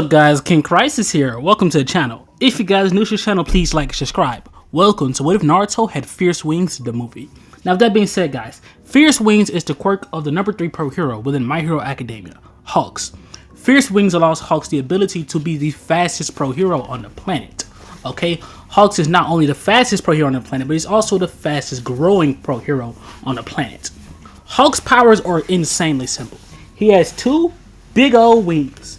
What's up guys, King Crisis here. Welcome to the channel. If you guys are new to the channel, please like and subscribe. Welcome to What If Naruto Had Fierce Wings, the movie. Now with that being said guys, Fierce Wings is the quirk of the number 3 pro hero within My Hero Academia, Hawks. Fierce Wings allows Hawks the ability to be the fastest pro hero on the planet. Okay, Hawks is not only the fastest pro hero on the planet, but he's also the fastest growing pro hero on the planet. Hawks' powers are insanely simple. He has 2 big old wings.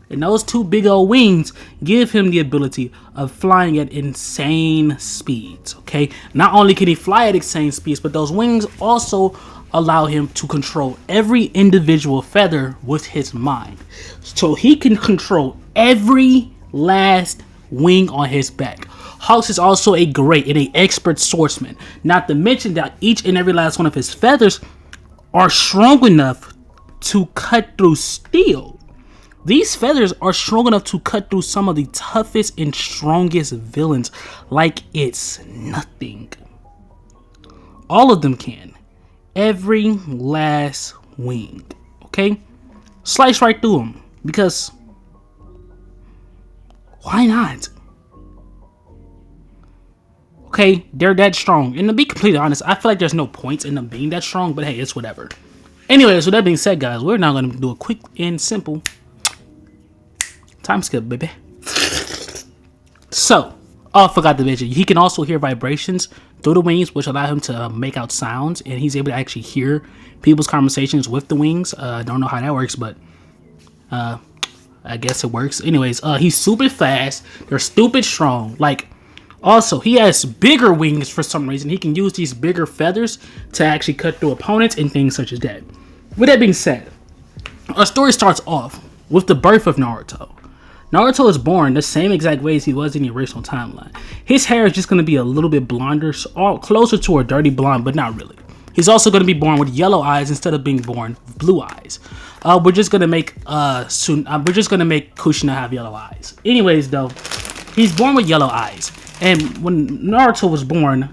And those 2 big old wings give him the ability of flying at insane speeds, okay? Not only can he fly at insane speeds, but those wings also allow him to control every individual feather with his mind. So he can control every last wing on his back. Hawks is also a great and an expert swordsman. Not to mention that each and every last one of his feathers are strong enough to cut through steel. These feathers are strong enough to cut through some of the toughest and strongest villains like it's nothing. All of them can. Every last wing. Okay? Slice right through them. Because why not? Okay, they're that strong. And to be completely honest, I feel like there's no points in them being that strong, but hey, it's whatever. Anyways, with that being said, guys, we're now going to do a quick and simple time skip, baby. So, I forgot to mention, he can also hear vibrations through the wings, which allow him to make out sounds, and he's able to actually hear people's conversations with the wings. I don't know how that works, but I guess it works. Anyways, he's super fast. They're stupid strong. Like, also, he has bigger wings for some reason. He can use these bigger feathers to actually cut through opponents and things such as that. With that being said, our story starts off with the birth of Naruto. Naruto is born the same exact way as he was in the original timeline. His hair is just going to be a little bit blonder, or closer to a dirty blonde, but not really. He's also going to be born with yellow eyes instead of being born with blue eyes. We're just going to make Kushina have yellow eyes. Anyways, though, he's born with yellow eyes, and when Naruto was born,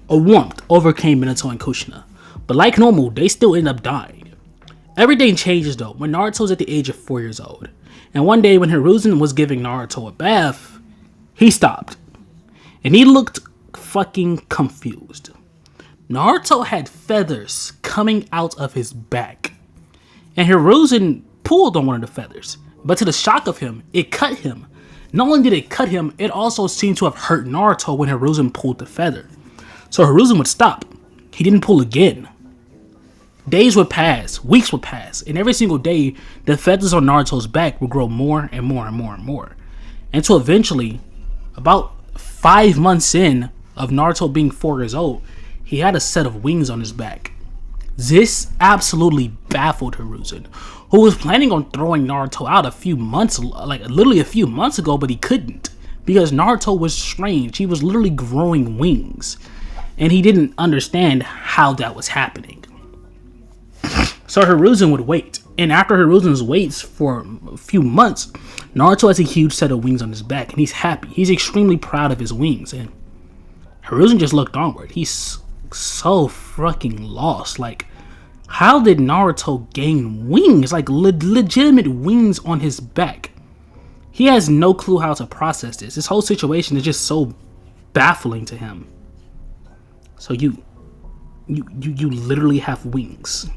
a warmth overcame Minato and Kushina. But like normal, they still end up dying. Everything changes though when Naruto's at the age of 4 years old. And one day when Hiruzen was giving Naruto a bath, he stopped. And he looked fucking confused. Naruto had feathers coming out of his back. And Hiruzen pulled on one of the feathers. But to the shock of him, it cut him. Not only did it cut him, it also seemed to have hurt Naruto when Hiruzen pulled the feather. So Hiruzen would stop. He didn't pull again. Days would pass, weeks would pass, and every single day, the feathers on Naruto's back would grow more and more and more and more. Until eventually, about 5 months in of Naruto being 4 years old, he had a set of wings on his back. This absolutely baffled Hiruzen, who was planning on throwing Naruto out a few months, like literally a few months ago, but he couldn't. Because Naruto was strange, he was literally growing wings. And he didn't understand how that was happening. So Hiruzen would wait, and after Hiruzen's waits for a few months, Naruto has a huge set of wings on his back, and he's happy. He's extremely proud of his wings, and Hiruzen just looked onward. He's so fucking lost. Like, how did Naruto gain wings? Like, legitimate wings on his back. He has no clue how to process this. This whole situation is just so baffling to him. So you literally have wings.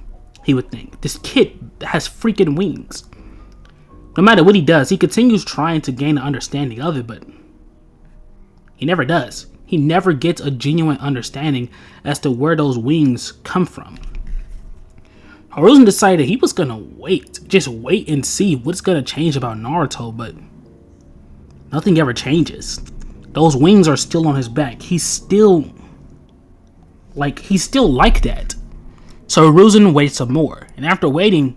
He would think. This kid has freaking wings. No matter what he does, he continues trying to gain an understanding of it, but he never does. He never gets a genuine understanding as to where those wings come from. Hiruzen decided he was gonna wait. Just wait and see what's gonna change about Naruto, but nothing ever changes. Those wings are still on his back. He's still like that. So Hiruzen waits some more, and after waiting,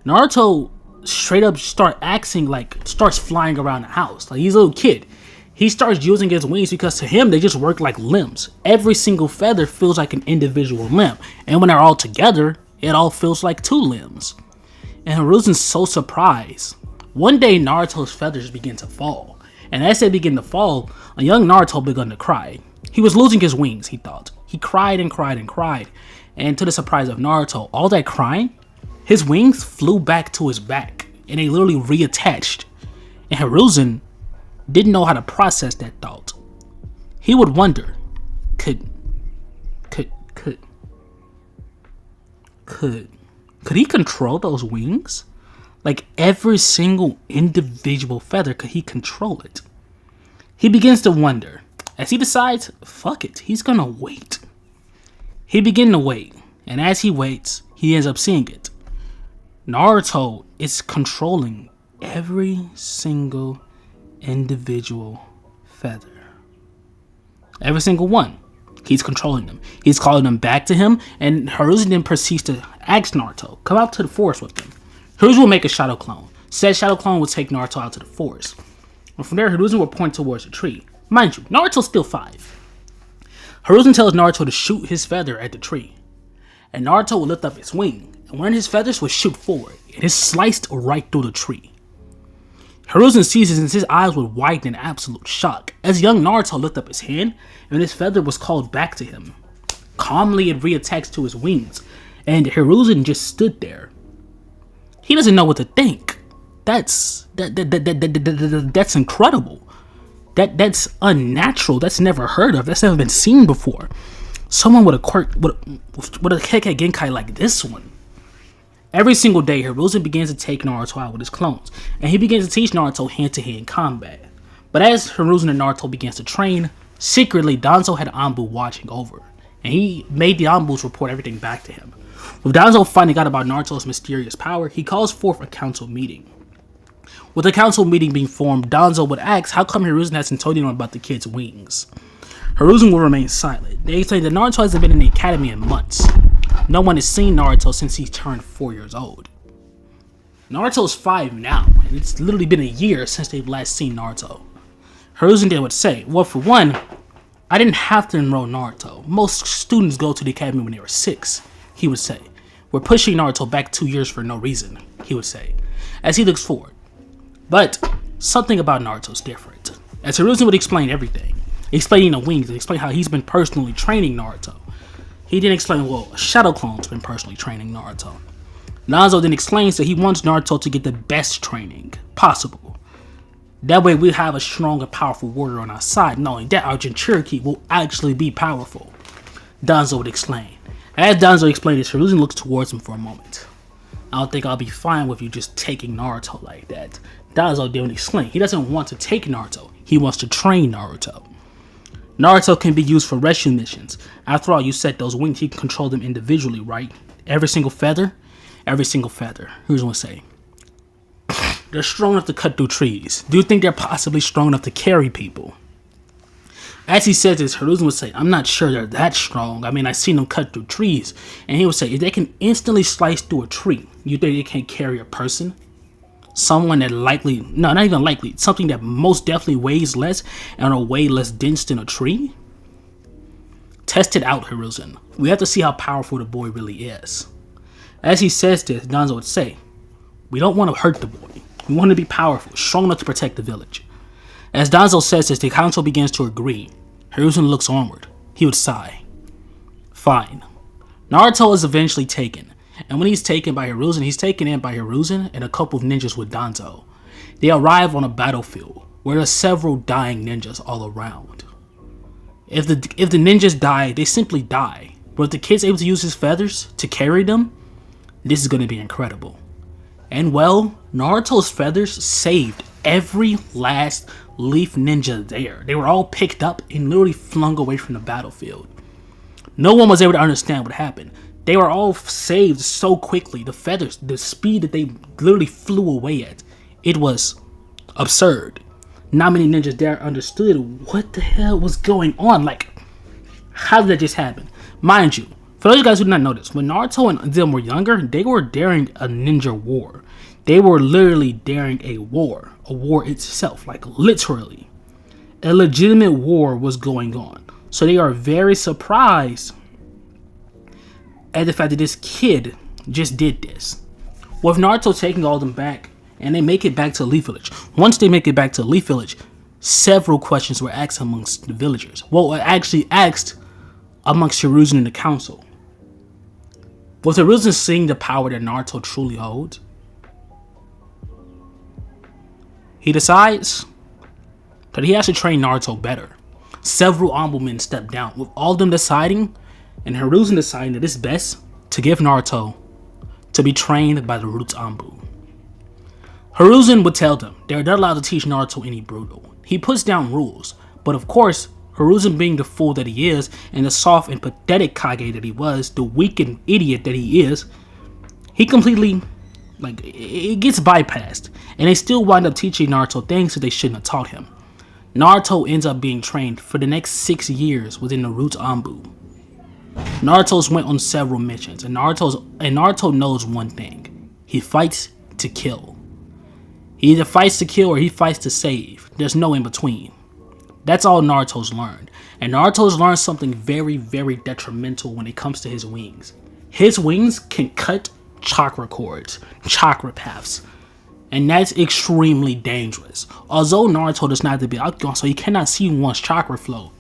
Naruto straight up starts flying around the house. Like he's a little kid. He starts using his wings because to him, they just work like limbs. Every single feather feels like an individual limb, and when they're all together, it all feels like 2 limbs. And Hiruzen's so surprised. One day, Naruto's feathers begin to fall, and as they begin to fall, a young Naruto began to cry. He was losing his wings, he thought. He cried and cried and cried. And to the surprise of Naruto, all that crying, his wings flew back to his back and they literally reattached. And Hiruzen didn't know how to process that thought. He would wonder, could he control those wings? Like every single individual feather, could he control it? He begins to wonder. As he decides, fuck it, he's gonna wait. He begins to wait, and as he waits, he ends up seeing it. Naruto is controlling every single individual feather. Every single one. He's controlling them. He's calling them back to him, and Hiruzen then proceeds to ask Naruto, come out to the forest with him. Hiruzen will make a shadow clone. Said shadow clone will take Naruto out to the forest. And from there, Hiruzen will point towards the tree. Mind you, Naruto's still 5. Hiruzen tells Naruto to shoot his feather at the tree. And Naruto will lift up his wing, and one of his feathers will shoot forward. It is sliced right through the tree. Hiruzen sees this and his eyes would widen in absolute shock, as young Naruto lifted up his hand, and his feather was called back to him. Calmly it reattached to his wings, and Hiruzen just stood there. He doesn't know what to think. That's incredible. That's unnatural. That's never heard of. That's never been seen before. Someone with a quirk, with a Hokage Genkai like this one. Every single day, Hiruzen begins to take Naruto out with his clones, and he begins to teach Naruto hand-to-hand combat. But as Hiruzen and Naruto begins to train, secretly Danzo had Anbu watching over, and he made the Anbus report everything back to him. With Danzo finding out about Naruto's mysterious power, he calls forth a council meeting. With the council meeting being formed, Danzo would ask how come Hiruzen hasn't told anyone about the kid's wings. Hiruzen will remain silent. They say that Naruto hasn't been in the academy in months. No one has seen Naruto since he turned 4 years old. Naruto's 5 now, and it's literally been a year since they've last seen Naruto. Hiruzen then would say, well, for one, I didn't have to enroll Naruto. Most students go to the academy when they were 6, he would say. We're pushing Naruto back 2 years for no reason, he would say, as he looks forward. But something about Naruto's different. As Hiruzen would explain everything, explaining the wings and explain how he's been personally training Naruto. He then explained, well, Shadow Clone's been personally training Naruto. Danzo then explains that he wants Naruto to get the best training possible. That way we have a strong and powerful warrior on our side, knowing that our Jinchuriki will actually be powerful. Danzo would explain. As Danzo explained this, Hiruzen looks towards him for a moment. I don't think I'll be fine with you just taking Naruto like that. Danzo then would explain. He doesn't want to take Naruto. He wants to train Naruto. Naruto can be used for rescue missions. After all, you said those wings, he can control them individually, right? Every single feather? Every single feather. Here's what I say. They're strong enough to cut through trees. Do you think they're possibly strong enough to carry people? As he says this, Hiruzen would say, I'm not sure they're that strong. I mean, I've seen them cut through trees. And he would say, if they can instantly slice through a tree, you think they can't carry a person? Someone that likely, no, not even likely, something that most definitely weighs less and are way less dense than a tree? Test it out, Hiruzen. We have to see how powerful the boy really is. As he says this, Danzo would say, we don't want to hurt the boy. We want to be powerful, strong enough to protect the village. As Danzo says this, the council begins to agree. Hiruzen looks onward. He would sigh. Fine. Naruto is eventually taken. And when he's taken by Hiruzen, he's taken in by Hiruzen and a couple of ninjas with Danzo. They arrive on a battlefield where there are several dying ninjas all around. If the ninjas die, they simply die. But if the kid's able to use his feathers to carry them, this is going to be incredible. And well, Naruto's feathers saved every last leaf ninja there. They were all picked up and literally flung away from the battlefield. No one was able to understand what happened. They were all saved so quickly. The feathers, the speed that they literally flew away at, it was absurd. Not many ninjas there understood what the hell was going on. Like, how did that just happen? Mind you, for those guys who did not know this, when Naruto and them were younger, they were daring a ninja war. They were literally daring a war itself, like literally. A legitimate war was going on. So they are very surprised at the fact that this kid just did this. With Naruto taking all of them back, and they make it back to Leaf Village. Once they make it back to Leaf Village, several questions were asked amongst the villagers. Well, actually asked amongst Hiruzen and the council. Was Hiruzen seeing the power that Naruto truly holds? he decides that he has to train Naruto better. Several honorable men step down, with all of them deciding, and Hiruzen deciding that it's best to give Naruto to be trained by the Roots Anbu. Hiruzen would tell them they're not allowed to teach Naruto any brutal. He puts down rules, but of course, Hiruzen being the fool that he is, and the soft and pathetic Kage that he was, the weakened idiot that he is, he completely, it gets bypassed, and they still wind up teaching Naruto things that they shouldn't have taught him. Naruto ends up being trained for the next 6 years within the Roots Anbu. Naruto's went on several missions, and Naruto knows one thing: he fights to kill. He either fights to kill or he fights to save. There's no in between. That's all Naruto's learned. And Naruto's learned something very, very detrimental when it comes to his wings. His wings can cut chakra cords, chakra paths. And that's extremely dangerous. Although Naruto does not have to be Akyon, so he cannot see one's chakra flow,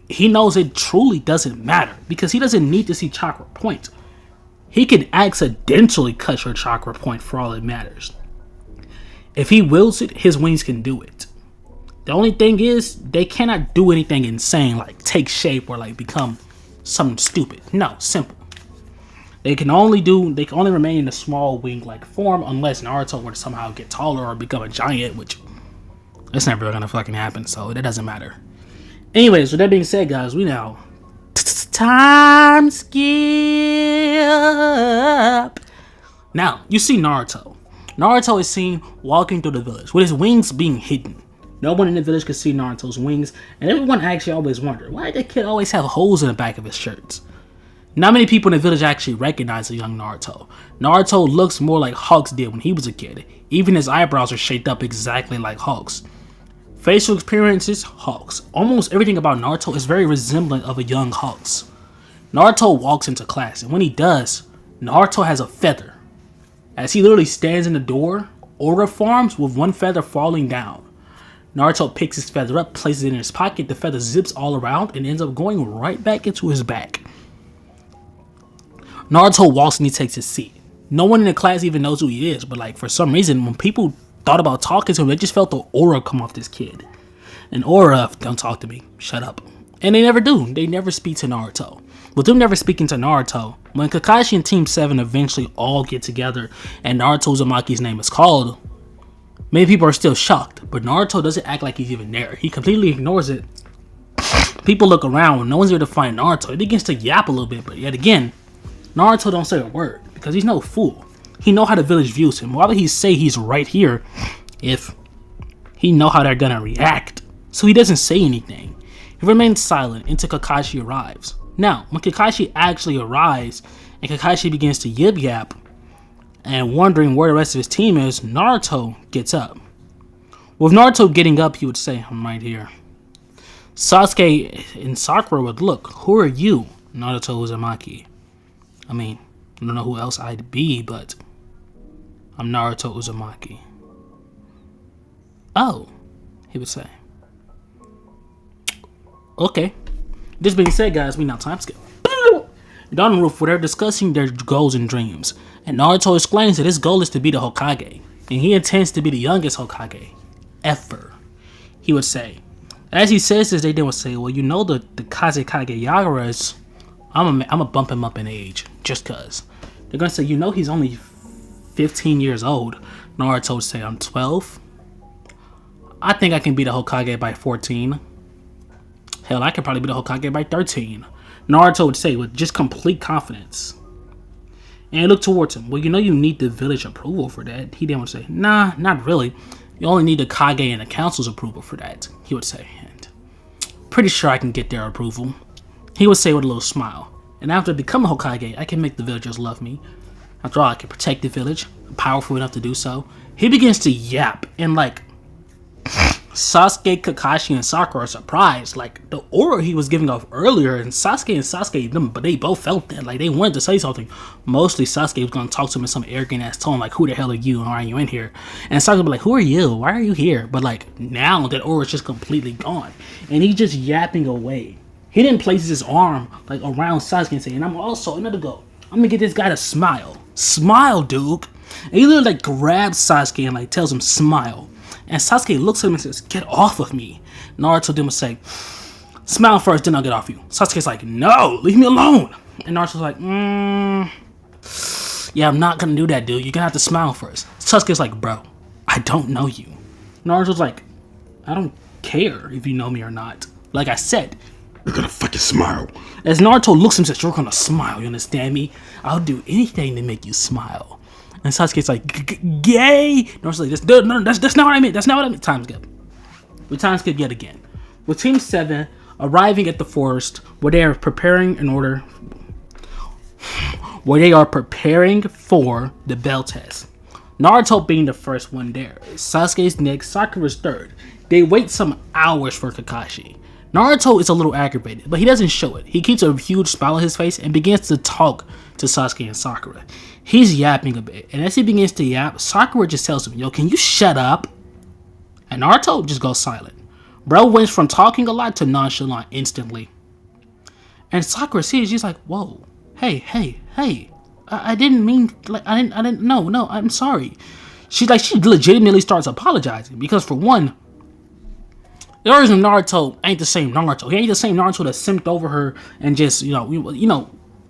he knows it truly doesn't matter because he doesn't need to see chakra points. He can accidentally cut your chakra point for all it matters. If he wills it, his wings can do it. The only thing is, they cannot do anything insane like take shape or like become something stupid. No, simple. They can only remain in a small wing-like form unless Naruto were to somehow get taller or become a giant, which that's never gonna fucking happen, so that doesn't matter. Anyways, with that being said, guys, we now time skip. Now, you see Naruto. Naruto is seen walking through the village with his wings being hidden. No one in the village could see Naruto's wings, and everyone actually always wondered, why did that kid always have holes in the back of his shirts? Not many people in the village actually recognize the young Naruto. Naruto looks more like Hulk's did when he was a kid. Even his eyebrows are shaped up exactly like Hulk's. Facial appearances, Hulk's. Almost everything about Naruto is very resemblant of a young Hulk's. Naruto walks into class, and when he does, Naruto has a feather. As he literally stands in the door, aura forms with one feather falling down. Naruto picks his feather up, places it in his pocket, the feather zips all around, and ends up going right back into his back. Naruto walks and he takes his seat. No one in the class even knows who he is, but like for some reason, when people thought about talking to him, they just felt the aura come off this kid. An aura, don't talk to me, shut up. And they never do, they never speak to Naruto. With them never speaking to Naruto, when Kakashi and Team 7 eventually all get together and Naruto Uzumaki's name is called, many people are still shocked, but Naruto doesn't act like he's even there. He completely ignores it. People look around, when no one's there to find Naruto, he begins to yap a little bit, but yet again, Naruto don't say a word, because he's no fool. He know how the village views him. Why would he say he's right here if he know how they're gonna react? So he doesn't say anything. He remains silent until Kakashi arrives. Now, when Kakashi actually arrives, and Kakashi begins to yip-yap, and wondering where the rest of his team is, Naruto gets up. With Naruto getting up, he would say, I'm right here. Sasuke and Sakura would look, who are you? Naruto Uzumaki. I mean, I don't know who else I'd be, but I'm Naruto Uzumaki. Oh, he would say. Okay. This being said, guys, we now time skip. Down on the roof where they're discussing their goals and dreams, and Naruto explains that his goal is to be the Hokage, and he intends to be the youngest Hokage ever. He would say. As he says this, they then would say, well, you know the Kazekage Yagura's, I'm gonna bump him up in age, just cause. They're gonna say, you know he's only 15 years old. Naruto would say, I'm 12. I think I can be the Hokage by 14. Hell, I could probably be the Hokage by 13. Naruto would say with just complete confidence. And he looked towards him. Well, you know you need the village approval for that. He then would say, nah, not really. You only need the Kage and the council's approval for that. He would say, and pretty sure I can get their approval. He would say with a little smile. And after becoming Hokage, I can make the villagers love me. After all, I can protect the village. I'm powerful enough to do so. He begins to yap, and like Sasuke, Kakashi, and Sakura are surprised. Like the aura he was giving off earlier, and Sasuke, but they both felt that. Like they wanted to say something. Mostly Sasuke was gonna talk to him in some arrogant ass tone, like, "Who the hell are you? Why are you in here?" And Sasuke would be like, "Who are you? Why are you here?" But like now that aura is just completely gone, and he's just yapping away. He didn't place his arm like around Sasuke and say, "And I'm also another go. I'm gonna get this guy to smile, smile, dude." And he literally like grabs Sasuke and like tells him smile. And Sasuke looks at him and says, "Get off of me." Naruto then would say, "Smile first, then I'll get off you." Sasuke's like, "No, leave me alone." And Naruto's like, "Yeah, I'm not gonna do that, dude. You're gonna have to smile first." Sasuke's like, "Bro, I don't know you." Naruto's like, "I don't care if you know me or not. Like I said, you're gonna fucking smile." As Naruto looks at him and says, "You're gonna smile, you understand me? I'll do anything to make you smile." And Sasuke's like, "Gay!" Naruto's like, that's not what I meant. That's not what I meant. Time skip. We time skip yet again. With Team 7 arriving at the forest where they are preparing for the bell test. Naruto being the first one there. Sasuke's next, Sakura's third. They wait some hours for Kakashi. Naruto is a little aggravated, but he doesn't show it. He keeps a huge smile on his face and begins to talk to Sasuke and Sakura. He's yapping a bit, and as he begins to yap, Sakura just tells him, "Yo, can you shut up?" And Naruto just goes silent. Bro went from talking a lot to nonchalant instantly. And Sakura sees, she's like, "Whoa, hey, I didn't mean, like, I didn't, no, I'm sorry." She legitimately starts apologizing because for one, the original Naruto ain't the same Naruto. He ain't the same Naruto that simped over her and just,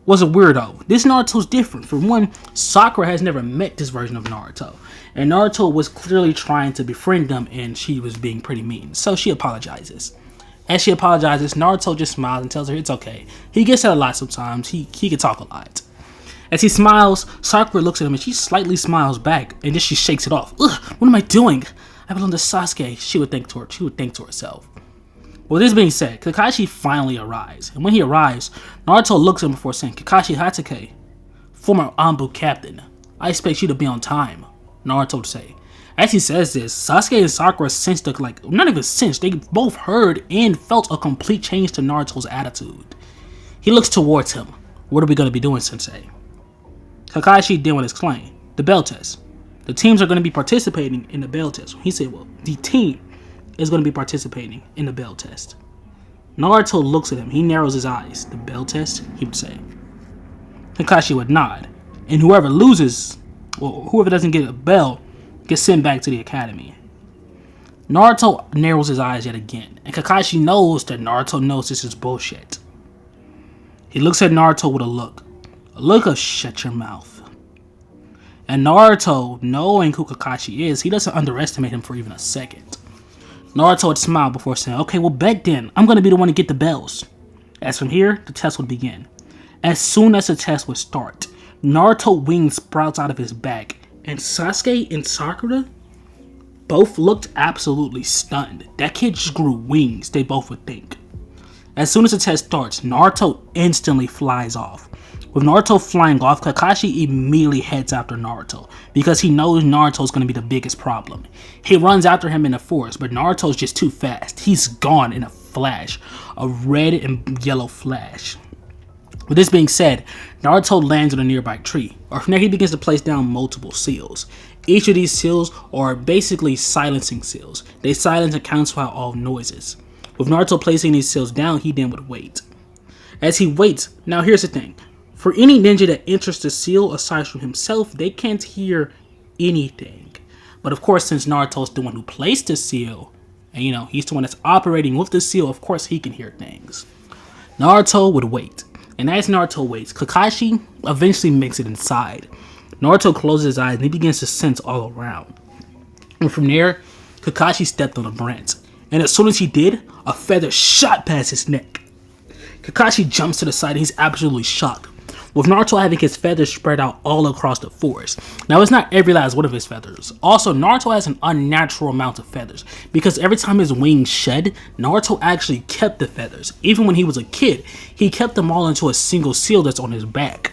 was a weirdo. This Naruto's different. For one, Sakura has never met this version of Naruto. And Naruto was clearly trying to befriend them and she was being pretty mean. So she apologizes. As she apologizes, Naruto just smiles and tells her it's okay. He gets that a lot sometimes. He can talk a lot. As he smiles, Sakura looks at him and she slightly smiles back and then she shakes it off. "Ugh, what am I doing? I belong to Sasuke," she would think to herself. With this being said, Kakashi finally arrives. And when he arrives, Naruto looks at him before saying, "Kakashi Hatake, former Anbu captain, I expect you to be on time," Naruto would say. As he says this, Sasuke and Sakura sensed not even sensed, they both heard and felt a complete change to Naruto's attitude. He looks towards him. "What are we going to be doing, sensei?" Kakashi then would explain, "The bell test. The teams are going to be participating in the bell test." He said, "Well, the team is going to be participating in the bell test." Naruto looks at him. He narrows his eyes. "The bell test?" he would say. Kakashi would nod. And whoever loses, or whoever doesn't get a bell, gets sent back to the academy. Naruto narrows his eyes yet again. And Kakashi knows that Naruto knows this is bullshit. He looks at Naruto with a look of "shut your mouth." And Naruto, knowing who Kakashi is, he doesn't underestimate him for even a second. Naruto would smile before saying, "Okay, well bet then. I'm going to be the one to get the bells." As from here, the test would begin. As soon as the test would start, Naruto wings sprouts out of his back, and Sasuke and Sakura both looked absolutely stunned. That kid just grew wings, they both would think. As soon as the test starts, Naruto instantly flies off. With Naruto flying off, Kakashi immediately heads after Naruto because he knows Naruto's going to be the biggest problem. He runs after him in the forest, but Naruto's just too fast. He's gone in a flash, a red and yellow flash. With this being said, Naruto lands on a nearby tree. From there, he begins to place down multiple seals. Each of these seals are basically silencing seals. They silence and cancel out all noises. With Naruto placing these seals down, he then would wait. As he waits, now here's the thing. For any ninja that enters the seal aside from himself, they can't hear anything. But of course, since Naruto's the one who placed the seal, and he's the one that's operating with the seal, of course he can hear things. Naruto would wait. And as Naruto waits, Kakashi eventually makes it inside. Naruto closes his eyes and he begins to sense all around. And from there, Kakashi stepped on a branch. And as soon as he did, a feather shot past his neck. Kakashi jumps to the side and he's absolutely shocked, with Naruto having his feathers spread out all across the forest. Now, it's not every last one of his feathers. Also, Naruto has an unnatural amount of feathers, because every time his wings shed, Naruto actually kept the feathers. Even when he was a kid, he kept them all into a single seal that's on his back.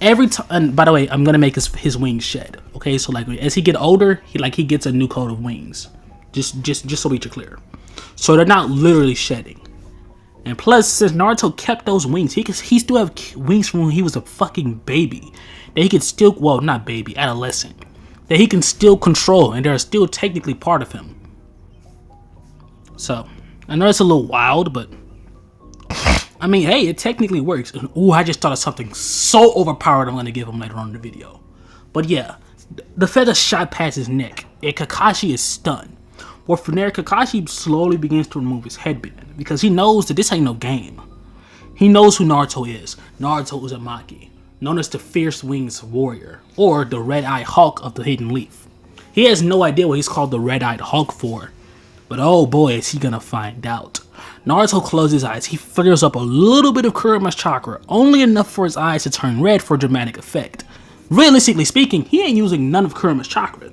Every time, and by the way, I'm gonna make his wings shed. Okay, so as he get older, he gets a new coat of wings. Just so we are clear. So they're not literally shedding. And plus, since Naruto kept those wings, he still have wings from when he was a fucking baby. That he can still, well, not baby, adolescent. That he can still control, and they're still technically part of him. So, I know it's a little wild, but I mean, hey, it technically works. And ooh, I just thought of something so overpowered I'm going to give him later on in the video. But yeah, The feather shot past his neck, and Kakashi is stunned. Well, from there, Kakashi slowly begins to remove his headband, because he knows that this ain't no game. He knows who Naruto is. Naruto Uzumaki, known as the Fierce Wings Warrior, or the Red-Eyed Hawk of the Hidden Leaf. He has no idea what he's called the Red-Eyed Hawk for, but oh boy is he gonna find out. Naruto closes his eyes. He fires up a little bit of Kuruma's chakra, only enough for his eyes to turn red for dramatic effect. Realistically speaking, he ain't using none of Kuruma's chakra.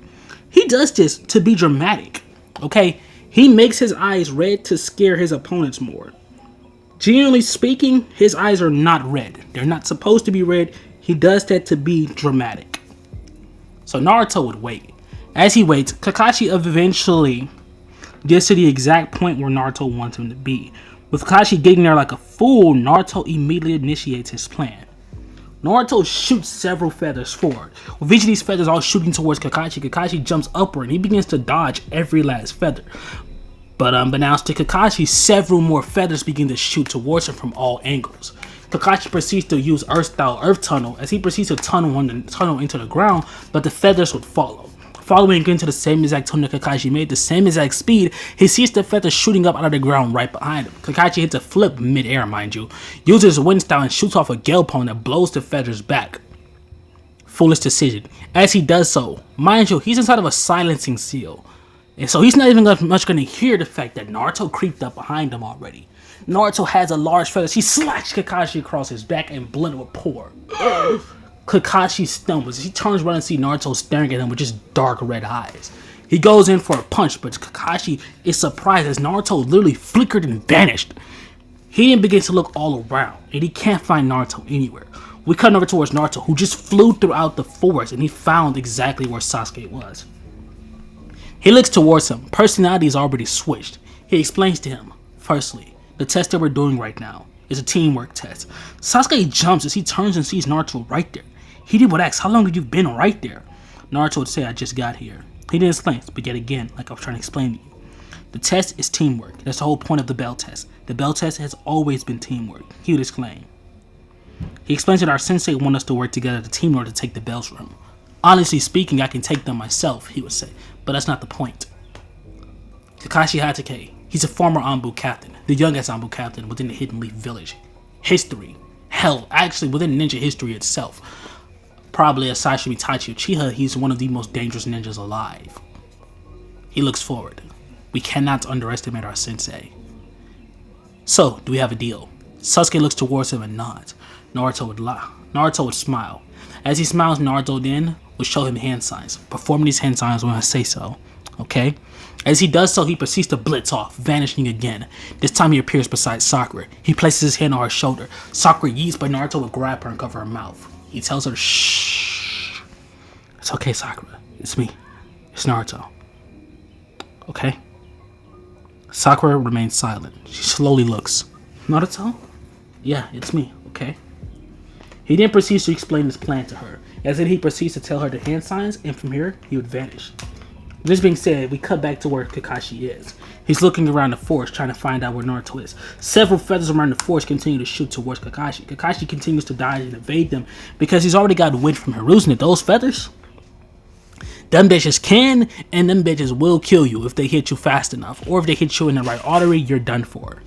He does this to be dramatic, okay? He makes his eyes red to scare his opponents more. Generally speaking, his eyes are not red. They're not supposed to be red. He does that to be dramatic. So Naruto would wait. As he waits, Kakashi eventually gets to the exact point where Naruto wants him to be. With Kakashi getting there like a fool, Naruto immediately initiates his plan. Naruto shoots several feathers forward. With each of these feathers all shooting towards Kakashi, Kakashi jumps upward and he begins to dodge every last feather. But unbeknownst to Kakashi, several more feathers begin to shoot towards him from all angles. Kakashi proceeds to use Earth-style Earth Tunnel as he proceeds to tunnel into the ground, but the feathers would follow. Following into the same exact tunnel Kakashi made, the same exact speed, he sees the feathers shooting up out of the ground right behind him. Kakashi hits a flip mid-air, mind you, uses wind style and shoots off a gale pone that blows the feathers back. Foolish decision. As he does so, mind you, he's inside of a silencing seal. And so he's not even much going to hear the fact that Naruto creeped up behind him already. Naruto has a large feather. He slashed Kakashi across his back and blood would pour. Kakashi stumbles. He turns around and sees Naruto staring at him with just dark red eyes. He goes in for a punch, but Kakashi is surprised as Naruto literally flickered and vanished. He then begins to look all around, and he can't find Naruto anywhere. We cut over towards Naruto, who just flew throughout the forest, and he found exactly where Sasuke was. He looks towards him. Personality is already switched. He explains to him, firstly, the test that we're doing right now is a teamwork test. Sasuke jumps as he turns and sees Naruto right there. He then would ask, how long have you been right there? Naruto would say, I just got here. He then explains, but yet again, like I was trying to explain to you, the test is teamwork. That's the whole point of the bell test. The bell test has always been teamwork, he would explain. He explains that our sensei wants us to work together as a team in order to take the bells from him. Honestly speaking, I can take them myself, he would say, but that's not the point. Kakashi Hatake, he's a former Anbu captain, the youngest Anbu captain within the Hidden Leaf Village. History, hell, actually within ninja history itself. Probably aside from Itachi Uchiha, he's one of the most dangerous ninjas alive. He looks forward. We cannot underestimate our sensei. So, do we have a deal? Sasuke looks towards him and nods. Naruto would lie. Naruto would smile. As he smiles, Naruto then would show him hand signs. Perform these hand signs when I say so. Okay? As he does so, he proceeds to blitz off, vanishing again. This time he appears beside Sakura. He places his hand on her shoulder. Sakura yeets, but Naruto would grab her and cover her mouth. He tells her, shh. It's okay, Sakura. It's me. It's Naruto. Okay? Sakura remains silent. She slowly looks. Naruto? Yeah, it's me. Okay? He then proceeds to explain his plan to her. As he proceeds to tell her the hand signs, and from here, he would vanish. This being said, we cut back to where Kakashi is. He's looking around the forest, trying to find out where Naruto is. Several feathers around the forest continue to shoot towards Kakashi. Kakashi continues to dodge and evade them because he's already got wind from Hiruzen. Those feathers, them bitches can and them bitches will kill you if they hit you fast enough, or if they hit you in the right artery, you're done for.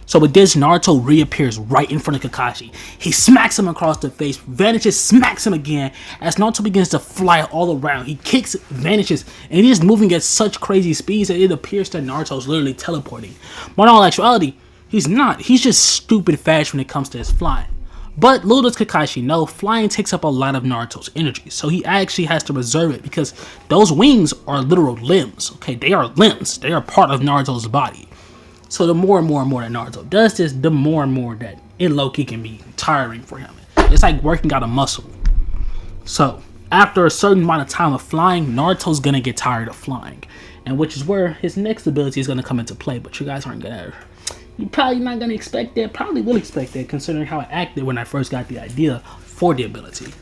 So with this, Naruto reappears right in front of Kakashi. He smacks him across the face, vanishes, smacks him again, as Naruto begins to fly all around. He kicks, vanishes, and he is moving at such crazy speeds that it appears that Naruto's literally teleporting. But in all actuality, he's not. He's just stupid fast when it comes to his flying. But little does Kakashi know, flying takes up a lot of Naruto's energy, so he actually has to reserve it because those wings are literal limbs. Okay, they are limbs. They are part of Naruto's body. So the more and more that Naruto does this, the more and more that it low-key can be tiring for him. It's like working out a muscle. So after a certain amount of time of flying, Naruto's gonna get tired of flying, and which is where his next ability is gonna come into play. But you guys aren't gonna. You're probably not gonna expect that. Probably will expect that, considering how I acted when I first got the idea for the ability.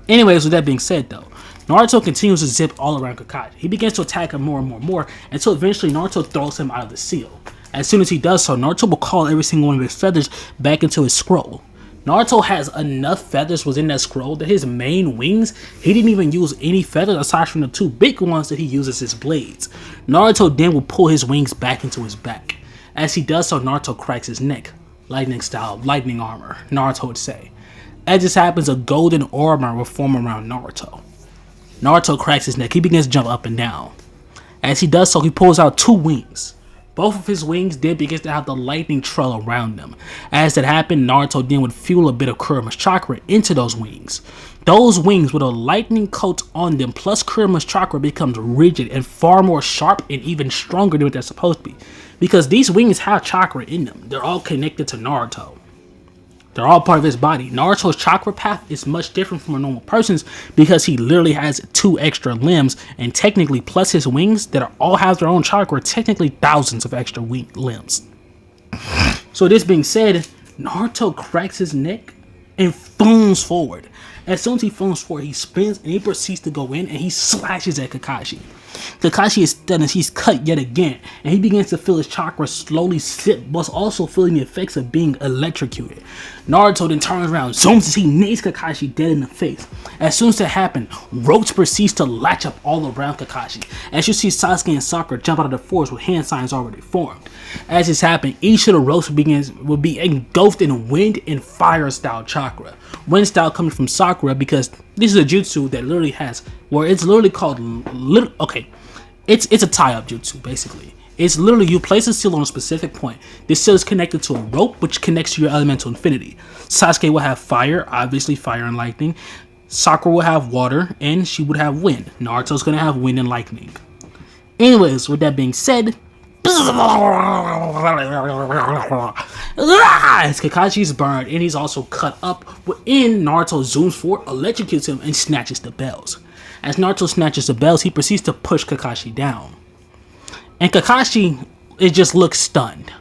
Anyways, with that being said, though, Naruto continues to zip all around Kakashi. He begins to attack him more and more until eventually Naruto throws him out of the seal. As soon as he does so, Naruto will call every single one of his feathers back into his scroll. Naruto has enough feathers within that scroll that his main wings, he didn't even use any feathers aside from the 2 big ones that he uses as blades. Naruto then will pull his wings back into his back. As he does so, Naruto cracks his neck. Lightning style, lightning armor, Naruto would say. As this happens, a golden armor will form around Naruto. Naruto cracks his neck. He begins to jump up and down. As he does so, he pulls out 2 wings. Both of his wings then begins to have the lightning trail around them. As that happened, Naruto then would fuel a bit of Kurama's chakra into those wings. Those wings with a lightning coat on them plus Kurama's chakra becomes rigid and far more sharp and even stronger than what they're supposed to be. Because these wings have chakra in them. They're all connected to Naruto. They're all part of his body. Naruto's chakra path is much different from a normal person's because he literally has 2 extra limbs, and technically plus his wings that all have their own chakra, technically thousands of extra limbs. So this being said, Naruto cracks his neck and fooms forward. As soon as he fooms forward, he spins and he proceeds to go in and he slashes at Kakashi. Kakashi is stunned as he's cut yet again, and he begins to feel his chakra slowly sip, whilst also feeling the effects of being electrocuted. Naruto then turns around, zooms as he nails Kakashi dead in the face. As soon as that happens, ropes proceeds to latch up all around Kakashi. As you see Sasuke and Sakura jump out of the forest with hand signs already formed. As this happens, each of the ropes will be engulfed in wind and fire style chakra. Wind style coming from Sakura because this is a jutsu that literally has, where it's literally called, it's a tie-up jutsu basically. It's literally you place a seal on a specific point. This seal is connected to a rope which connects to your elemental infinity. Sasuke will have fire, obviously fire and lightning. Sakura will have water and she would have wind. Naruto's gonna have wind and lightning. Anyways, with that being said, as Kakashi's burned and he's also cut up within, Naruto zooms forward, electrocutes him, and snatches the bells. As Naruto snatches the bells, he proceeds to push Kakashi down. And Kakashi, it just looks stunned.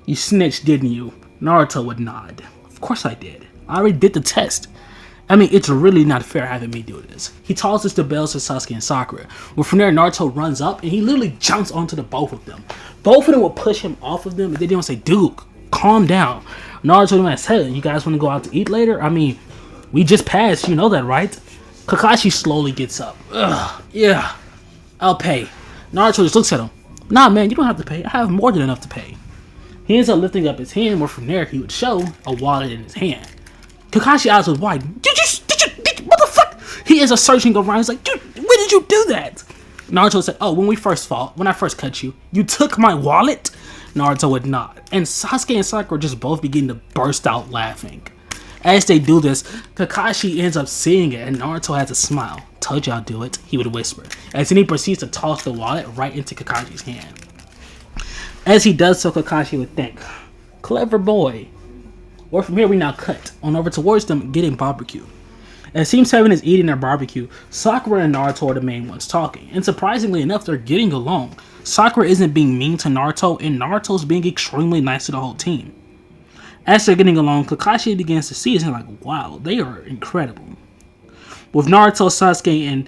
You snitched, didn't you? Naruto would nod. Of course I did. I already did the test. I mean, it's really not fair having me do this. He tosses the bells to Sasuke and Sakura. Well, from there, Naruto runs up and he literally jumps onto the both of them. Both of them will push him off of them, and they don't say, "Dude, calm down." Naruto told him, "Hey, you guys want to go out to eat later? I mean, we just passed, you know that, right?" Kakashi slowly gets up. Ugh, yeah, I'll pay. Naruto just looks at him. "Nah, man, you don't have to pay. I have more than enough to pay." He ends up lifting up his hand, where from there he would show a wallet in his hand. Kakashi eyes was wide. Did you, what the fuck? He is searching around. He's like, "Dude, when did you do that?" Naruto said, "Oh, when I first cut you, you took my wallet?" Naruto would nod. And Sasuke and Sakura just both begin to burst out laughing. As they do this, Kakashi ends up seeing it and Naruto has a smile. "Told you I'll do it," he would whisper. As then he proceeds to toss the wallet right into Kakashi's hand. As he does so, Kakashi would think, "Clever boy." Or from here we now cut on over towards them getting barbecue. As Team 7 is eating their barbecue, Sakura and Naruto are the main ones talking, and surprisingly enough, they're getting along. Sakura isn't being mean to Naruto, and Naruto's being extremely nice to the whole team. As they're getting along, Kakashi begins to see it and like, wow, they are incredible. With Naruto, Sasuke, and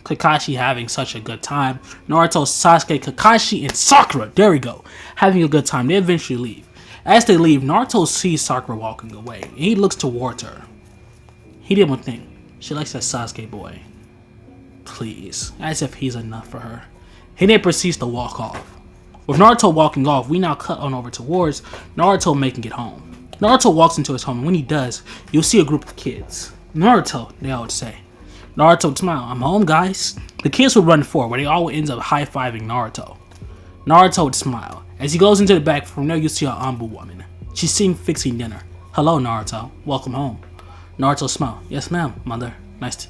Kakashi having such a good time, Naruto, Sasuke, Kakashi, and Sakura, there we go, having a good time, they eventually leave. As they leave, Naruto sees Sakura walking away, and he looks towards her. He did one thing. She likes that Sasuke boy. Please. As if he's enough for her. He then proceeds to walk off. With Naruto walking off, we now cut on over towards Naruto making it home. Naruto walks into his home, and when he does, you'll see a group of kids. "Naruto," they all would say. Naruto would smile. "I'm home, guys." The kids would run forward, where they all ends up high-fiving Naruto. Naruto would smile. As he goes into the back, from there you see an Anbu woman. She's seen fixing dinner. "Hello, Naruto. Welcome home." Naruto smiled. "Yes, ma'am, mother. Nice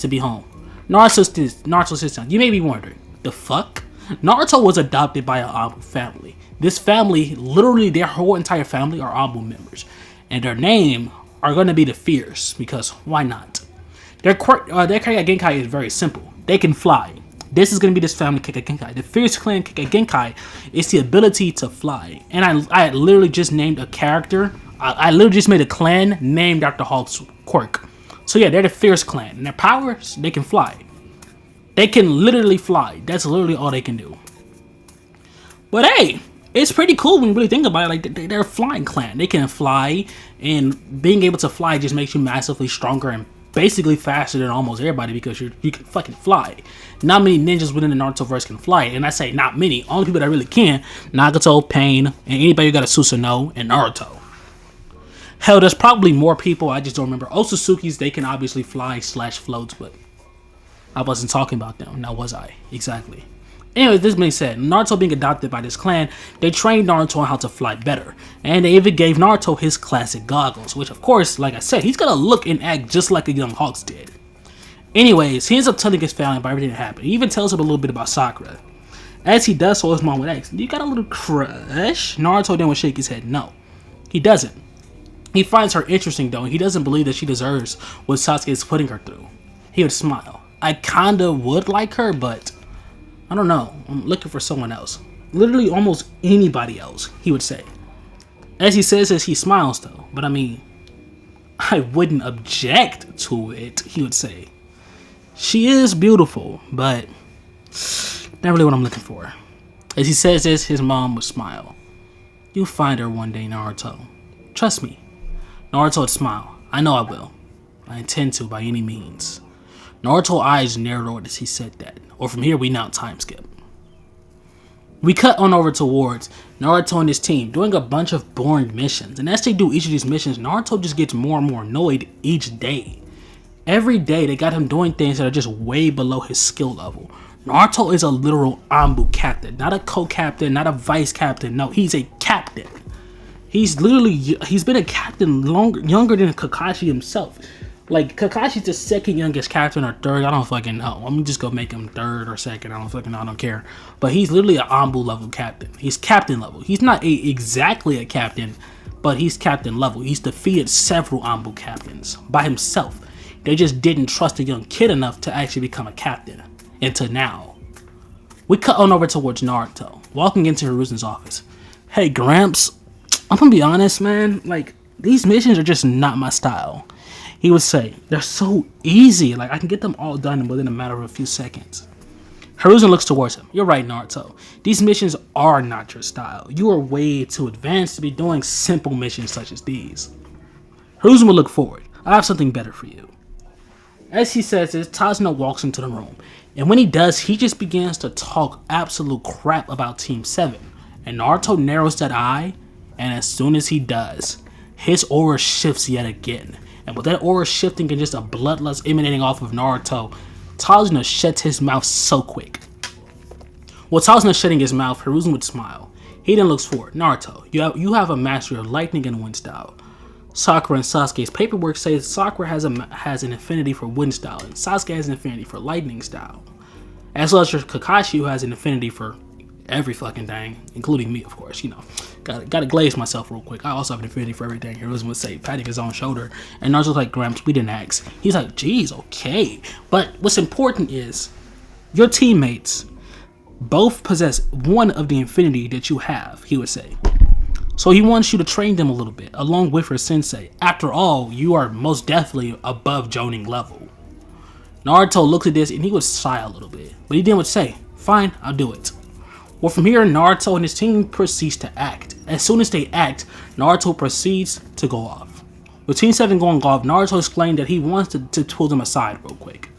to be home." Naruto sits down. You may be wondering, the fuck? Naruto was adopted by an Anbu family. This family, literally their whole entire family are Anbu members. And their name are going to be the Fierce, because why not? Their Genkai is very simple. They can fly. This is going to be this family Genkai. The Fierce Clan Genkai is the ability to fly. And I literally just named a character. I literally just made a clan named after Hulk's quirk. So yeah, they're the Fierce Clan. And their powers, they can fly. They can literally fly. That's literally all they can do. But hey, It's pretty cool when you really think about it. Like, they're a flying clan. They can fly, and being able to fly just makes you massively stronger and basically faster than almost everybody because you can fucking fly. Not many ninjas within the Narutoverse can fly, and I say not many. Only people that really can: Nagato, Pain, and anybody who got a Susanoo, and Naruto. Hell, there's probably more people. I just don't remember. Otsutsuki's, they can obviously fly / floats, but I wasn't talking about them. Now was I? Exactly. Anyway, this being said, Naruto being adopted by this clan, they trained Naruto on how to fly better. And they even gave Naruto his classic goggles, which of course, like I said, he's gonna look and act just like a young Hawks did. Anyways, he ends up telling his family about everything that happened. He even tells him a little bit about Sakura. As he does so, his mom would ask, "You got a little crush?" Naruto then would shake his head. No, he doesn't. He finds her interesting though, and he doesn't believe that she deserves what Sasuke is putting her through. He would smile. I kinda would like her, but I don't know. I'm looking for someone else. Literally almost anybody else, he would say. As he says this, he smiles though. But I mean, I wouldn't object to it, he would say. She is beautiful, but not really what I'm looking for. As he says this, his mom would smile. You'll find her one day, Naruto. Trust me. Naruto would smile. I know I will. I intend to by any means. Naruto's eyes narrowed as he said that. Or from here we now time skip. We cut on over towards Naruto and his team doing a bunch of boring missions. And as they do each of these missions, Naruto just gets more and more annoyed each day. Every day they got him doing things that are just way below his skill level. Naruto is a literal Anbu captain. Not a co-captain, not a vice captain. No, he's a captain. He's been a captain younger than Kakashi himself. Like, Kakashi's the second youngest captain or third. I don't fucking know. Let me just go make him third or second. I don't fucking know. I don't care. But he's literally an Anbu level captain. He's captain level. He's not exactly a captain, but he's captain level. He's defeated several Anbu captains by himself. They just didn't trust a young kid enough to actually become a captain. Until now. We cut on over towards Naruto, walking into Hiruzen's office. Hey, Gramps. I'm gonna be honest, man. Like, these missions are just not my style. He would say, they're so easy, like I can get them all done within a matter of a few seconds. Hiruzen looks towards him. You're right, Naruto. These missions are not your style. You are way too advanced to be doing simple missions such as these. Hiruzen will look forward. I have something better for you. As he says this, Tazuna walks into the room. And when he does, he just begins to talk absolute crap about Team 7. And Naruto narrows that eye, and as soon as he does, his aura shifts yet again. And with that aura shifting and just a bloodlust emanating off of Naruto, Tazuna shuts his mouth so quick. With Tazuna shutting his mouth, Hiruzen would smile. He then looks forward. Naruto, you have a mastery of lightning and wind style. Sakura and Sasuke's paperwork says Sakura has an affinity for wind style, and Sasuke has an affinity for lightning style. As well as your Kakashi, who has an affinity for every fucking thing, including me, of course, you know. Gotta glaze myself real quick. I also have an affinity for everything. Hiruzen would say, patting his own shoulder. And Naruto's like, Gramps, we didn't ask. He's like, geez, okay. But what's important is, your teammates both possess one of the infinity that you have, he would say. So he wants you to train them a little bit, along with her sensei. After all, you are most definitely above Jonin level. Naruto looks at this and he would sigh a little bit. But he then would say, fine, I'll do it. Well, from here, Naruto and his team proceeds to act. As soon as they act, Naruto proceeds to go off. With Team 7 going off, Naruto explained that he wants to pull them aside real quick.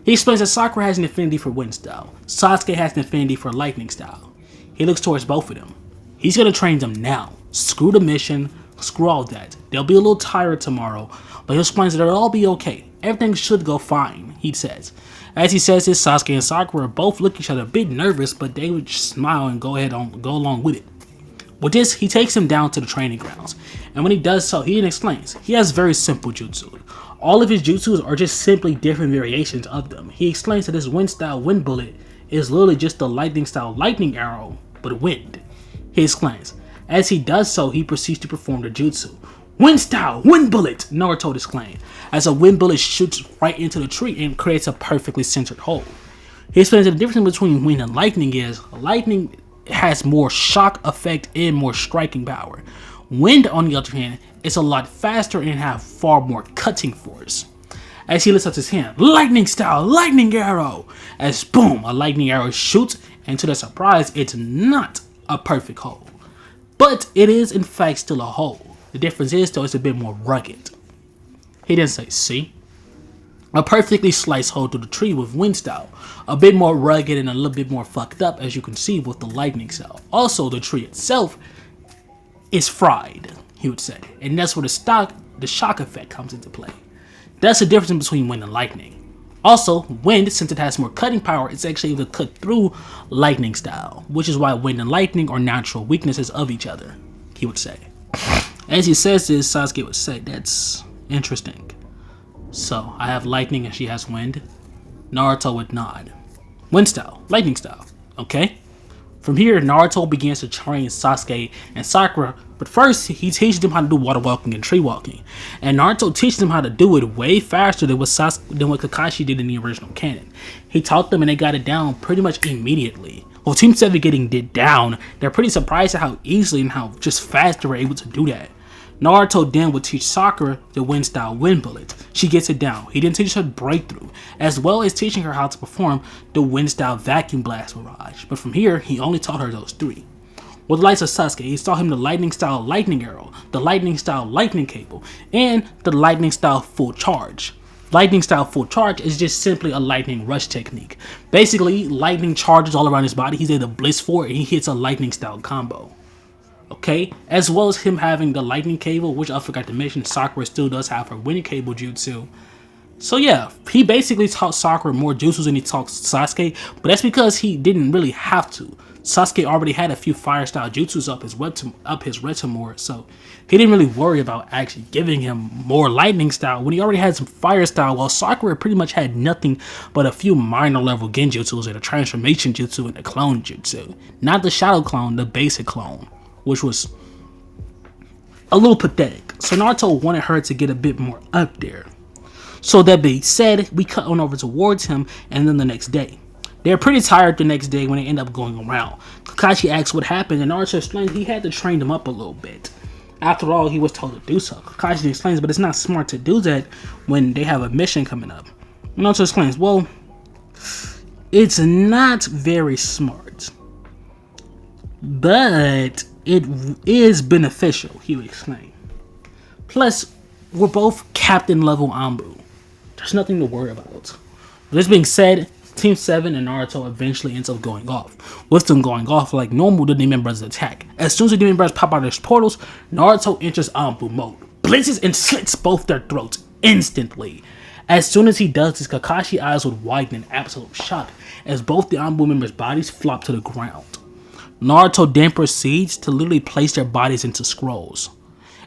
He explains that Sakura has an affinity for wind style. Sasuke has an affinity for lightning style. He looks towards both of them. He's going to train them now. Screw the mission, screw all that. They'll be a little tired tomorrow, but he explains that it'll all be okay. Everything should go fine, he says. As he says this, Sasuke and Sakura both look at each other a bit nervous, but they would just smile and go along with it. With this, he takes him down to the training grounds, and when he does so, he explains he has very simple jutsu. All of his jutsus are just simply different variations of them. He explains that his wind style wind bullet is literally just the lightning style lightning arrow, but wind. He explains. As he does so, he proceeds to perform the jutsu. Wind style, wind bullet, Naruto exclaimed, as a wind bullet shoots right into the tree and creates a perfectly centered hole. He explains that the difference between wind and lightning is, lightning has more shock effect and more striking power. Wind, on the other hand, is a lot faster and have far more cutting force. As he lifts up his hand, lightning style, lightning arrow, as boom, a lightning arrow shoots, and to their surprise, it's not a perfect hole. But it is in fact still a hole. The difference is though it's a bit more rugged. He didn't say, see? A perfectly sliced hole through the tree with wind style. A bit more rugged and a little bit more fucked up as you can see with the lightning style. Also, the tree itself is fried, he would say. And that's where the shock effect comes into play. That's the difference between wind and lightning. Also, wind, since it has more cutting power, it's actually able to cut through lightning style, which is why wind and lightning are natural weaknesses of each other, he would say. As he says this, Sasuke would say, that's interesting. So, I have lightning and she has wind. Naruto would nod. Wind style, lightning style, okay? From here, Naruto begins to train Sasuke and Sakura, but first, he teaches them how to do water walking and tree walking. And Naruto teaches them how to do it way faster than what Kakashi did in the original canon. He taught them and they got it down pretty much immediately. With Team 7 getting it down, they're pretty surprised at how easily and how just fast they were able to do that. Naruto then would teach Sakura the wind style wind bullet. She gets it down. He then teaches her breakthrough, as well as teaching her how to perform the wind style vacuum blast barrage. But from here, he only taught her those three. With the likes of Sasuke, he taught him the lightning style lightning arrow, the lightning style lightning cable, and the lightning style full charge. Lightning style full charge is just simply a lightning rush technique. Basically, lightning charges all around his body. He's able to blitz for it and he hits a lightning style combo. Okay, as well as him having the lightning cable, which I forgot to mention, Sakura still does have her wind cable jutsu. So yeah, he basically taught Sakura more jutsus than he taught Sasuke, but that's because he didn't really have to. Sasuke already had a few fire style jutsus up his retrieval, so he didn't really worry about actually giving him more lightning style when he already had some fire style, while Sakura pretty much had nothing but a few minor level genjutsus and a transformation jutsu and a clone jutsu. Not the shadow clone, the basic clone, which was a little pathetic. So Naruto wanted her to get a bit more up there. So that being said, we cut on over towards him, and then the next day. They're pretty tired the next day when they end up going around. Kakashi asks what happened, and Naruto explains he had to train them up a little bit. After all, he was told to do so. Kakashi explains, but it's not smart to do that when they have a mission coming up. Naruto explains, well, it's not very smart, but it is beneficial, he would explain. Plus, we're both captain level Anbu. There's nothing to worry about. With this being said, Team 7 and Naruto eventually ends up going off. With them going off, like normal, the Demon Brothers attack. As soon as the Demon Brothers pop out of their portals, Naruto enters Anbu mode, blitzes and slits both their throats instantly. As soon as he does this, Kakashi's eyes would widen in absolute shock as both the Anbu members' bodies flop to the ground. Naruto then proceeds to literally place their bodies into scrolls.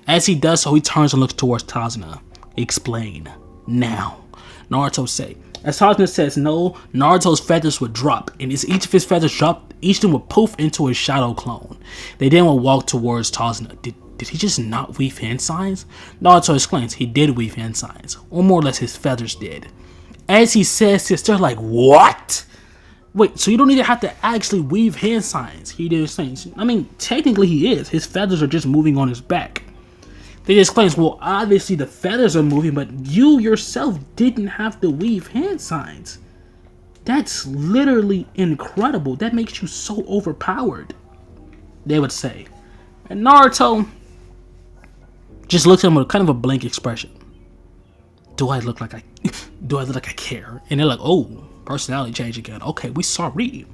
As he does so, he turns and looks towards Tazuna. Explain. Now. Naruto say. As Tazuna says no, Naruto's feathers would drop, and as each of his feathers dropped, each of them would poof into a shadow clone. They then would walk towards Tazuna. Did he just not weave hand signs? Naruto explains he did weave hand signs, or more or less his feathers did. As he says this, they're like, what? Wait, so you don't even have to actually weave hand signs? He did explain. I mean, technically he is. His feathers are just moving on his back. They explains, well, obviously the feathers are moving, but you yourself didn't have to weave hand signs. That's literally incredible. That makes you so overpowered, they would say. And Naruto just looks at him with kind of a blank expression. Do I look like I care? And they're like, oh, personality change again. Okay, we sorry.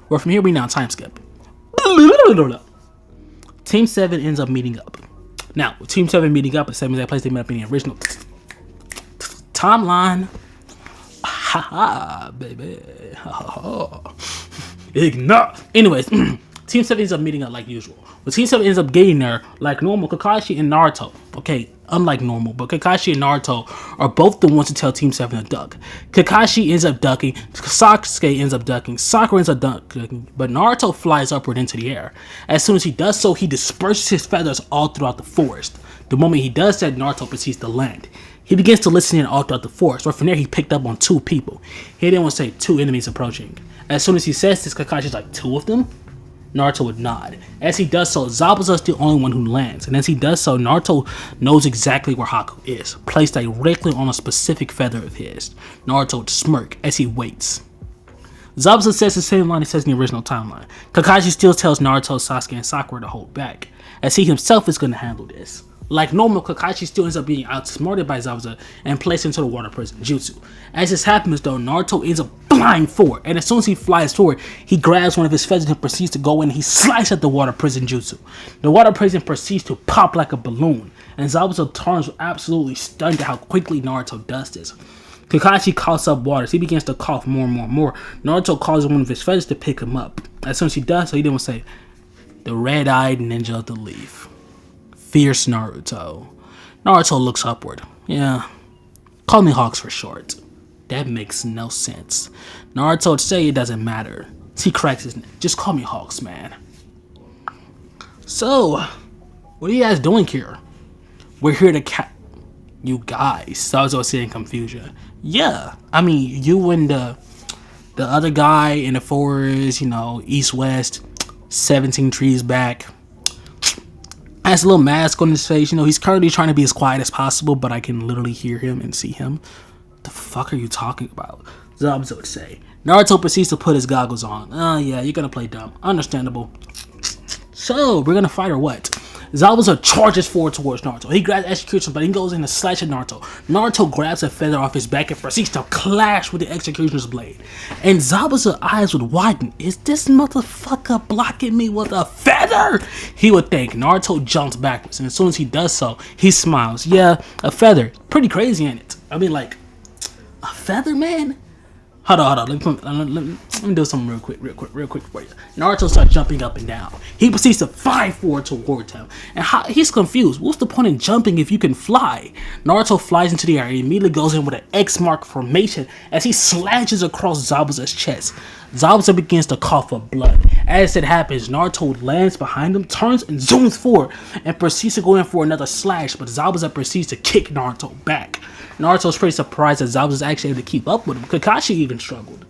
Well, from here we now time skip. Team 7 ends up meeting up. Now, with Team 7 meeting up at 7 that place they met up in the original timeline. Haha, baby. Ignore. Anyways, Team 7 ends up meeting up like usual. But Team 7 ends up getting there like normal. Kakashi and Naruto. Okay, unlike normal, but Kakashi and Naruto are both the ones to tell Team 7 to duck. Kakashi ends up ducking, Sasuke ends up ducking, Sakura ends up ducking, but Naruto flies upward into the air. As soon as he does so, he disperses his feathers all throughout the forest. The moment he does that, Naruto proceeds to land. He begins to listen in all throughout the forest, where from there he picked up on 2 people. He didn't want to say 2 enemies approaching. As soon as he says this, Kakashi's like, 2 of them? Naruto would nod. As he does so, Zabuza's the only one who lands, and as he does so, Naruto knows exactly where Haku is, placed directly on a specific feather of his. Naruto would smirk as he waits. Zabuza says the same line he says in the original timeline. Kakashi still tells Naruto, Sasuke, and Sakura to hold back, as he himself is going to handle this. Like normal, Kakashi still ends up being outsmarted by Zabuza and placed into the water prison jutsu. As this happens though, Naruto ends up flying forward, and as soon as he flies forward, he grabs one of his feathers and proceeds to go in and he slices at the water prison jutsu. The water prison proceeds to pop like a balloon, and Zabuza turns absolutely stunned at how quickly Naruto does this. Kakashi coughs up water, so he begins to cough more and more and more. Naruto calls one of his feathers to pick him up. As soon as he does so, he then say, "The red-eyed ninja of the leaf. Fierce Naruto." Naruto looks upward. "Yeah, call me Hawks for short." That makes no sense. Naruto would say it doesn't matter. He cracks his neck. "Just call me Hawks, man." So, what are you guys doing here? We're here to you guys. Zabuza was saying in confusion. Yeah, I mean, you and the other guy in the forest, east-west, 17 trees back. Has a little mask on his face, he's currently trying to be as quiet as possible, but I can literally hear him and see him. What the fuck are you talking about? Zabuza would say. Naruto proceeds to put his goggles on. "Oh yeah, you're gonna play dumb. Understandable. So, we're gonna fight or what?" Zabuza charges forward towards Naruto. He grabs execution, but he goes in to slash at Naruto. Naruto grabs a feather off his back and proceeds to clash with the executioner's blade. And Zabuza's eyes would widen. "Is this motherfucker blocking me with a feather?" he would think. Naruto jumps backwards, and as soon as he does so, he smiles. "Yeah, a feather. Pretty crazy, ain't it? I mean, like, a feather, man?" Hold on. Let me do something real quick for you. Naruto starts jumping up and down. He proceeds to fly forward towards him. And he's confused. What's the point in jumping if you can fly? Naruto flies into the air and immediately goes in with an X mark formation as he slashes across Zabuza's chest. Zabuza begins to cough up blood. As it happens, Naruto lands behind him, turns and zooms forward, and proceeds to go in for another slash, but Zabuza proceeds to kick Naruto back. Naruto's pretty surprised that Zabuza's actually able to keep up with him. Kakashi even struggled.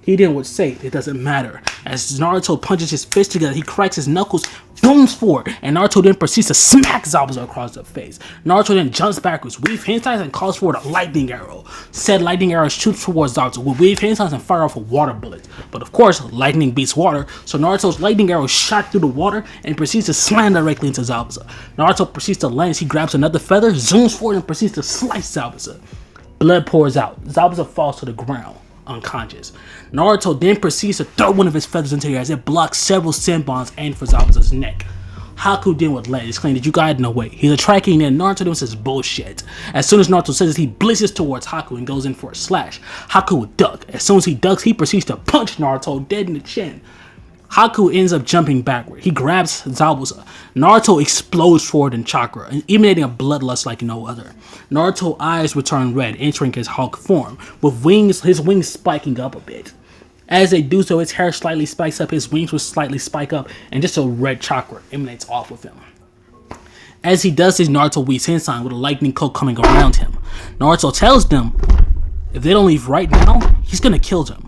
He then would say it doesn't matter. As Naruto punches his fists together, he cracks his knuckles, booms forward, and Naruto then proceeds to smack Zabuza across the face. Naruto then jumps backwards, weave hentais, and calls forward a lightning arrow. Said lightning arrow shoots towards Zabuza with weave hentais and fire off a water bullet. But of course, lightning beats water, so Naruto's lightning arrow shot through the water and proceeds to slam directly into Zabuza. Naruto proceeds to land, he grabs another feather, zooms forward, and proceeds to slice Zabuza. Blood pours out. Zabuza falls to the ground, unconscious. Naruto then proceeds to throw one of his feathers into the air as it blocks several senbons aimed for Zabuza's neck. Haku then would let exclaim that you got no way. He's attracting and Naruto then says bullshit. As soon as Naruto says this, he blitzes towards Haku and goes in for a slash. Haku would duck. As soon as he ducks, he proceeds to punch Naruto dead in the chin. Haku ends up jumping backward. He grabs Zabuza. Naruto explodes forward in chakra, emanating a bloodlust like no other. Naruto's eyes return red, entering his Hulk form, with his wings spiking up a bit. As they do so, his hair slightly spikes up, his wings will slightly spike up, and just a red chakra emanates off of him. As he does this, Naruto weaves Hentai with a lightning cloak coming around him. Naruto tells them, if they don't leave right now, he's gonna kill them.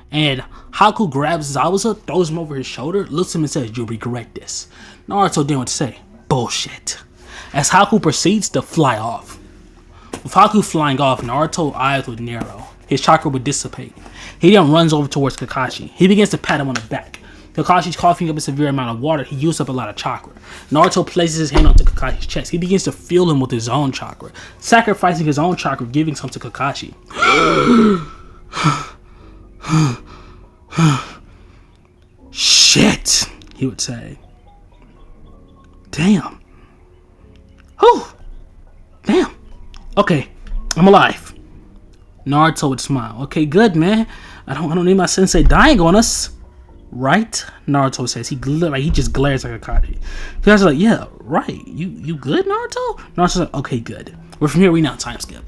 And Haku grabs Zabuza, throws him over his shoulder, looks at him and says, you'll regret this. Naruto then would say, bullshit. As Haku proceeds to fly off. With Haku flying off, Naruto's eyes would narrow. His chakra would dissipate. He then runs over towards Kakashi. He begins to pat him on the back. Kakashi's coughing up a severe amount of water. He used up a lot of chakra. Naruto places his hand onto Kakashi's chest. He begins to fill him with his own chakra, sacrificing his own chakra, giving some to Kakashi. Shit, he would say. Damn. Whew. Damn. Okay, I'm alive. Naruto would smile. Okay, good, man. I don't need my sensei dying on us. Right? Naruto says. He just glares at Hokage. Hokage like, yeah, right. You good, Naruto? Naruto's like, okay, good. We're from here, we now time skip.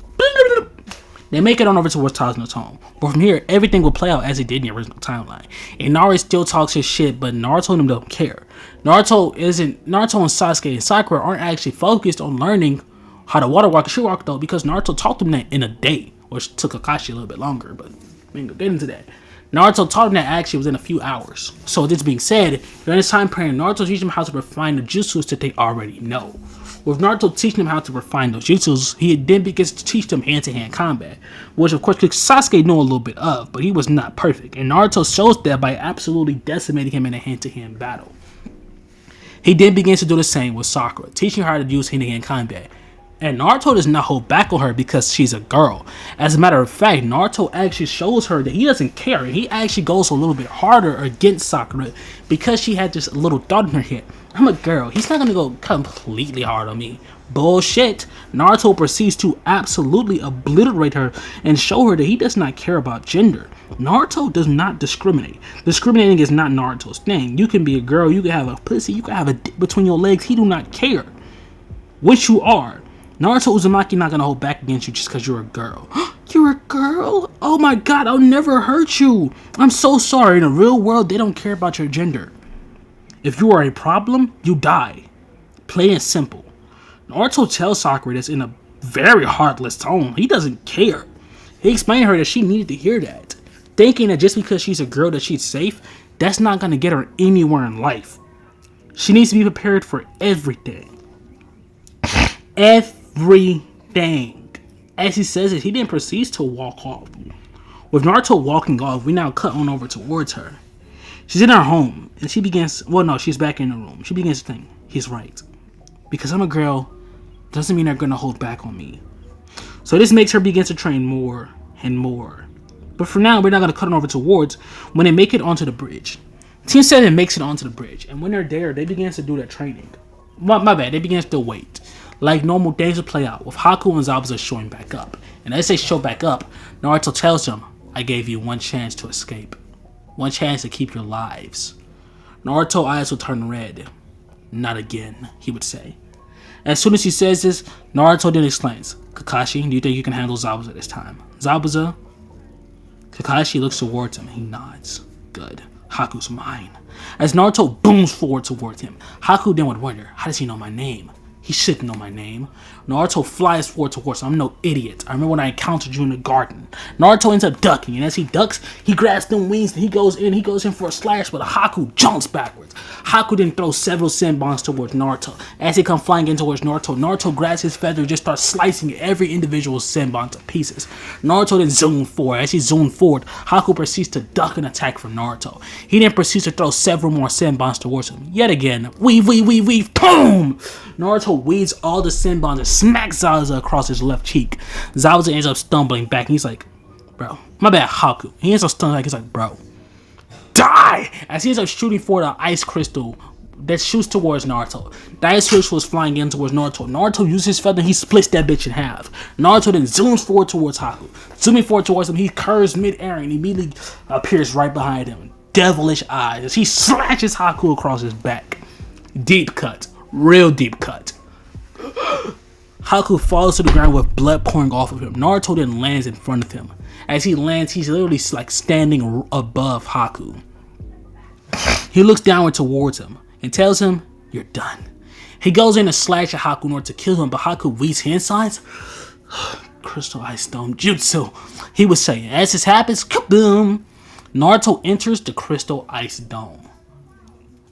They make it on over towards Tasuna's home. But from here, everything will play out as it did in the original timeline. Inari still talks his shit, but Naruto and him don't care. Naruto and Sasuke and Sakura aren't actually focused on learning how to water walk and shoe walk though, because Naruto taught them that in a day, which took Kakashi a little bit longer, but we ain't gonna get into that. Naruto taught him that actually within a few hours. So this being said, during this time period, Naruto's teaching him how to refine the jutsus that they already know. With Naruto teaching him how to refine those jutsus, he then begins to teach them hand-to-hand combat, which of course Sasuke knew a little bit of, but he was not perfect, and Naruto shows that by absolutely decimating him in a hand-to-hand battle. He then begins to do the same with Sakura, teaching her how to use hand-to-hand combat. And Naruto does not hold back on her because she's a girl. As a matter of fact, Naruto actually shows her that he doesn't care. He actually goes a little bit harder against Sakura because she had this little thought in her head. I'm a girl. He's not going to go completely hard on me. Bullshit. Naruto proceeds to absolutely obliterate her and show her that he does not care about gender. Naruto does not discriminate. Discriminating is not Naruto's thing. You can be a girl, you can have a pussy, you can have a dick between your legs. He do not care which you are. Naruto Uzumaki not gonna hold back against you just because you're a girl. You're a girl? Oh my god, I'll never hurt you. I'm so sorry. In the real world, they don't care about your gender. If you are a problem, you die. Plain and simple. Naruto tells Sakura this in a very heartless tone. He doesn't care. He explained to her that she needed to hear that. Thinking that just because she's a girl that she's safe, that's not gonna get her anywhere in life. She needs to be prepared for everything. Everything. As he says it, he then proceeds to walk off. With Naruto walking off, we now cut on over towards her. She's in her home, and she begins, well no, she's back in the room. She begins to think, he's right. Because I'm a girl, doesn't mean they're gonna hold back on me. So this makes her begin to train more and more. But for now, we're not gonna cut on over towards when they make it onto the bridge. Team 7 makes it onto the bridge, and when they're there, they begin to do their training. My bad, they begin to wait. Like normal days would play out, with Haku and Zabuza showing back up. And as they show back up, Naruto tells them, I gave you one chance to escape. One chance to keep your lives. Naruto's eyes will turn red. Not again, he would say. As soon as he says this, Naruto then exclaims, Kakashi, do you think you can handle Zabuza this time? Zabuza? Kakashi looks towards him. He nods. Good. Haku's mine. As Naruto booms forward towards him, Haku then would wonder, how does he know my name? He should know my name. Naruto flies forward towards him. I'm no idiot. I remember when I encountered you in the garden. Naruto ends up ducking, and as he ducks, he grabs them wings and he goes in for a slash, but Haku jumps backwards. Haku then throws several senbons towards Naruto. As he comes flying in towards Naruto, Naruto grabs his feather and just starts slicing every individual senbon to pieces. Naruto then zooms forward. As he zoomed forward, Haku proceeds to duck an attack from Naruto. He then proceeds to throw several more senbons towards him. Yet again, weave, boom! Naruto weaves all the senbons and smacks Zabuza across his left cheek. Zabuza ends up stumbling back and he's like, bro, my bad, Haku. He ends up stumbling back, he's like, bro, die! As he ends up shooting for the ice crystal that shoots towards Naruto. The ice crystal was flying in towards Naruto. Naruto uses his feather and he splits that bitch in half. Naruto then zooms forward towards Haku. Zooming forward towards him, he curves mid-air and immediately appears right behind him. Devilish eyes as he slashes Haku across his back. Deep cut. Real deep cut. Haku falls to the ground with blood pouring off of him. Naruto then lands in front of him. As he lands, he's literally like standing above Haku. He looks downward towards him and tells him, you're done. He goes in and slashes Haku in order to kill him, but Haku weaves hand signs. Crystal Ice Stone Jutsu, he was saying. As this happens, kaboom! Naruto enters the Crystal Ice Dome.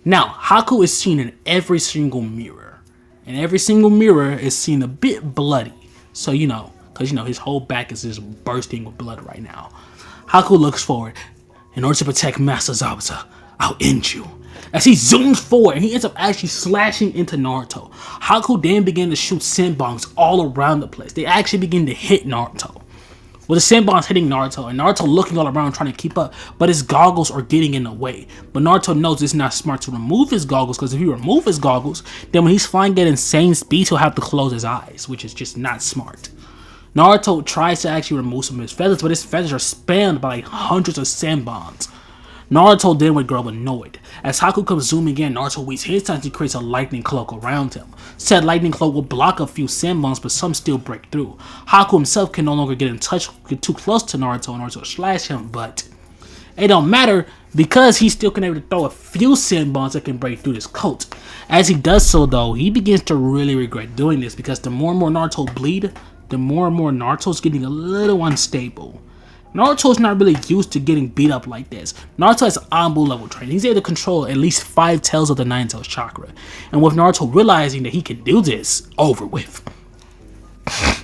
Now, Haku is seen in every single mirror. And every single mirror is seen a bit bloody. So, because, his whole back is just bursting with blood right now. Haku looks forward. In order to protect Master Zabuza, I'll end you. As he zooms forward, and he ends up actually slashing into Naruto. Haku then began to shoot senbons all around the place. They actually begin to hit Naruto. With the senbons hitting Naruto, and Naruto looking all around trying to keep up, but his goggles are getting in the way. But Naruto knows it's not smart to remove his goggles, because if he remove his goggles, then when he's flying at insane speeds, he'll have to close his eyes, which is just not smart. Naruto tries to actually remove some of his feathers, but his feathers are spammed by like hundreds of senbons. Naruto then would grow annoyed. As Haku comes zooming in, Naruto weaves his signs and creates a lightning cloak around him. Said lightning cloak will block a few senbons, but some still break through. Haku himself can no longer get too close to Naruto in order to slash him, but it don't matter because he's still able to throw a few senbons that can break through this coat. As he does so though, he begins to really regret doing this because the more and more Naruto bleed, the more and more Naruto's getting a little unstable. Naruto's not really used to getting beat up like this. Naruto has Anbu level training. He's able to control at least 5 tails of the 9 tails chakra. And with Naruto realizing that he can do this, over with.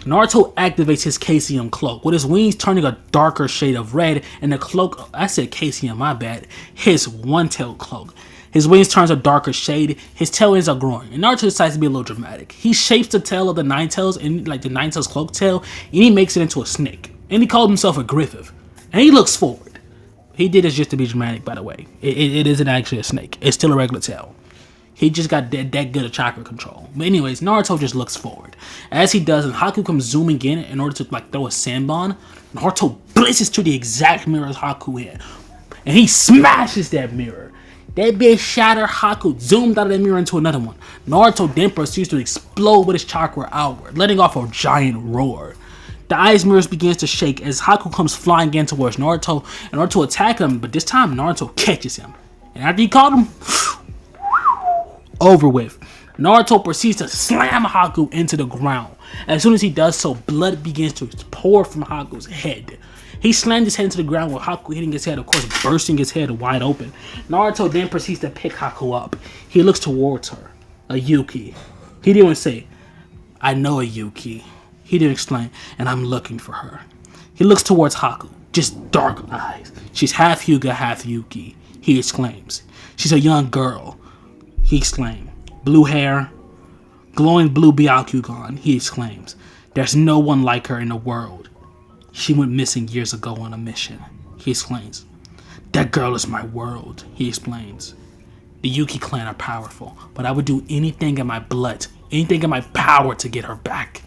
Naruto activates his KCM cloak, with his wings turning a darker shade of red, and the cloak, I said KCM, my bad, his one-tailed cloak. His wings turns a darker shade, his tail ends are growing, and Naruto decides to be a little dramatic. He shapes the tail of the 9 tails, and like the 9 tails cloak tail, and he makes it into a snake. And he called himself a Griffith. And he looks forward. He did this just to be dramatic, by the way. It isn't actually a snake. It's still a regular tail. He just got that good at chakra control. But anyways, Naruto just looks forward. As he does, and Haku comes zooming in order to like throw a sandbomb, Naruto blitzes to the exact mirror as Haku in. And he smashes that mirror. That bitch shattered. Haku zoomed out of that mirror into another one. Naruto then proceeds to explode with his chakra outward, letting off a giant roar. The ice mirrors begins to shake as Haku comes flying in towards Naruto, and Naruto attacks him, but this time Naruto catches him. And after he caught him, over with. Naruto proceeds to slam Haku into the ground. As soon as he does so, blood begins to pour from Haku's head. He slammed his head into the ground with Haku hitting his head, of course bursting his head wide open. Naruto then proceeds to pick Haku up. He looks towards her. A Yuki. He didn't say, I know a Yuki. He didn't explain, and I'm looking for her. He looks towards Haku, just dark eyes. She's half Hyuga, half Yuki, he exclaims. She's a young girl, he exclaimed. Blue hair, glowing blue Byakugan, he exclaims. There's no one like her in the world. She went missing years ago on a mission, he exclaims. That girl is my world, he explains. The Yuki clan are powerful, but I would do anything in my blood, anything in my power to get her back.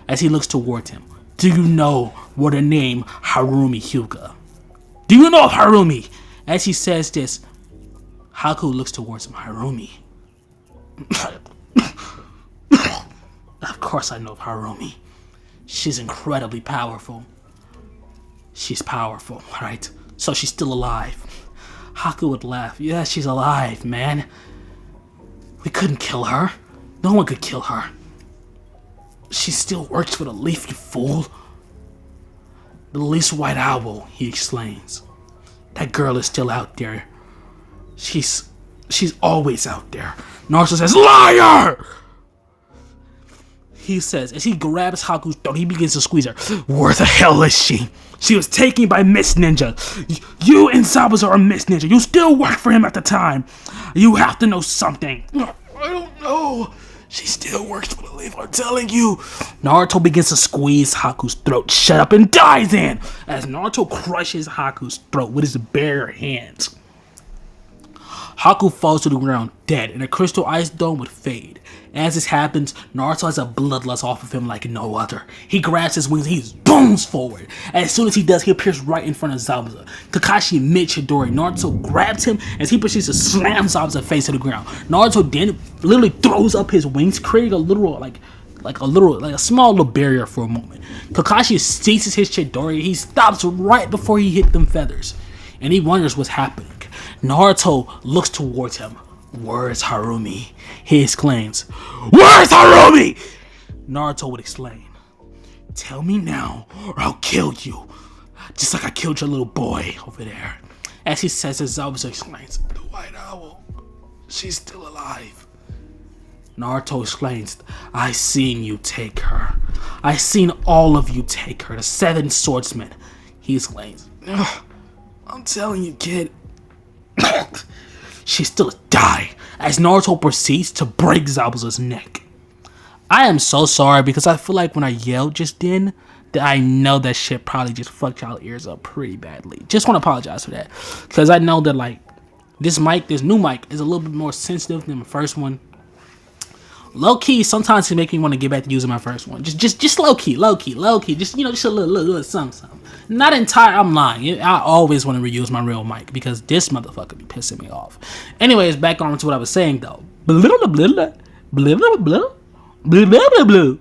As he looks towards him, do you know what the name Harumi Hyuga? Do you know Harumi? As he says this, Haku looks towards him. Harumi. Of course I know Harumi. She's incredibly powerful. She's powerful, right? So she's still alive. Haku would laugh. Yeah, she's alive, man. We couldn't kill her. No one could kill her. She still works for the leaf, you fool. The least white owl, he explains. That girl is still out there. She's always out there. Naruto says, liar! He says, as he grabs Haku's throat, he begins to squeeze her. Where the hell is she? She was taken by Miss Ninja. You and Zabuza are Miss Ninja. You still work for him at the time. You have to know something. I don't know. She still works for the leaf, I'm telling you. Naruto begins to squeeze Haku's throat shut up and dives in as Naruto crushes Haku's throat with his bare hands. Haku falls to the ground dead and the crystal ice dome would fade. As this happens, Naruto has a bloodlust off of him like no other. He grabs his wings and he booms forward. As soon as he does, he appears right in front of Zabuza. Kakashi mid-Chidori. Naruto grabs him as he proceeds to slam Zabuza's face to the ground. Naruto then literally throws up his wings, creating a literal like a small little barrier for a moment. Kakashi seizes his Chidori. He stops right before he hit them feathers. And he wonders what's happening. Naruto looks towards him. Where's Harumi? He exclaims, Where's Harumi? Naruto would explain, Tell me now or I'll kill you. Just like I killed your little boy over there. As he says, as Zabuza explains, The White Owl, she's still alive. Naruto explains, I seen you take her. I seen all of you take her, the 7 swordsmen. He explains, I'm telling you, kid. She's still die as Naruto proceeds to break Zabuza's neck. I am so sorry because I feel like when I yelled just then, that I know that shit probably just fucked y'all ears up pretty badly. Just want to apologize for that. Because I know that like this new mic is a little bit more sensitive than my first one. Low key, sometimes it make me want to get back to using my first one. Just low key. Just just a little something. Not entire. I'm lying. I always want to reuse my real mic because this motherfucker be pissing me off. Anyways, back on to what I was saying though. Blah blah blah blah blah blah blah blah blah blah.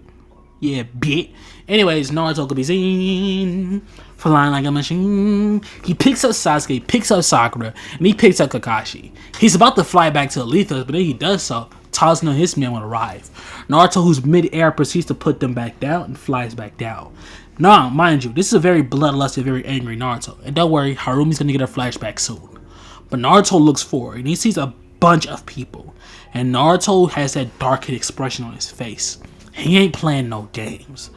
Yeah, bit. Anyways, Naruto could be seen flying like a machine. He picks up Sasuke, picks up Sakura, and he picks up Kakashi. He's about to fly back to Alethos, but then he does so. Tazuna and his men will arrive. Naruto, who's mid-air, proceeds to put them back down and flies back down. Now, mind you, this is a very bloodlusted, very angry Naruto. And don't worry, Harumi's gonna get a flashback soon. But Naruto looks forward and he sees a bunch of people. And Naruto has that darkened expression on his face. He ain't playing no games.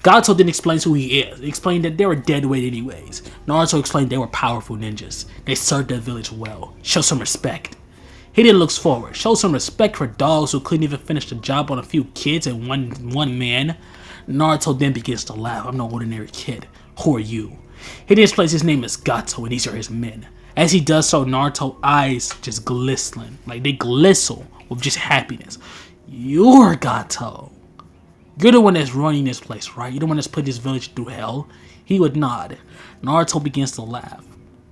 Gato didn't explain who he is. He explained that they were dead weight anyways. Naruto explained they were powerful ninjas. They served their village well. Show some respect. He then looks forward. Show some respect for dogs who couldn't even finish the job on a few kids and one man. Naruto then begins to laugh. I'm no ordinary kid. Who are you? He then explains his name is Gato and these are his men. As he does so, Naruto's eyes just glisten. Like they glisten with just happiness. You're Gato. You're the one that's running this place, right? You're the one that's put this village through hell. He would nod. Naruto begins to laugh.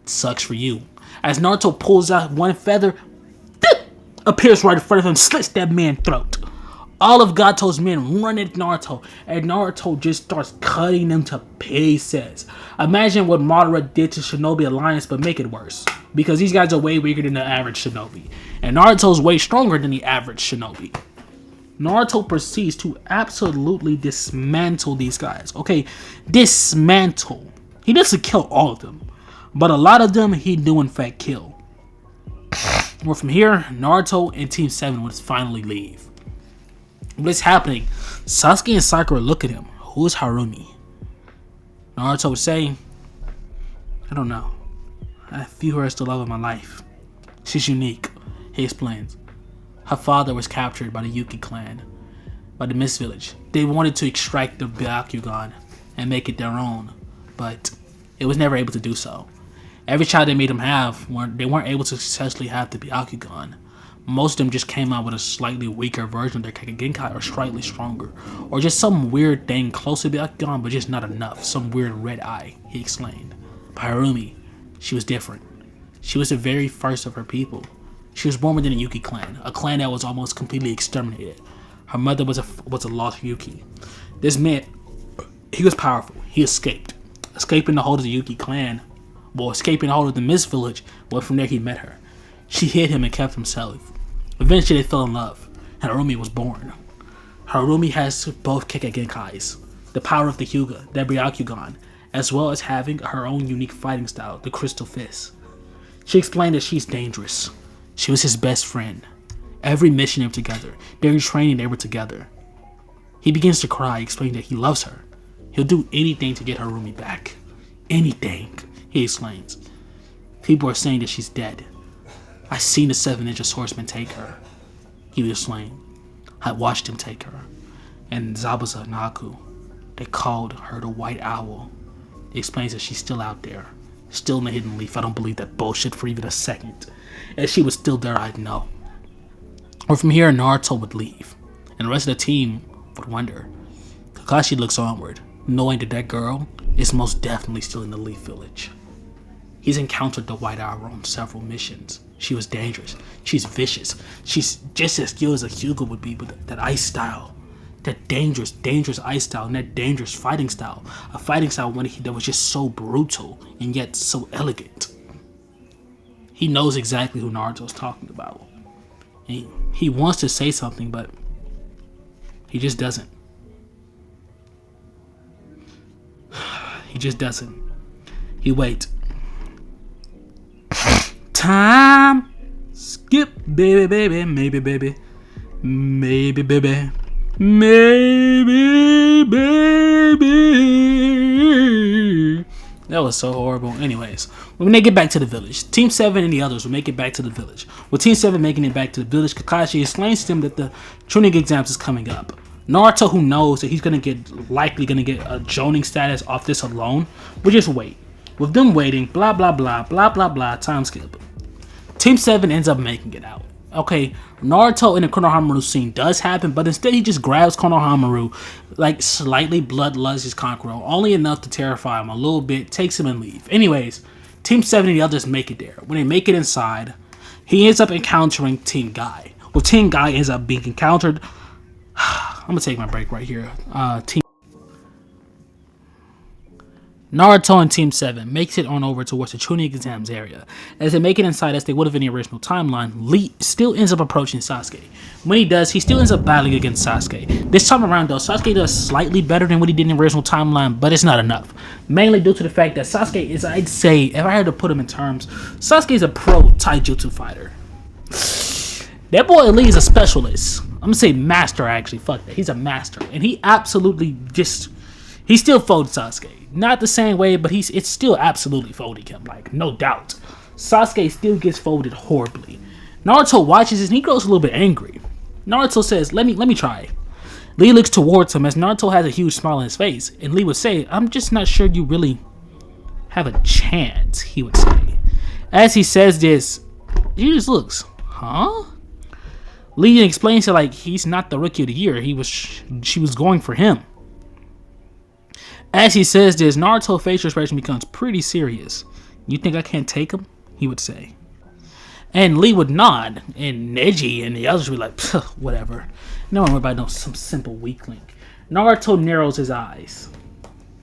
Sucks for you. As Naruto pulls out one feather, appears right in front of him, slits that man's throat. All of Gato's men run at Naruto, and Naruto just starts cutting them to pieces. Imagine what Madara did to Shinobi Alliance, but make it worse. Because these guys are way weaker than the average Shinobi. And Naruto's way stronger than the average Shinobi. Naruto proceeds to absolutely dismantle these guys. Okay, dismantle. He doesn't kill all of them. But a lot of them he do in fact kill. Well, from here, Naruto and Team 7 would finally leave. What's happening? Sasuke and Sakura look at him. Who is Harumi? Naruto would say, I don't know. I view her as the love of my life. She's unique, he explains. Her father was captured by the Yuki clan, by the Mist Village. They wanted to extract the Byakugan and make it their own, but it was never able to do so. Every child they made them have, they weren't able to successfully have the Byakugan. Most of them just came out with a slightly weaker version of their Genkai or slightly stronger. Or just some weird thing close to Byakugan but just not enough. Some weird red eye, he explained. But Harumi, she was different. She was the very first of her people. She was born within a Yuki clan, a clan that was almost completely exterminated. Her mother was a lost Yuki. This man, he was powerful. He escaped. Escaping the hold of the Yuki clan. Well, escaping the hold of the Mist Village. Well, from there he met her. She hid him and kept him safe. Eventually they fell in love, and Harumi was born. Harumi has both Kekkei Genkais, the power of the Hyuga, the Byakugan, as well as having her own unique fighting style, the Crystal Fist. She explained that she's dangerous. She was his best friend. Every mission they were together. During training they were together. He begins to cry, explaining that he loves her. He'll do anything to get Harumi back. Anything, he explains. People are saying that she's dead. I seen the 7 Ninja Swordsmen take her. He was slain. I watched him take her. And Zabuza and Haku, they called her the White Owl. He explains that she's still out there. Still in the Hidden Leaf. I don't believe that bullshit for even a second. If she was still there, I'd know. Or from here, Naruto would leave. And the rest of the team would wonder. Kakashi looks onward, knowing that that girl is most definitely still in the Leaf Village. He's encountered the White Owl on several missions. She was dangerous. She's vicious. She's just as skilled as a Hyuga would be with that ice style. That dangerous ice style and that dangerous fighting style. A fighting style that was just so brutal and yet so elegant. He knows exactly who Naruto's talking about. He wants to say something, but he just doesn't. He just doesn't. He waits. Time skip, baby, baby, maybe, baby, maybe, baby, maybe, baby. That was so horrible. Anyways, when they get back to the village, Team 7 and the others will make it back to the village. With Team 7 making it back to the village, Kakashi explains to them that the Chunin exams is coming up. Naruto, who knows that he's likely gonna get a Jonin status off this alone, will just wait. With them waiting, blah blah blah blah blah blah, time skip. Team 7 ends up making it out. Okay, Naruto in the Konohamaru scene does happen, but instead he just grabs Konohamaru, like slightly bloodlusts his Kankuro, only enough to terrify him a little bit, takes him and leave. Anyways, Team 7 and the others make it there. When they make it inside, he ends up encountering Team Guy. Well, Team Guy ends up being encountered. I'm gonna take my break right here. Naruto and Team 7 makes it on over towards the Chunin exams area. As they make it inside as they would have in the original timeline, Lee still ends up approaching Sasuke. When he does, he still ends up battling against Sasuke. This time around though, Sasuke does slightly better than what he did in the original timeline, but it's not enough. Mainly due to the fact that Sasuke is, I'd say, if I had to put him in terms, Sasuke is a pro taijutsu fighter. That boy Lee is a specialist. I'm gonna say master actually, fuck that. He's a master. And he absolutely just, he still folded Sasuke. Not the same way, but it's still absolutely folding him, like, no doubt. Sasuke still gets folded horribly. Naruto watches this and he grows a little bit angry. Naruto says, let me try. Lee looks towards him as Naruto has a huge smile on his face, and Lee would say, I'm just not sure you really have a chance, he would say. As he says this, he just looks, huh? Lee explains to like he's not the rookie of the year, she was going for him. As he says this, Naruto's facial expression becomes pretty serious. You think I can't take him? He would say. And Lee would nod, and Neji and the others would be like, whatever. No one worry about no some simple weakling. Naruto narrows his eyes.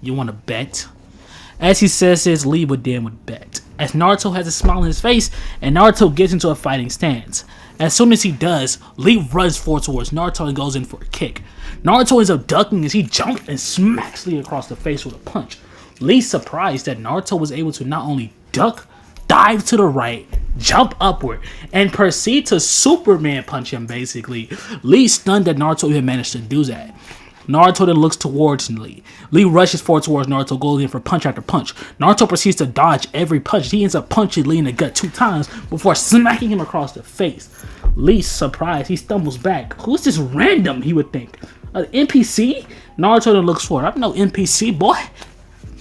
You want to bet? As he says this, Lee would bet. As Naruto has a smile on his face, and Naruto gets into a fighting stance. As soon as he does, Lee runs forward towards Naruto and goes in for a kick. Naruto ends up ducking as he jumps and smacks Lee across the face with a punch. Lee's surprised that Naruto was able to not only duck, dive to the right, jump upward, and proceed to Superman punch him basically. Lee's stunned that Naruto even managed to do that. Naruto then looks towards Lee. Lee rushes forward towards Naruto, goes in for punch after punch. Naruto proceeds to dodge every punch. He ends up punching Lee in the gut 2 times before smacking him across the face. Lee's surprised. He stumbles back. Who's this random, he would think? An NPC? Naruto then looks forward. I'm no NPC, boy.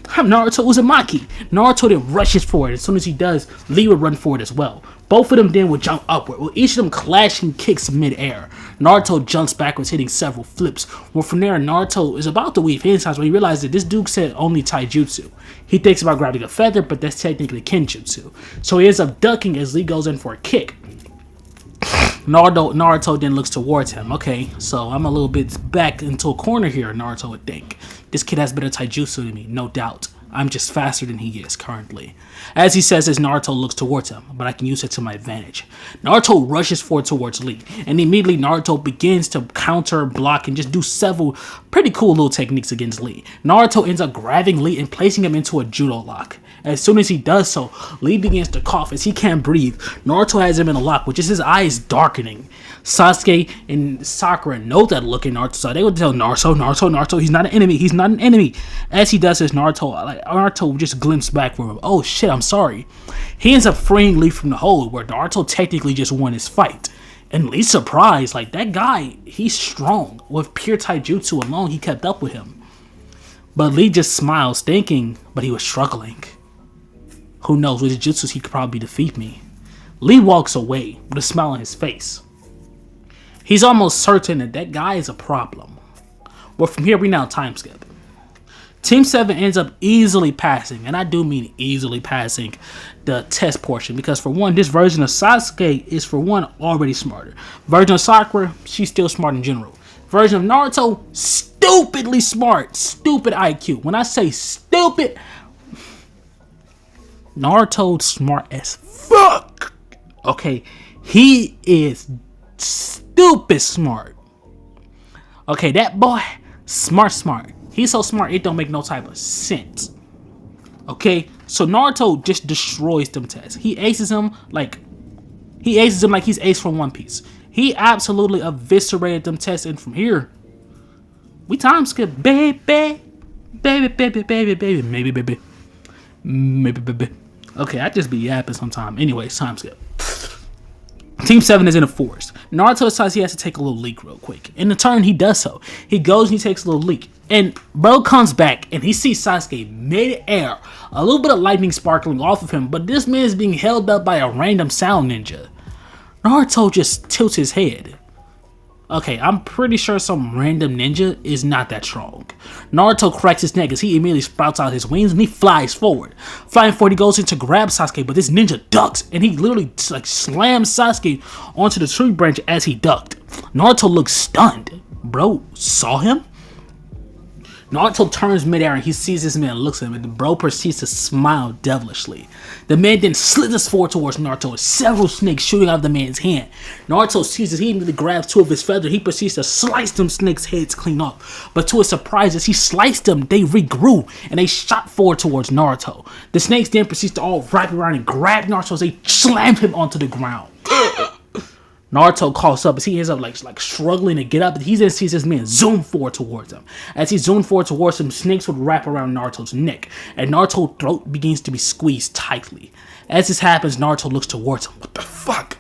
I'm Naruto Uzumaki. Naruto then rushes forward. As soon as he does, Lee would run forward as well. Both of them then would jump upward, with each of them clashing kicks mid-air. Naruto jumps backwards, hitting several flips. Well, from there, Naruto is about to weave his hands when he realizes that this dude said only taijutsu. He thinks about grabbing a feather, but that's technically kenjutsu. So he ends up ducking as Lee goes in for a kick. Naruto then looks towards him. Okay, so I'm a little bit back into a corner here, Naruto would think. This kid has better taijutsu than me, no doubt. I'm just faster than he is currently. As he says this, Naruto looks towards him, but I can use it to my advantage. Naruto rushes forward towards Lee, and immediately Naruto begins to counter, block, and just do several pretty cool little techniques against Lee. Naruto ends up grabbing Lee and placing him into a judo lock. As soon as he does so, Lee begins to cough as he can't breathe. Naruto has him in a lock, which is his eyes darkening. Sasuke and Sakura know that look in Naruto, so they would tell Naruto, he's not an enemy. As he does this, Naruto just glimpses back from him. Oh shit, I'm sorry. He ends up freeing Lee from the hold, where Naruto technically just won his fight. And Lee's surprised, like that guy, he's strong. With pure taijutsu alone, he kept up with him. But Lee just smiles, thinking, but he was struggling. Who knows, with his jutsus he could probably defeat me. Lee walks away with a smile on his face. He's almost certain that that guy is a problem. But from here we now time skip. Team 7 ends up easily passing, and I do mean easily passing, the test portion. Because for one, this version of Sasuke is for one already smarter. Version of Sakura, she's still smart in general. Version of Naruto, stupidly smart. Stupid IQ. When I say stupid, Naruto's smart as fuck. Okay, he is stupid smart. Okay, that boy, smart. He's so smart, it don't make no type of sense. Okay, so Naruto just destroys them tests. He aces him like he's ace from One Piece. He absolutely eviscerated them tests, and from here, we time skip, baby. Okay, I just be yapping sometime. Anyways, time skip. Team 7 is in a forest. Naruto decides he has to take a little leak real quick. In the turn, he does so. He goes and he takes a little leak. And bro comes back and he sees Sasuke mid-air. A little bit of lightning sparkling off of him, but this man is being held up by a random sound ninja. Naruto just tilts his head. Okay, I'm pretty sure some random ninja is not that strong. Naruto cracks his neck as he immediately sprouts out his wings and he flies forward. Flying forward, he goes in to grab Sasuke, but this ninja ducks and he literally like slams Sasuke onto the tree branch as he ducked. Naruto looks stunned. Bro saw him? Naruto turns midair and he sees this man, looks at him, and the bro proceeds to smile devilishly. The man then slithers forward towards Naruto with several snakes shooting out of the man's hand. Naruto sees this, he immediately grabs two of his feathers, he proceeds to slice them snakes' heads clean off. But to his surprise, as he sliced them, they regrew and they shot forward towards Naruto. The snakes then proceed to all wrap around and grab Naruto as they slammed him onto the ground. Naruto calls up as he ends up like struggling to get up, and he then sees this man zoom forward towards him. As he zoomed forward towards him, snakes would wrap around Naruto's neck, and Naruto's throat begins to be squeezed tightly. As this happens, Naruto looks towards him. What the fuck?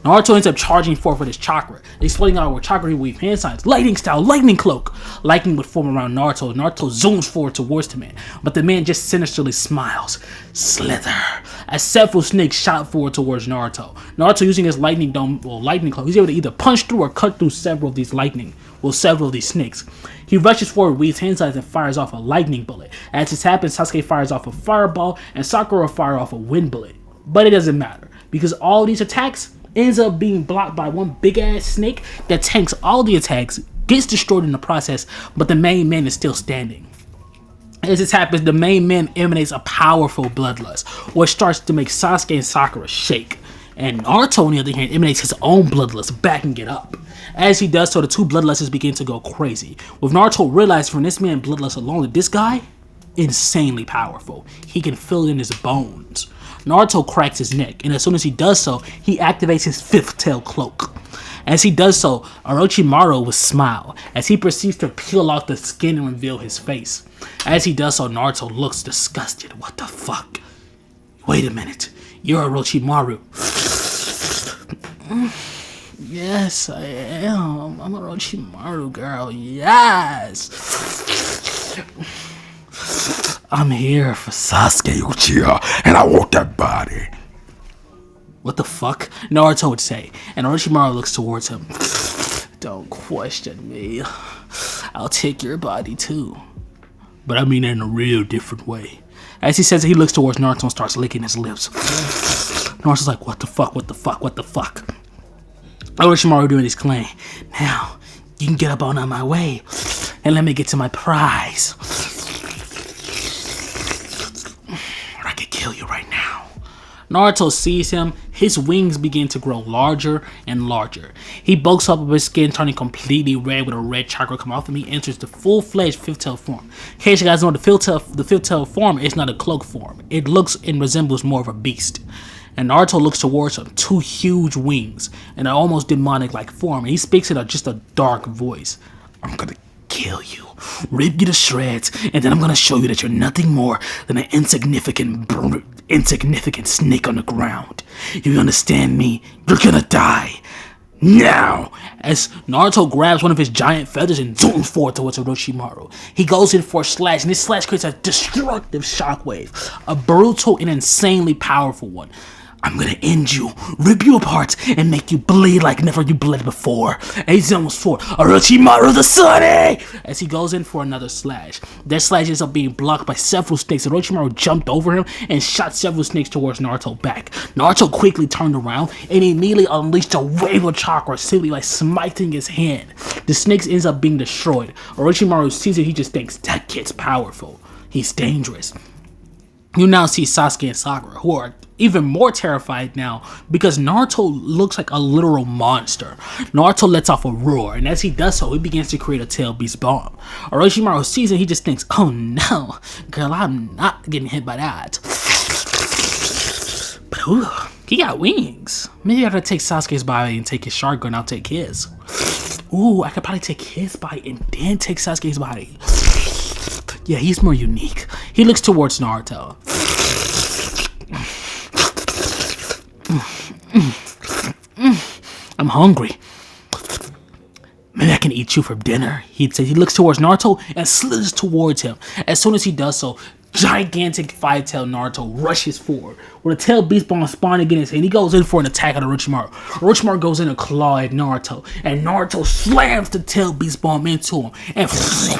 Naruto ends up charging forth with his chakra. Exploding out with chakra, he weave hand signs. Lightning style, lightning cloak. Lightning would form around Naruto. Naruto zooms forward towards the man, but the man just sinisterly smiles. Slither. As several snakes shot forward towards Naruto. Naruto, using his lightning dome or lightning cloak, he's able to either punch through or cut through several of these snakes. He rushes forward, weaves hand signs, and fires off a lightning bullet. As this happens, Sasuke fires off a fireball, and Sakura fires off a wind bullet. But it doesn't matter, because all these attacks ends up being blocked by one big ass snake that tanks all the attacks, gets destroyed in the process, but the main man is still standing. As this happens, the main man emanates a powerful bloodlust, which starts to make Sasuke and Sakura shake. And Naruto, on the other hand, emanates his own bloodlust, backing it up. As he does so, the two bloodlusts begin to go crazy, with Naruto realizing from this man bloodlust alone that this guy, insanely powerful. He can feel it in his bones. Naruto cracks his neck, and as soon as he does so, he activates his fifth tail cloak. As he does so, Orochimaru will smile as he proceeds to peel off the skin and reveal his face. As he does so, Naruto looks disgusted. What the fuck? Wait a minute, you're Orochimaru. Yes, I am. I'm Orochimaru, girl. Yes. I'm here for Sasuke Uchiha, and I want that body. What the fuck? Naruto would say, and Orochimaru looks towards him. Don't question me. I'll take your body too. But I mean it in a real different way. As he says it, he looks towards Naruto and starts licking his lips. Naruto's like, what the fuck, what the fuck, what the fuck? Orochimaru doing his claim. Now, you can get up on my way, and let me get to my prize. I could kill you right now. Naruto sees him, his wings begin to grow larger and larger. He bulks up with his skin, turning completely red with a red chakra coming off him. He enters the full-fledged fifth tail form. In case you guys know, the fifth tail form is not a cloak form. It looks and resembles more of a beast. And Naruto looks towards him, two huge wings, and an almost demonic-like form, and he speaks in just a dark voice. I'm gonna kill you, rip you to shreds, and then I'm gonna show you that you're nothing more than an insignificant snake on the ground. You understand me? You're gonna die. Now! As Naruto grabs one of his giant feathers and zooms forward towards Orochimaru. He goes in for a slash, and this slash creates a destructive shockwave. A brutal and insanely powerful one. I'm gonna end you, rip you apart, and make you bleed like never you bled before. And he's almost for Orochimaru the Sunny! As he goes in for another slash. That slash ends up being blocked by several snakes. Orochimaru jumped over him and shot several snakes towards Naruto back. Naruto quickly turned around and immediately unleashed a wave of chakra, simply like smiting his hand. The snakes ends up being destroyed. Orochimaru sees it, he just thinks, that kid's powerful. He's dangerous. You now see Sasuke and Sakura, who are even more terrified now because Naruto looks like a literal monster. Naruto lets off a roar, and as he does so, he begins to create a tail beast bomb. Orochimaru sees it, he just thinks, oh no, girl, I'm not getting hit by that. But ooh, he got wings. Maybe I gotta take Sasuke's body and take his shotgun, I'll take his. Ooh, I could probably take his body and then take Sasuke's body. Yeah, he's more unique. He looks towards Naruto. I'm hungry. Maybe I can eat you for dinner, he'd say. He looks towards Naruto and slithers towards him. As soon as he does so, gigantic five-tailed Naruto rushes forward. With a tail beast bomb spawning in his hand, he goes in for an attack on Orochimaru. Orochimaru goes in to claw at Naruto, and Naruto slams the tail beast bomb into him, and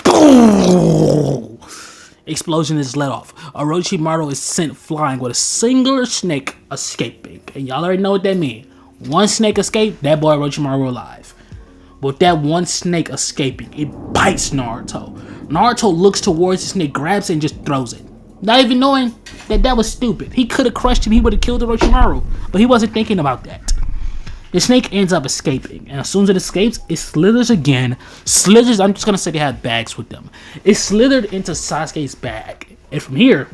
boom! Explosion is let off. Orochimaru is sent flying with a singular snake escaping. And y'all already know what that means. One snake escaped, that boy Orochimaru alive. With that one snake escaping, it bites Naruto. Naruto looks towards the snake, grabs it, and just throws it. Not even knowing that was stupid. He could have crushed him, he would have killed Orochimaru. But he wasn't thinking about that. The snake ends up escaping, and as soon as it escapes, it slithers again. I'm just gonna say they had bags with them. It slithered into Sasuke's bag. And from here,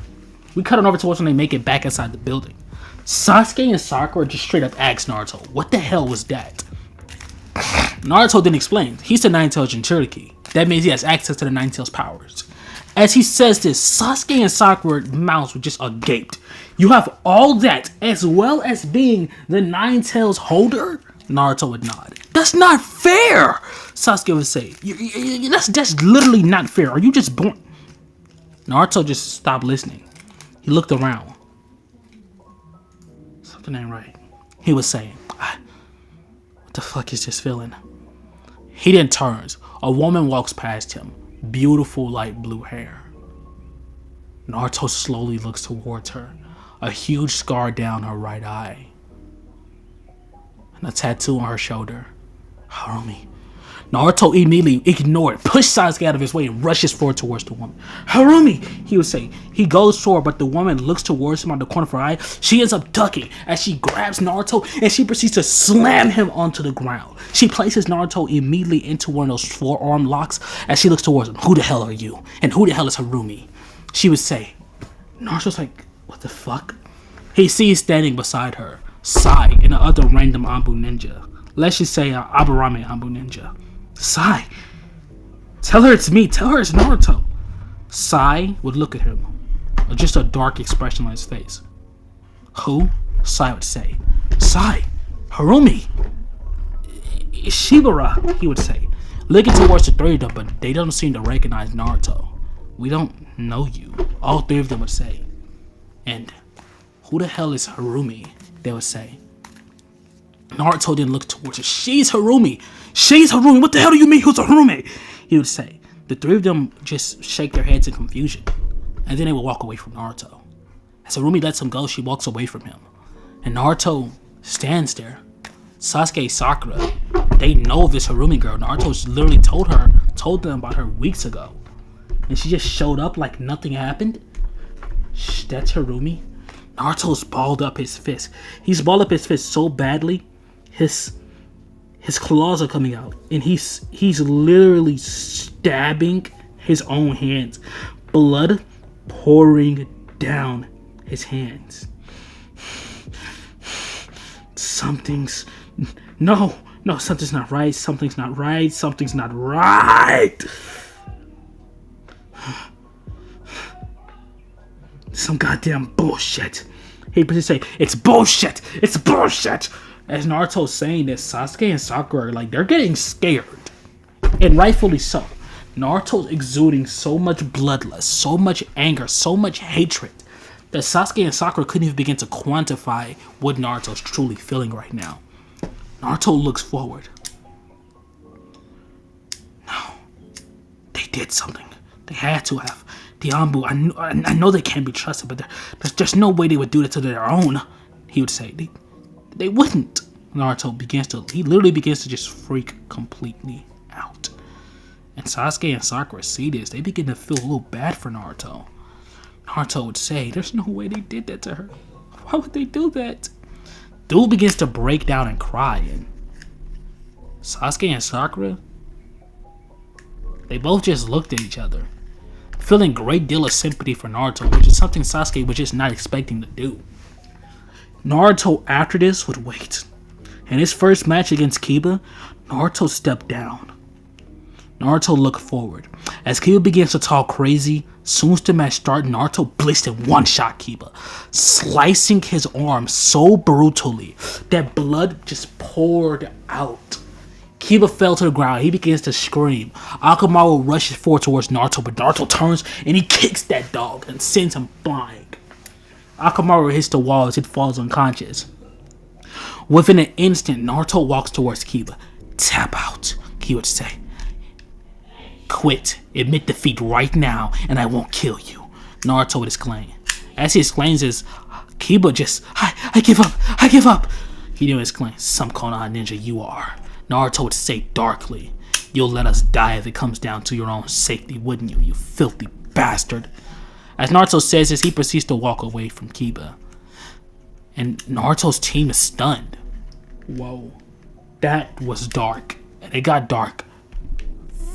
we cut on over towards when they make it back inside the building. Sasuke and Sakura just straight up asked Naruto, what the hell was that? Naruto then explains, he's the Nine-Tails Jinchuriki. That means he has access to the Nine-Tails powers. As he says this, Sasuke and Sakura's mouths were just agape. You have all that, as well as being the Nine-Tails holder? Naruto would nod. That's not fair! Sasuke would say. That's literally not fair. Are you just born? Naruto just stopped listening. He looked around. Something ain't right. He was saying, what the fuck is this feeling? He then turns. A woman walks past him. Beautiful light blue hair. Naruto slowly looks towards her. A huge scar down her right eye. And a tattoo on her shoulder. Harumi. Naruto immediately ignored, pushed Sasuke out of his way, and rushes forward towards the woman. Harumi, he would say. He goes toward, but the woman looks towards him on the corner of her eye. She ends up ducking as she grabs Naruto and she proceeds to slam him onto the ground. She places Naruto immediately into one of those forearm locks as she looks towards him. Who the hell are you? And who the hell is Harumi? She would say. Naruto's like, what the fuck? He sees standing beside her, Sai and the other random Anbu ninja. Let's just say Aburame Anbu ninja. Sai, tell her it's me. Tell her it's Naruto. Sai would look at him, with just a dark expression on his face. Who? Sai would say. Sai, Harumi, Shibara, he would say, looking towards the three of them, but they don't seem to recognize Naruto. We don't know you. All three of them would say. And who the hell is Harumi? They would say. Naruto didn't look towards her. She's Harumi. She's Harumi. What the hell do you mean? Who's Harumi? He would say. The three of them just shake their heads in confusion. And then they would walk away from Naruto. As Harumi lets him go, she walks away from him. And Naruto stands there. Sasuke, Sakura, they know this Harumi girl. Naruto's literally told them about her weeks ago. And she just showed up like nothing happened. That's Harumi. Naruto's balled up his fist. He's balled up his fist so badly, his claws are coming out, and he's literally stabbing his own hands, blood pouring down his hands. Something's not right. Something's not right. Something's not right. Some goddamn bullshit. He would say, it's bullshit. It's bullshit. As Naruto's saying this, Sasuke and Sakura are like, they're getting scared. And rightfully so. Naruto's exuding so much bloodlust, so much anger, so much hatred, that Sasuke and Sakura couldn't even begin to quantify what Naruto's truly feeling right now. Naruto looks forward. No. They did something. They had to have. The Anbu, I know they can't be trusted, but there's just no way they would do that to their own. He would say, they wouldn't. He literally begins to just freak completely out. And Sasuke and Sakura see this. They begin to feel a little bad for Naruto. Naruto would say, there's no way they did that to her. Why would they do that? Dude begins to break down and cry. And Sasuke and Sakura, they both just looked at each other, feeling a great deal of sympathy for Naruto, which is something Sasuke was just not expecting to do. Naruto after this would wait. In his first match against Kiba, Naruto stepped down. Naruto looked forward. As Kiba begins to talk crazy, soon as the match started, Naruto blitzed and one-shot Kiba, slicing his arm so brutally that blood just poured out. Kiba fell to the ground. He begins to scream. Akamaru rushes forward towards Naruto, but Naruto turns and he kicks that dog and sends him flying. Akamaru hits the wall as it falls unconscious. Within an instant, Naruto walks towards Kiba. Tap out, he would say. Quit. Admit defeat right now, and I won't kill you. Naruto would exclaim. As he exclaims this, Kiba just, I give up, I give up. He didn't exclaim, some Konoha ninja you are. Naruto would say darkly. You'll let us die if it comes down to your own safety, wouldn't you, you filthy bastard? As Naruto says this, he proceeds to walk away from Kiba. And Naruto's team is stunned. Whoa. That was dark. And it got dark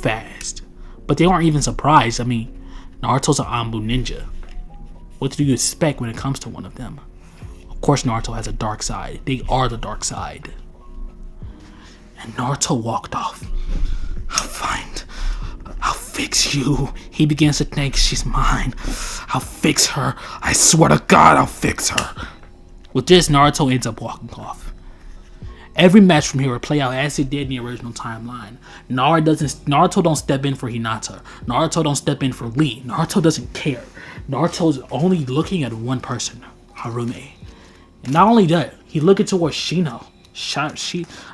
fast. But they aren't even surprised. I mean, Naruto's an Anbu ninja. What do you expect when it comes to one of them? Of course Naruto has a dark side. They are the dark side. And Naruto walked off. I'll fix you. He begins to think, she's mine. I'll fix her. I swear to God, I'll fix her. With this, Naruto ends up walking off. Every match from here will play out as it did in the original timeline. Naruto don't step in for Hinata. Naruto don't step in for Lee. Naruto doesn't care. Naruto's only looking at one person, Harumi. And not only that, he's looking towards Shino.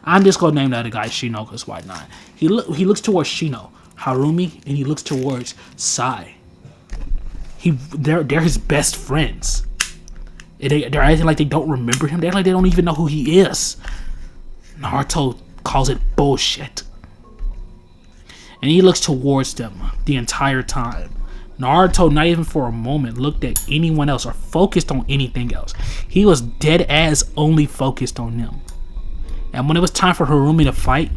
I'm just gonna name that a guy Shino, because why not? He looks towards Shino, Harumi, and he looks towards Sai. They're his best friends. They're acting like they don't remember him. They're like they don't even know who he is. Naruto calls it bullshit. And he looks towards them the entire time. Naruto, not even for a moment, looked at anyone else or focused on anything else. He was dead ass only focused on them. And when it was time for Harumi to fight,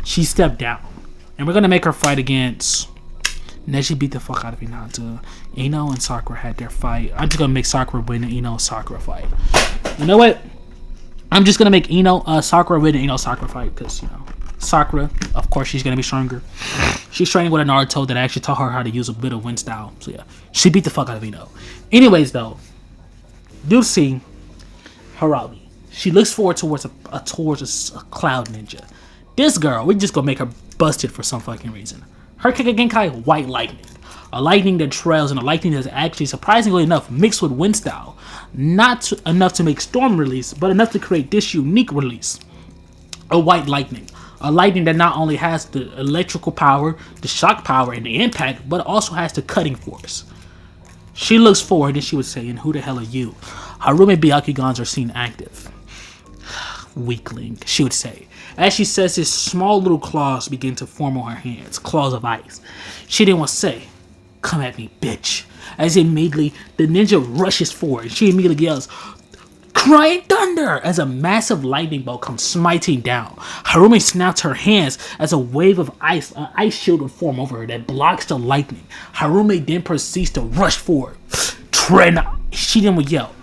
she stepped down. And we're going to make her fight against... Neji beat the fuck out of Hinata. Ino and Sakura had their fight. I'm just going to make Sakura win the Ino and Sakura fight. You know what? I'm just going to make Sakura win the Ino Sakura fight. Because, you know, Sakura, of course, she's going to be stronger. She's training with a Naruto that actually taught her how to use a bit of wind style. So, yeah. She beat the fuck out of Ino. Anyways, though. You see Harumi. She looks forward towards a cloud ninja. This girl, we're just gonna make her busted for some fucking reason. Her Genkai, white lightning. A lightning that trails and a lightning that's actually, surprisingly enough, mixed with wind style. Not enough to make storm release, but enough to create this unique release. A white lightning. A lightning that not only has the electrical power, the shock power, and the impact, but also has the cutting force. She looks forward and she would say, and who the hell are you? Harumi Byakugans are seen active. Weakling, she would say. As she says this, small little claws begin to form on her hands. Claws of ice. She then will say, come at me, bitch. As immediately, the ninja rushes forward. She immediately yells, crying thunder! As a massive lightning bolt comes smiting down. Harumi snaps her hands as a wave of ice, an ice shield will form over her that blocks the lightning. Harumi then proceeds to rush forward. She then will yell,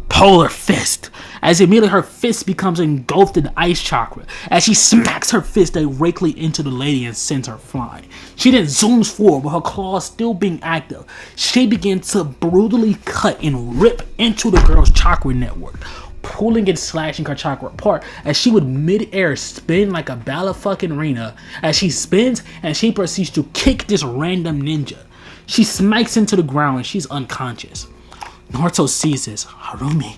polar fist. As immediately her fist becomes engulfed in ice chakra. As she smacks her fist directly into the lady and sends her flying. She then zooms forward with her claws still being active. She begins to brutally cut and rip into the girl's chakra network, pulling and slashing her chakra apart as she would mid-air spin like a ball of fucking arena. As she spins and she proceeds to kick this random ninja. She smacks into the ground and she's unconscious. Naruto sees this. Harumi.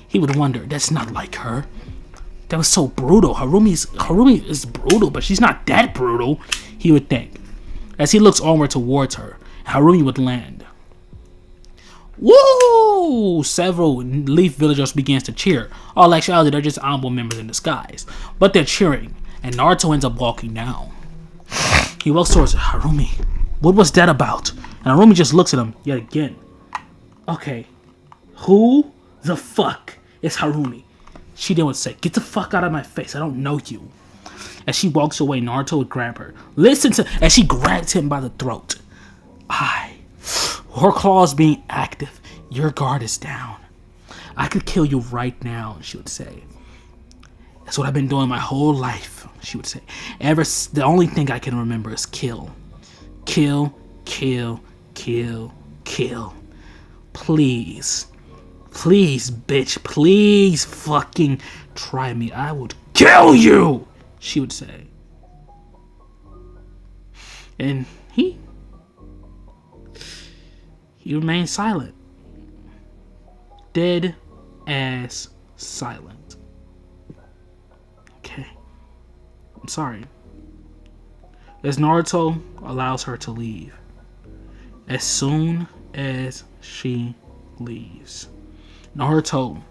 He would wonder, that's not like her. That was so brutal. Harumi is brutal, but she's not that brutal, he would think. As he looks onward towards her, Harumi would land. Woo! Several Leaf villagers begins to cheer. All actuality, they're just Anbu members in disguise. But they're cheering, and Naruto ends up walking down. He walks towards her. Harumi, what was that about? And Harumi just looks at him yet again. Okay, who the fuck is Harumi? She then would say, get the fuck out of my face, I don't know you. As she walks away, Naruto would grab her. As she grabs him by the throat. Her claws being active, your guard is down. I could kill you right now, she would say. That's what I've been doing my whole life, she would say. The only thing I can remember is kill. Kill, kill, kill, kill. Please, bitch, please fucking try me. I would kill you, she would say. And he remained silent. Dead ass silent. Okay. I'm sorry. As Naruto allows her to leave. As soon as she leaves, Naruto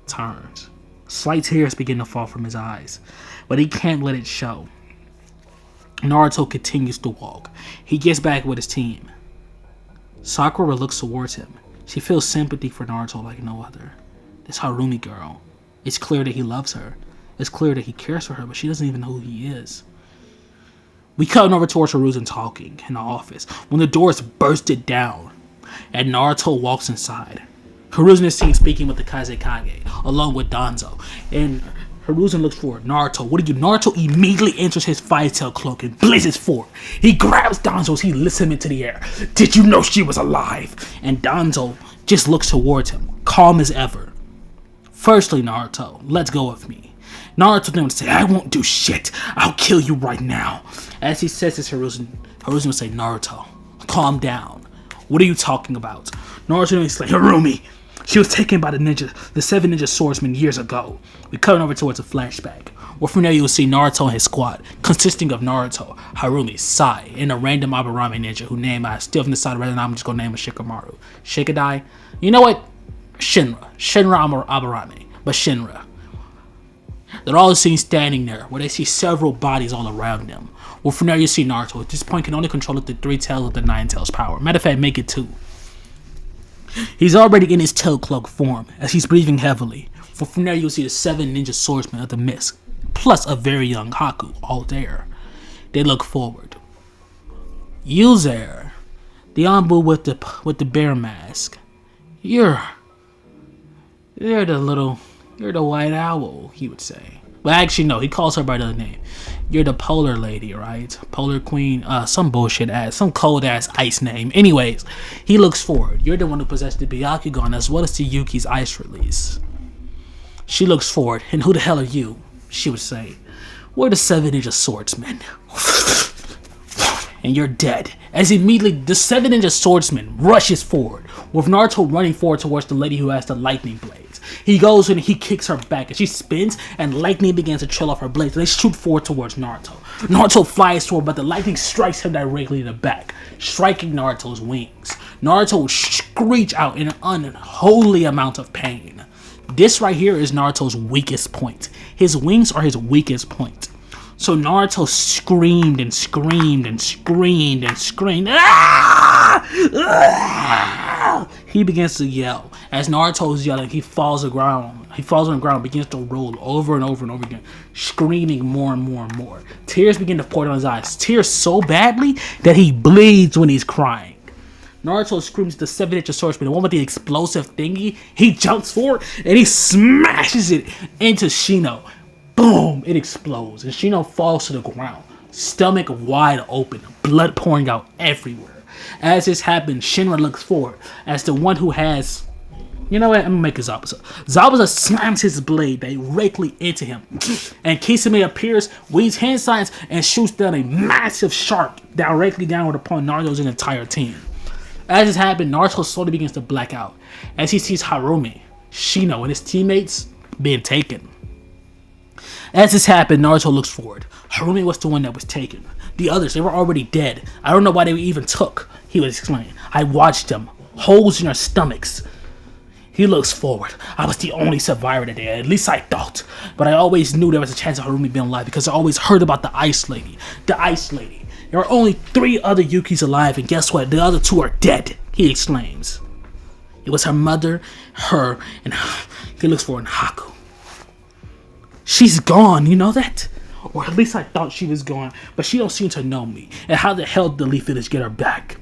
turns Slight tears begin to fall from his eyes, but he can't let it show. Naruto continues to walk. He gets back with his team. Sakura looks towards him. She feels sympathy for Naruto like no other. This Harumi girl. It's clear that he loves her. It's clear that he cares for her, but she doesn't even know who he is. We cut over towards Hiruzen talking in the office when the door is bursted down and Naruto walks inside. Hiruzen is seen speaking with the Kazekage along with Danzo, and Hiruzen looks forward. Naruto, what do you? Naruto immediately enters his fire-tail cloak and blazes forward. He grabs Danzo as he lifts him into the air. Did you know she was alive? And Danzo just looks towards him, calm as ever. Firstly, Naruto, let's go with me. Naruto then would say, I won't do shit. I'll kill you right now. As he says this, Hiruzen would say, Naruto, calm down. What are you talking about? Naruto would say, Harumi. She was taken by the 7 ninja swordsmen years ago. We cut over towards a flashback, where from there you will see Naruto and his squad, consisting of Naruto, Harumi, Sai, and a random Aburame ninja whose name I still haven't decided whether or not I'm just gonna name him Shikamaru. Shikadai? You know what? Shinra Aburame, but Shinra. They're all seen standing there, where they see several bodies all around them. Well, from there you see Naruto. At this point, can only control up to 3 tails of the 9 tails power. Matter of fact, make it 2. He's already in his tail cloak form, as he's breathing heavily. For from there you'll see the 7 ninja swordsmen of the mist, plus a very young Haku, all there. They look forward. You there, the Anbu with the bear mask. You're the white owl, he would say. Well, actually, no, he calls her by the name. You're the polar lady, right? Polar queen, some bullshit ass, some cold ass ice name. Anyways, he looks forward. You're the one who possessed the Byakugan as well as the Yuki's ice release. She looks forward, and who the hell are you? She would say, we're the 7 ninja swordsmen. And you're dead. As immediately, the 7 ninja swordsman rushes forward, with Naruto running forward towards the lady who has the lightning blades. He goes in and he kicks her back, and she spins, and lightning begins to trail off her blades. They shoot forward towards Naruto. Naruto flies forward, but the lightning strikes him directly in the back, striking Naruto's wings. Naruto will screech out in an unholy amount of pain. This right here is Naruto's weakest point. His wings are his weakest point. So Naruto screamed and screamed and screamed and screamed. Ah! Ah! He begins to yell. As Naruto is yelling, he falls on the ground. He falls on the ground, begins to roll over and over and over again, screaming more and more and more. Tears begin to pour down his eyes. Tears so badly that he bleeds when he's crying. Naruto screams the 7 ninja swordsman, the one with the explosive thingy. He jumps forward and he smashes it into Shino. Boom! It explodes, and Shino falls to the ground, stomach wide open, blood pouring out everywhere. As this happens, Shinra looks forward as the one who has... You know what? I'm gonna make it Zabuza. Zabuza slams his blade directly into him, and Kisame appears, waves hand signs, and shoots down a massive shark directly downward upon Naruto's entire team. As this happens, Naruto slowly begins to black out as he sees Harumi, Shino, and his teammates being taken. As this happened, Naruto looks forward. Harumi was the one that was taken. The others, they were already dead. I don't know why they were even took, he would explain. I watched them, holes in their stomachs. He looks forward. I was the only survivor that day, at least I thought. But I always knew there was a chance of Harumi being alive because I always heard about the Ice Lady. The Ice Lady. There are only 3 other Yukis alive, and guess what? The other 2 are dead, he exclaims. It was her mother, her, and he looks forward, and Haku. She's gone, you know that? Or at least I thought she was gone, but she don't seem to know me. And how the hell did the Leaf Village get her back?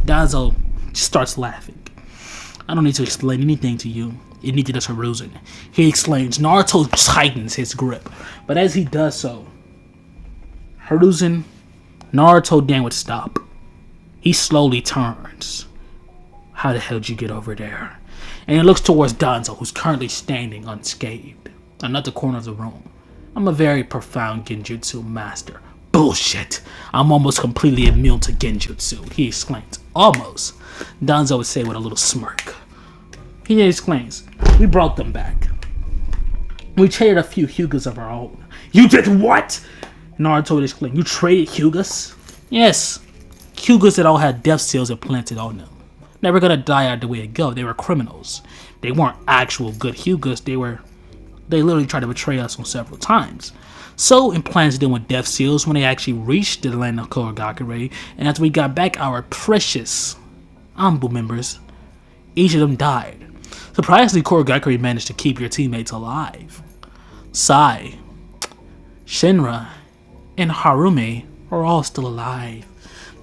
Danzo starts laughing. I don't need to explain anything to you. It needed us Hiruzen. He exclaims. Naruto tightens his grip. But as he does so, Hiruzen, Naruto then would stop. He slowly turns. How the hell did you get over there? And he looks towards Danzo, who's currently standing unscathed. Another corner of the room. I'm a very profound genjutsu master. Bullshit. I'm almost completely immune to genjutsu, he exclaims. Almost, Danzo would say with a little smirk. He exclaims, we brought them back. We traded a few Hyugas of our own. You did what? Naruto would exclaim, you traded Hyugas? Yes, Hyugas that all had death seals implanted on them. Never gonna die out the way it go. They were criminals. They weren't actual good Hyugas. They were They literally tried to betray us on several times. So, in plans dealing with death seals, when they actually reached the land of Korogakure, and after we got back our precious Anbu members, each of them died. Surprisingly, Korogakure managed to keep your teammates alive. Sai, Shinra, and Harumi are all still alive.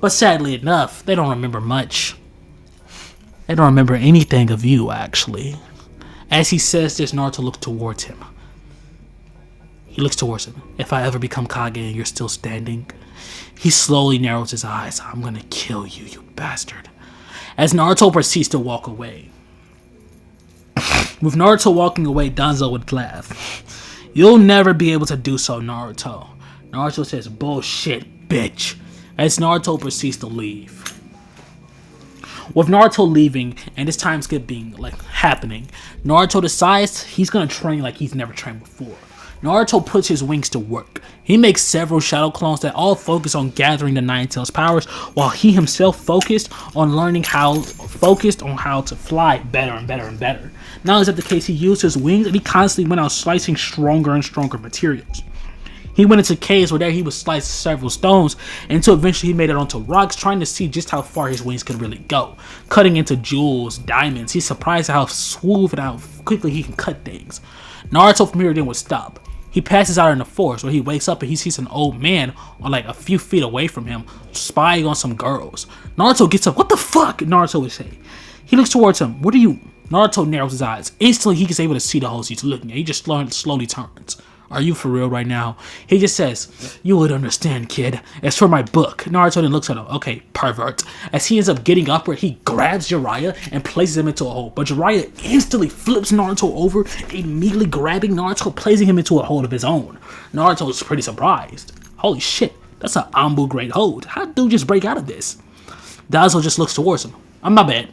But sadly enough, they don't remember much. They don't remember anything of you, actually. As he says this, Naruto looks towards him. He looks towards him. If I ever become Kage and you're still standing, he slowly narrows his eyes. I'm gonna kill you, you bastard. As Naruto proceeds to walk away. With Naruto walking away, Danzo would laugh. You'll never be able to do so, Naruto. Naruto says, bullshit, bitch. As Naruto proceeds to leave. With Naruto leaving and this time skip being happening, Naruto decides he's gonna train like he's never trained before. Naruto puts his wings to work. He makes several shadow clones that all focus on gathering the Nine Tails powers, while he himself focused on how to fly better and better and better. Not only is that the case, he used his wings and he constantly went out slicing stronger and stronger materials. He went into caves where there he would slice several stones until eventually he made it onto rocks, trying to see just how far his wings could really go. Cutting into jewels, diamonds. He's surprised at how smooth and how quickly he can cut things. Naruto from here then would stop. He passes out in the forest where he wakes up and he sees an old man on a few feet away from him spying on some girls. Naruto gets up. What the fuck? Naruto would say. He looks towards him. What are you? Naruto narrows his eyes. Instantly he gets able to see the holes he's looking at. He just slowly turns. Are you for real right now? He just says, you would understand, kid. It's for my book. Naruto then looks at him. Okay, pervert. As he ends up getting upward, he grabs Jiraiya and places him into a hole. But Jiraiya instantly flips Naruto over, immediately grabbing Naruto, placing him into a hole of his own. Naruto is pretty surprised. Holy shit, that's an Anbu grade hold. How did dude just break out of this? Dazo just looks towards him. My bad.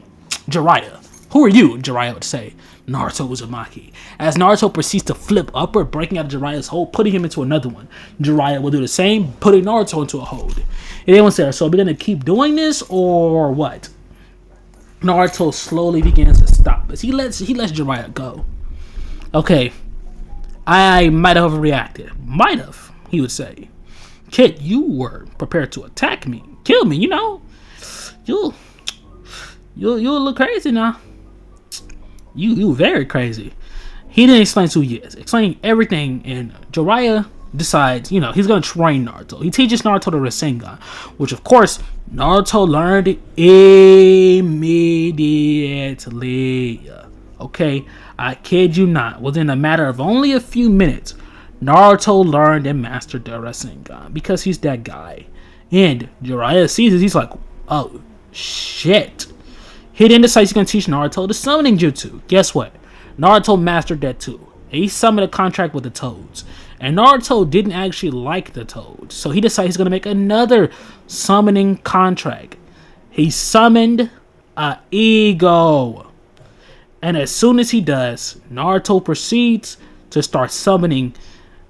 Jiraiya. Who are you? Jiraiya would say. Naruto Uzumaki. As Naruto proceeds to flip upward, breaking out of Jiraiya's hole, putting him into another one. Jiraiya will do the same, putting Naruto into a hold. And everyone says, so are we going to keep doing this or what? Naruto slowly begins to stop as he lets Jiraiya go. Okay, I might have overreacted. Might have, he would say. Kid, you were prepared to attack me, kill me, you know. You'll look crazy now. You very crazy. He didn't explain who he is, explaining everything, and Jiraiya decides, he's gonna train Naruto. He teaches Naruto the Rasengan, which of course Naruto learned immediately. Okay, I kid you not. Within a matter of only a few minutes, Naruto learned and mastered the Rasengan because he's that guy. And Jiraiya sees it, he's like, oh shit. He then decides he's going to teach Naruto the summoning jutsu. Guess what? Naruto mastered that too. He summoned a contract with the Toads. And Naruto didn't actually like the Toads. So he decided he's going to make another summoning contract. He summoned a ego. And as soon as he does, Naruto proceeds to start summoning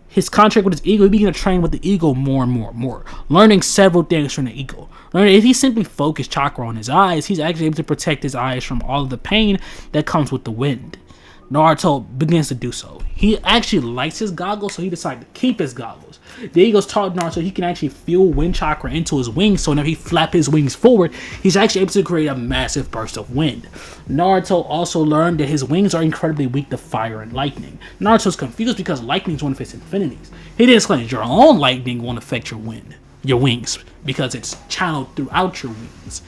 his contract with his ego. He began to train with the ego more and more and more, learning several things from the ego. Learning if he simply focused chakra on his eyes, he's actually able to protect his eyes from all of the pain that comes with the wind. Naruto begins to do so. He actually likes his goggles, so he decided to keep his goggles. The ego's taught Naruto he can actually fuel wind chakra into his wings, so whenever he flaps his wings forward, he's actually able to create a massive burst of wind. Naruto also learned that his wings are incredibly weak to fire and lightning. Naruto's confused because lightning is one of his infinities. He didn't explain that your own lightning won't affect your wings, because it's channeled throughout your wings.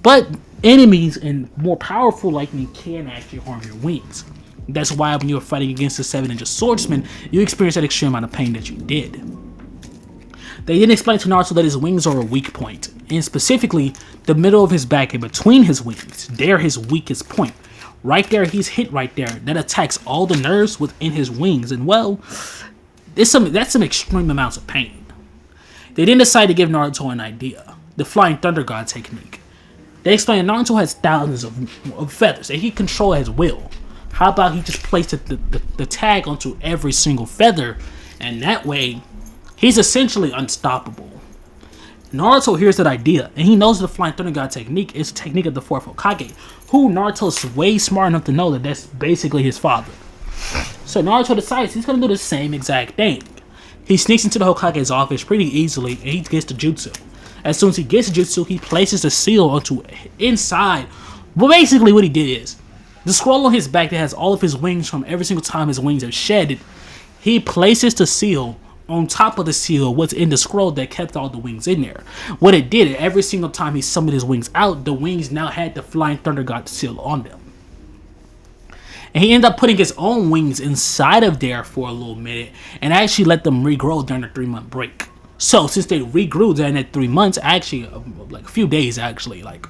But enemies and more powerful lightning can actually harm your wings. That's why when you were fighting against the 7-ninja swordsman, you experienced that extreme amount of pain that you did. They didn't explain to Naruto that his wings are a weak point, and specifically the middle of his back and between his wings. They're his weakest point. Right there, he's hit right there. That attacks all the nerves within his wings, and well, that's some extreme amounts of pain. They then decide to give Naruto an idea, the Flying Thunder God technique. They explain Naruto has thousands of feathers and he can control at his will. How about he just places the tag onto every single feather, and that way, he's essentially unstoppable. Naruto hears that idea, and he knows the Flying Thunder God technique is a technique of the 4th Hokage, who Naruto's way smart enough to know that that's basically his father. So Naruto decides he's gonna do the same exact thing. He sneaks into the Hokage's office pretty easily and he gets the jutsu. As soon as he gets the jutsu, he places the seal onto inside. Well, basically what he did is, the scroll on his back that has all of his wings from every single time his wings are shedded, he places the seal on top of the seal, what's in the scroll that kept all the wings in there. What it did, every single time he summoned his wings out, the wings now had the Flying Thunder God seal on them. And he ended up putting his own wings inside of there for a little minute and actually let them regrow during the 3-month break. So since they regrew during that 3 months, actually like a few days actually, like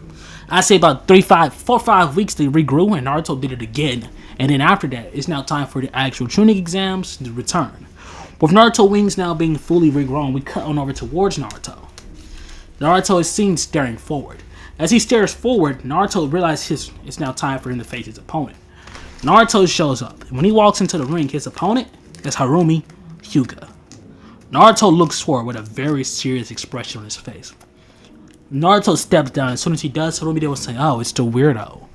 I say about 4 or 5 weeks they regrew and Naruto did it again. And then after that, it's now time for the actual Chunin exams to return. With Naruto wings now being fully regrown, we cut on over towards Naruto. Naruto is seen staring forward. As he stares forward, Naruto realizes it's now time for him to face his opponent. Naruto shows up. When he walks into the ring, his opponent is Harumi Hyuga. Naruto looks forward with a very serious expression on his face. Naruto steps down. As soon as he does, Harumi will say, "Oh, it's the weirdo."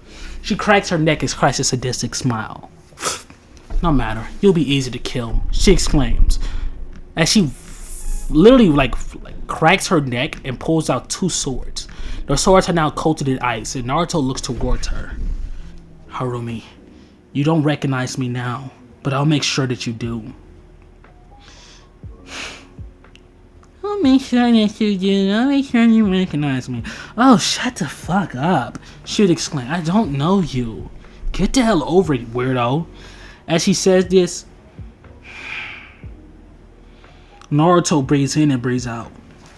She cracks her neck and cracks a sadistic smile. "No matter, you'll be easy to kill," she exclaims. As she literally like cracks her neck and pulls out 2 swords. The swords are now coated in ice, and Naruto looks towards her. "Harumi, you don't recognize me now, but I'll make sure that you do." "I'll make sure that you do. I'll make sure you recognize me." "Oh, shut the fuck up," she would exclaim. "I don't know you. Get the hell over it, weirdo." As she says this, Naruto breathes in and breathes out.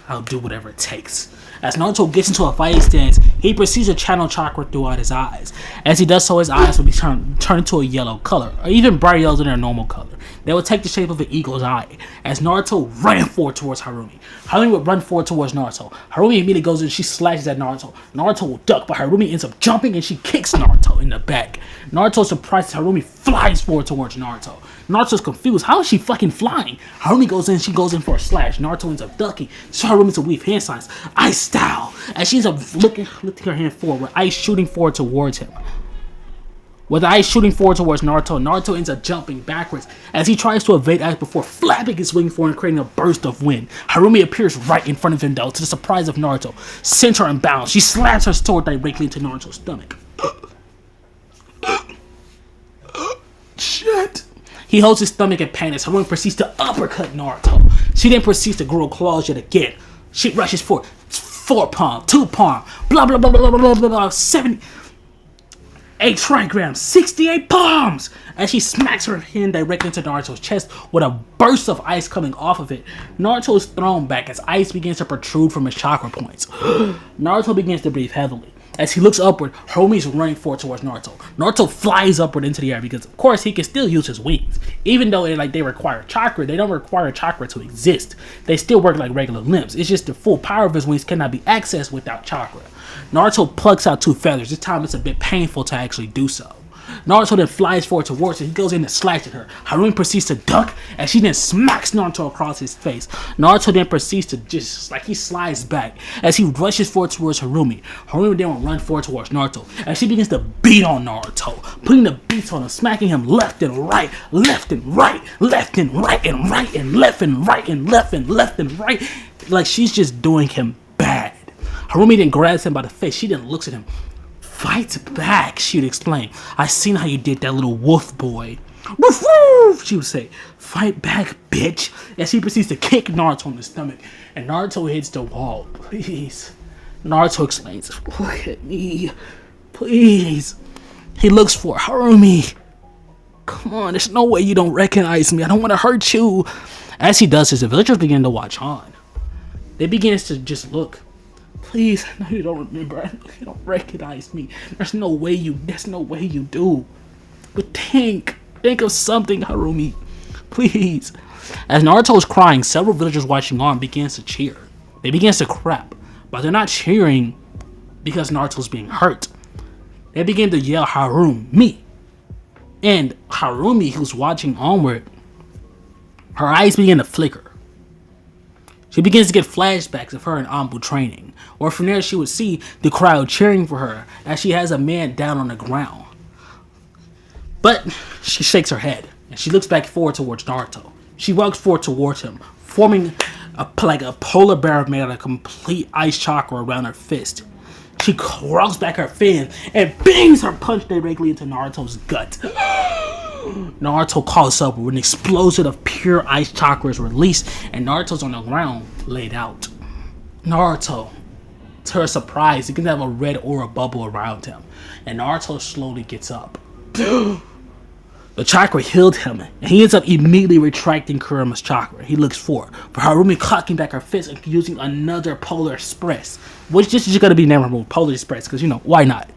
"I'll do whatever it takes." As Naruto gets into a fighting stance, he proceeds to channel chakra throughout his eyes. As he does so, his eyes will be turned into a yellow color, or even bright yellow than their normal color. They will take the shape of an eagle's eye. As Naruto ran forward towards Harumi, Harumi would run forward towards Naruto. Harumi immediately goes in and she slashes at Naruto. Naruto will duck, but Harumi ends up jumping and she kicks Naruto in the back. Naruto is surprised as Harumi flies forward towards Naruto. Naruto's confused. How is she fucking flying? Harumi goes in, she goes in for a slash. Naruto ends up ducking. So Harumi to weave hand signs. Ice style. As she ends up lifting her hand forward, with ice shooting forward towards him. With the ice shooting forward towards Naruto, Naruto ends up jumping backwards as he tries to evade ice before flapping his wing forward and creating a burst of wind. Harumi appears right in front of him though, to the surprise of Naruto. Sends her unbound. She slaps her sword directly into Naruto's stomach. Shit. He holds his stomach in pain as Harumi proceeds to uppercut Naruto. She then proceeds to grow claws yet again. She rushes forward. 4 palm, 2 palm, blah blah blah blah blah blah blah, 78 trigrams, 68 palms! As she smacks her hand directly into Naruto's chest with a burst of ice coming off of it. Naruto is thrown back as ice begins to protrude from his chakra points. Naruto begins to breathe heavily. As he looks upward, Harumi is running forward towards Naruto. Naruto flies upward into the air because, of course, he can still use his wings. Even though they require chakra, they don't require chakra to exist. They still work like regular limbs. It's just the full power of his wings cannot be accessed without chakra. Naruto plucks out 2 feathers. This time it's a bit painful to actually do so. Naruto then flies forward towards her. He goes in and slashes at her. Harumi proceeds to duck as she then smacks Naruto across his face. Naruto then proceeds to he slides back as he rushes forward towards Harumi. Harumi then will run forward towards Naruto as she begins to beat on Naruto, putting the beats on him, smacking him left and right, left and right, left and right and right and left and right and left and left and right. Like she's just doing him bad. Harumi then grabs him by the face. She then looks at him. "Fight back," she would explain. "I seen how you did that, little wolf boy." "Woof woof," she would say. "Fight back, bitch." As she proceeds to kick Naruto in the stomach. And Naruto hits the wall. "Please." Naruto explains. "Look at me. Please." He looks for Harumi. "Come on, there's no way you don't recognize me. I don't want to hurt you." As he does this, the villagers begin to watch on. They begin to just look. "Please, I know you don't remember. I know you don't recognize me. There's no way you do. But think of something, Harumi. Please." As Naruto is crying, several villagers watching on begins to cheer. They begin to clap, but they're not cheering because Naruto's being hurt. They begin to yell Harumi. And Harumi, who's watching onward, her eyes begin to flicker. She begins to get flashbacks of her in Anbu training, or from there she would see the crowd cheering for her as she has a man down on the ground. But she shakes her head. and she looks back forward towards Naruto. She walks forward towards him, forming like a polar bear made out of complete ice chakra around her fist. She rolls back her fin and bangs her punch directly into Naruto's gut. Naruto calls up when an explosion of pure ice chakra is released, and Naruto's on the ground, laid out. Naruto, to her surprise, he can have a red aura bubble around him, and Naruto slowly gets up. The chakra healed him, and he ends up immediately retracting Kurama's chakra. He looks forward, for Harumi cocking back her fist and using another Polar Express, which this is going to be memorable, Polar Express, because, you know, why not?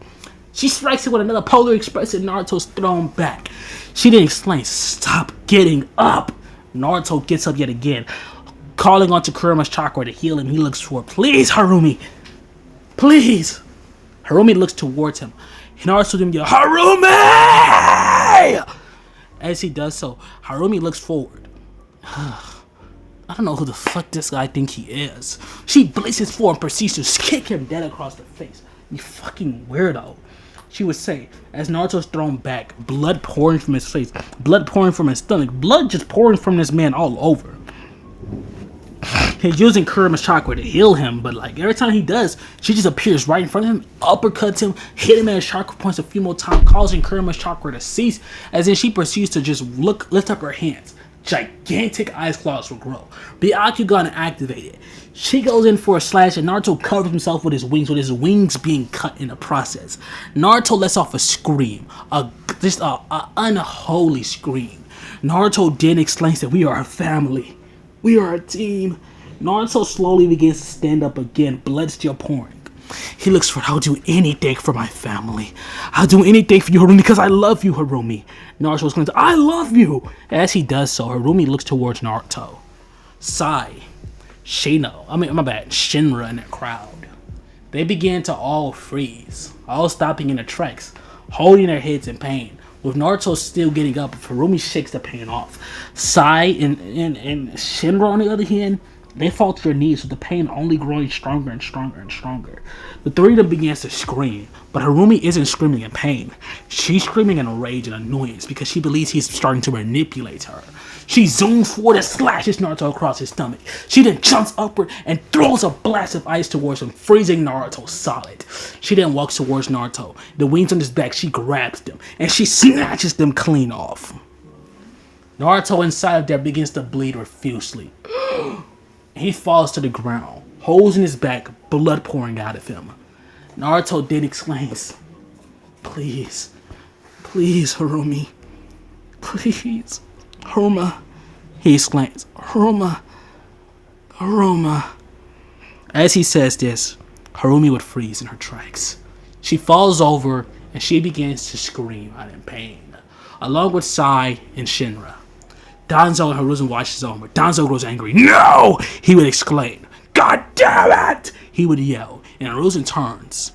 She strikes it with another Polar Express, and Naruto's thrown back. She then exclaims, "Stop getting up!" Naruto gets up yet again, calling onto Kurama's chakra to heal him. He looks forward. "Please, Harumi! Please!" Harumi looks towards him. Naruto then yells, "Harumi!" As he does so, Harumi looks forward. I don't know who the fuck this guy think he is. She blazes forward and proceeds to kick him dead across the face. "You fucking weirdo," she would say, as Naruto's thrown back, blood pouring from his face, blood pouring from his stomach, blood just pouring from this man all over. He's using Kurama's chakra to heal him, but like every time he does, she just appears right in front of him, uppercuts him, hit him at his chakra points a few more times, causing Kurama's chakra to cease, as then she proceeds to just lift up her hands. Gigantic ice claws will grow. Byakugan activated. She goes in for a slash, and Naruto covers himself with his wings being cut in the process. Naruto lets off a scream, just a unholy scream. Naruto then exclaims that "We are a family. We are a team." Naruto slowly begins to stand up again, blood still pouring. He looks for, "I'll do anything for my family. I'll do anything for you, Harumi, because I love you, Harumi." Naruto screams, "I love you!" As he does so, Harumi looks towards Naruto. Shinra in that crowd. They begin to all freeze, all stopping in their tracks, holding their heads in pain. With Naruto still getting up, Harumi shakes the pain off. Sai and Shinra, on the other hand, they fall to their knees with the pain only growing stronger and stronger and stronger. The three of them begins to scream, but Harumi isn't screaming in pain. She's screaming in rage and annoyance because she believes he's starting to manipulate her. She zooms forward and slashes Naruto across his stomach. She then jumps upward and throws a blast of ice towards him, freezing Naruto solid. She then walks towards Naruto. The wings on his back, she grabs them, and she snatches them clean off. Naruto inside of there begins to bleed profusely. He falls to the ground, holes in his back, blood pouring out of him. Naruto then exclaims, "Please, please, Harumi, please, Haruma," he exclaims, "Haruma, Haruma." As he says this, Harumi would freeze in her tracks. She falls over and she begins to scream out in pain, along with Sai and Shinra. Danzo and Hiruzen watch his over. Danzo grows angry. "No!" he would exclaim. "God damn it!" he would yell, and Hiruzen turns.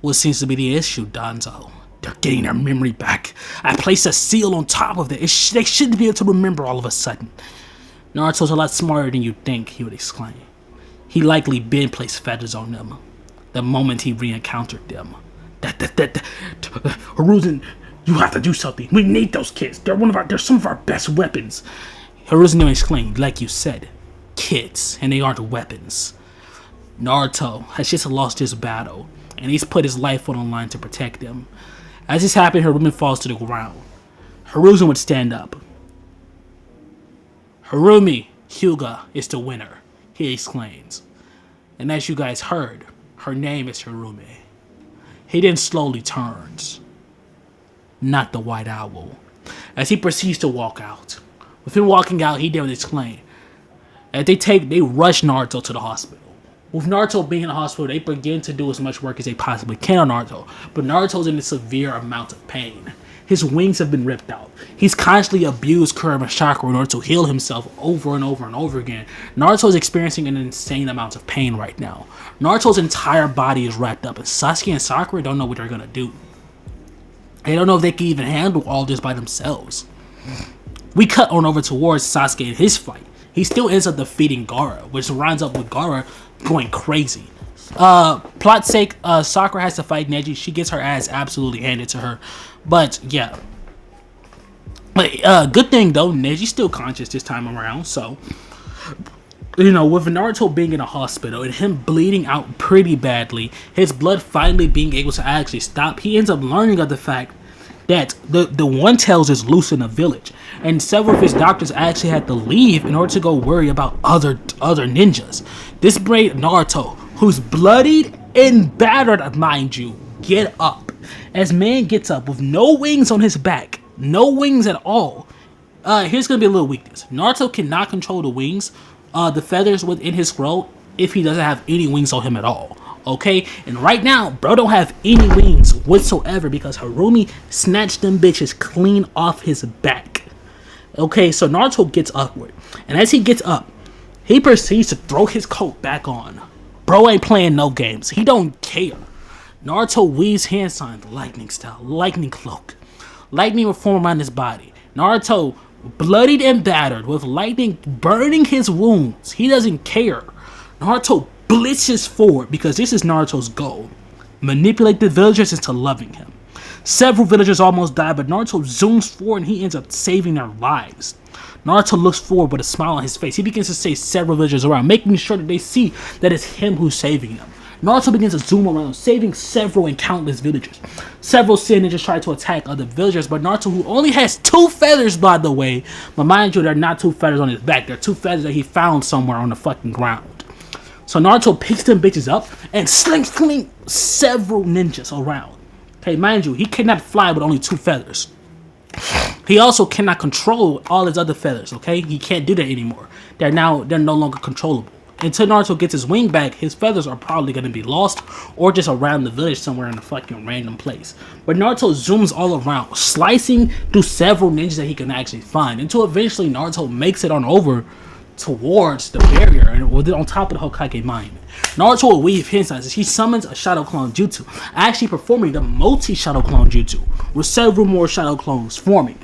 "What seems to be the issue, Danzo?" "They're getting their memory back. I placed a seal on top of it. They shouldn't be able to remember all of a sudden." "Naruto's a lot smarter than you think," he would exclaim. He likely been placed feathers on them the moment he re-encountered them. Hiruzen, you have to do something. We need those kids. They're some of our best weapons." Hiruzen exclaimed, "Like you said, kids, and they aren't weapons." Naruto has just lost his battle, and he's put his life on the line to protect them. As this happened, Harumi falls to the ground. Hiruzen would stand up. "Harumi Hyuga is the winner," he exclaims. And as you guys heard, her name is Harumi. He then slowly turns. Not the White Owl. As he proceeds to walk out. With him walking out, he then exclaims. As they rush Naruto to the hospital. With Naruto being in the hospital, they begin to do as much work as they possibly can on Naruto, but Naruto's in a severe amount of pain. His wings have been ripped out. He's constantly abused Kurama's chakra in order to heal himself over and over and over again. Naruto's experiencing an insane amount of pain right now. Naruto's entire body is wrapped up, and Sasuke and Sakura don't know what they're gonna do. They don't know if they can even handle all this by themselves. We cut on over towards Sasuke in his fight. He still ends up defeating Gaara, which winds up with Gaara going crazy. Plot sake, Sakura has to fight Neji. She gets her ass absolutely handed to her. But yeah, But good thing though, Neji's still conscious this time around. So, with Naruto being in a hospital and him bleeding out pretty badly, his blood finally being able to actually stop, he ends up learning of the fact that the One Tails is loose in the village, and several of his doctors actually had to leave in order to go worry about other ninjas. This made Naruto, who's bloodied and battered, mind you, get up. As man gets up with no wings on his back, no wings at all. Here's gonna be a little weakness. Naruto cannot control the wings, the feathers within his scroll, if he doesn't have any wings on him at all. Okay, and right now, bro don't have any wings whatsoever because Harumi snatched them bitches clean off his back. Okay, so Naruto gets upward, and as he gets up, he proceeds to throw his coat back on. Bro ain't playing no games. He don't care. Naruto weaves hand signs, lightning style, lightning cloak. Lightning will form around his body. Naruto, bloodied and battered, with lightning burning his wounds. He doesn't care. Naruto blitzes forward because this is Naruto's goal. Manipulate the villagers into loving him. Several villagers almost die, but Naruto zooms forward and he ends up saving their lives. Naruto looks forward with a smile on his face. He begins to save several villagers around, making sure that they see that it's him who's saving them. Naruto begins to zoom around, saving several and countless villagers. Several Saiyan ninjas try to attack other villagers, but Naruto, who only has 2 feathers, by the way, but mind you, they're not 2 feathers on his back, they're 2 feathers that he found somewhere on the fucking ground. So Naruto picks them bitches up and slings several ninjas around. Okay, mind you, he cannot fly with only 2 feathers. He also cannot control all his other feathers, okay? He can't do that anymore. They're no longer controllable. Until Naruto gets his wing back, his feathers are probably going to be lost or just around the village somewhere in a fucking random place. But Naruto zooms all around, slicing through several ninjas that he can actually find, until eventually Naruto makes it on over towards the barrier and on top of the Hokage monument. Naruto will weave his signs as he summons a shadow clone jutsu, actually performing the multi-shadow clone jutsu, with several more shadow clones forming.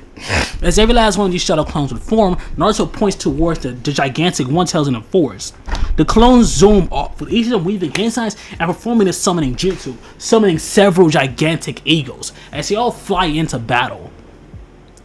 As every last one of these shadow clones would form, Naruto points towards the gigantic One Tails in the forest. The clones zoom off, with each of them weaving hand signs and performing the summoning jutsu, summoning several gigantic eagles as they all fly into battle.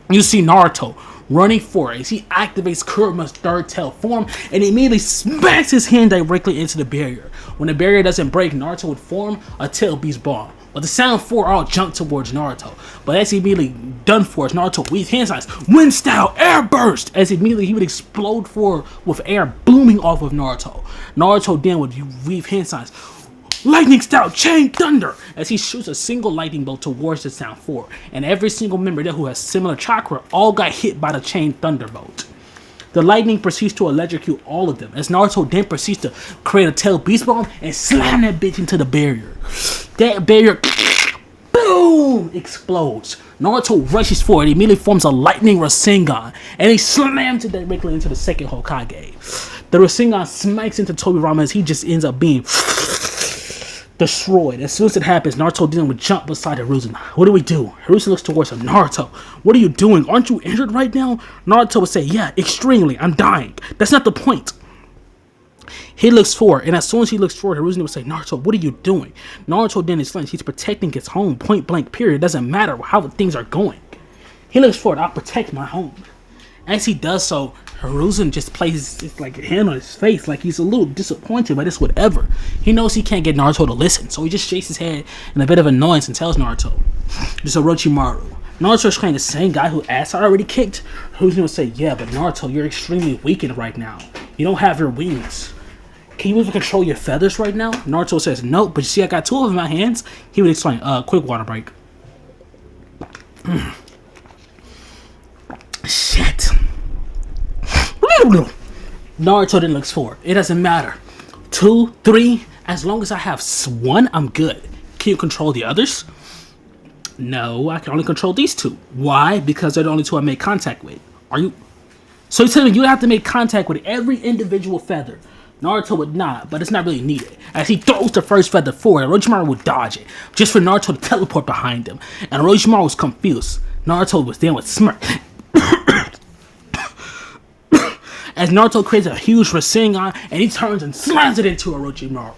You see Naruto running forward as he activates Kuruma's third tail form and immediately smacks his hand directly into the barrier. When the barrier doesn't break, Naruto would form a tail beast bomb. But the sound 4 all jump towards Naruto. But as he immediately done for, Naruto weaves hand signs, wind style, air burst, as immediately he would explode forward with air booming off of Naruto. Naruto then would weave hand signs, lightning style, chain thunder, as he shoots a single lightning bolt towards the sound 4. And every single member there who has similar chakra all got hit by the chain thunderbolt. The lightning proceeds to electrocute all of them, as Naruto then proceeds to create a tail beast bomb and slam that bitch into the barrier. That barrier, boom, explodes. Naruto rushes forward, immediately forms a lightning Rasengan, and he slams it directly into the second Hokage. The Rasengan smacks into Tobirama as he just ends up being destroyed. As soon as it happens, Naruto then would jump beside Hiruzen. What do we do? Hiruzen looks towards him. Naruto, what are you doing? Aren't you injured right now? Naruto would say, yeah, extremely. I'm dying. That's not the point. He looks forward, and as soon as he looks forward, Hiruzen would say, Naruto, what are you doing? Naruto then explains he's protecting his home, point blank period. It doesn't matter how things are going. He looks forward, I'll protect my home. As he does so, Hiruzen just places his hand on his face like he's a little disappointed by this whatever. He knows he can't get Naruto to listen, so he just shakes his head in a bit of annoyance and tells Naruto, this is Orochimaru. Naruto is the same guy who ass I already kicked. Hiruzen would say, yeah, but Naruto, you're extremely weakened right now. You don't have your wings. Can you even control your feathers right now? Naruto says, no, but you see I got 2 of them in my hands. He would explain, quick water break. Shit. Naruto then looks forward. It doesn't matter. 2, 3, as long as I have 1, I'm good. Can you control the others? No, I can only control these 2. Why? Because they're the only 2 I make contact with. Are you? So you're telling me you have to make contact with every individual feather. Naruto would not, but it's not really needed. As he throws the first feather forward, Orochimaru would dodge it, just for Naruto to teleport behind him. And Orochimaru was confused. Naruto was then with smirk. As Naruto creates a huge Rasengan, and he turns and slams it into Orochimaru.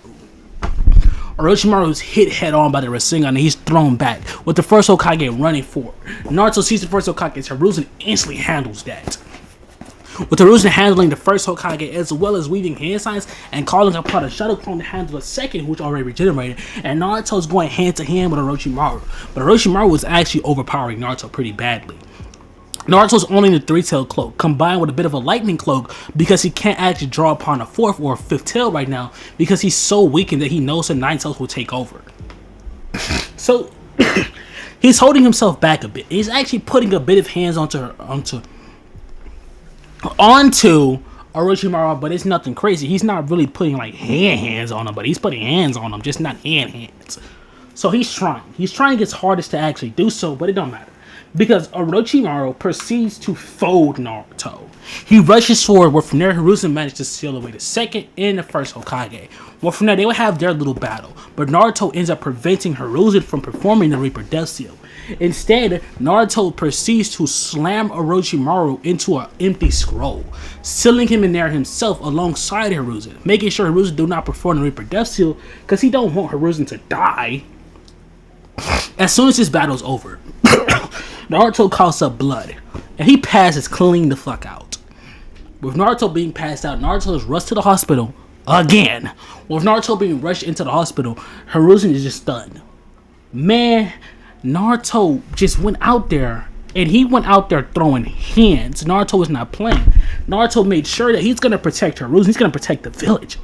Orochimaru is hit head on by the Rasengan and he's thrown back, with the first Hokage running forward. Naruto sees the first Hokage, Hiruzen instantly handles that. With Hiruzen handling the first Hokage as well as weaving hand signs and calling upon a shadow clone to handle the second, which already regenerated, and Naruto's going hand to hand with Orochimaru. But Orochimaru was actually overpowering Naruto pretty badly. Naruto's owning the three-tailed cloak, combined with a bit of a lightning cloak, because he can't actually draw upon a fourth or a fifth tail right now, because he's so weakened that he knows the nine tails will take over. So, he's holding himself back a bit. He's actually putting a bit of hands onto Orochimaru, but it's nothing crazy. He's not really putting like hands on him, but he's putting hands on him, just not hands. So he's trying. He's trying his hardest to actually do so, but it don't matter. Because Orochimaru proceeds to fold Naruto. He rushes forward, where from there Hiruzen managed to seal away the second and the first Hokage. Well, from there they would have their little battle, but Naruto ends up preventing Hiruzen from performing the Reaper Death Seal. Instead, Naruto proceeds to slam Orochimaru into an empty scroll, sealing him in there himself alongside Hiruzen, making sure Hiruzen do not perform the Reaper Death Seal, because he don't want Hiruzen to die. As soon as this battle's over, Naruto coughs up blood, and he passes clean the fuck out. With Naruto being passed out, Naruto is rushed to the hospital again. With Naruto being rushed into the hospital, Hiruzen is just stunned. Man, Naruto just went out there, and he went out there throwing hands. Naruto was not playing. Naruto made sure that he's going to protect Hiruzen. He's going to protect the village.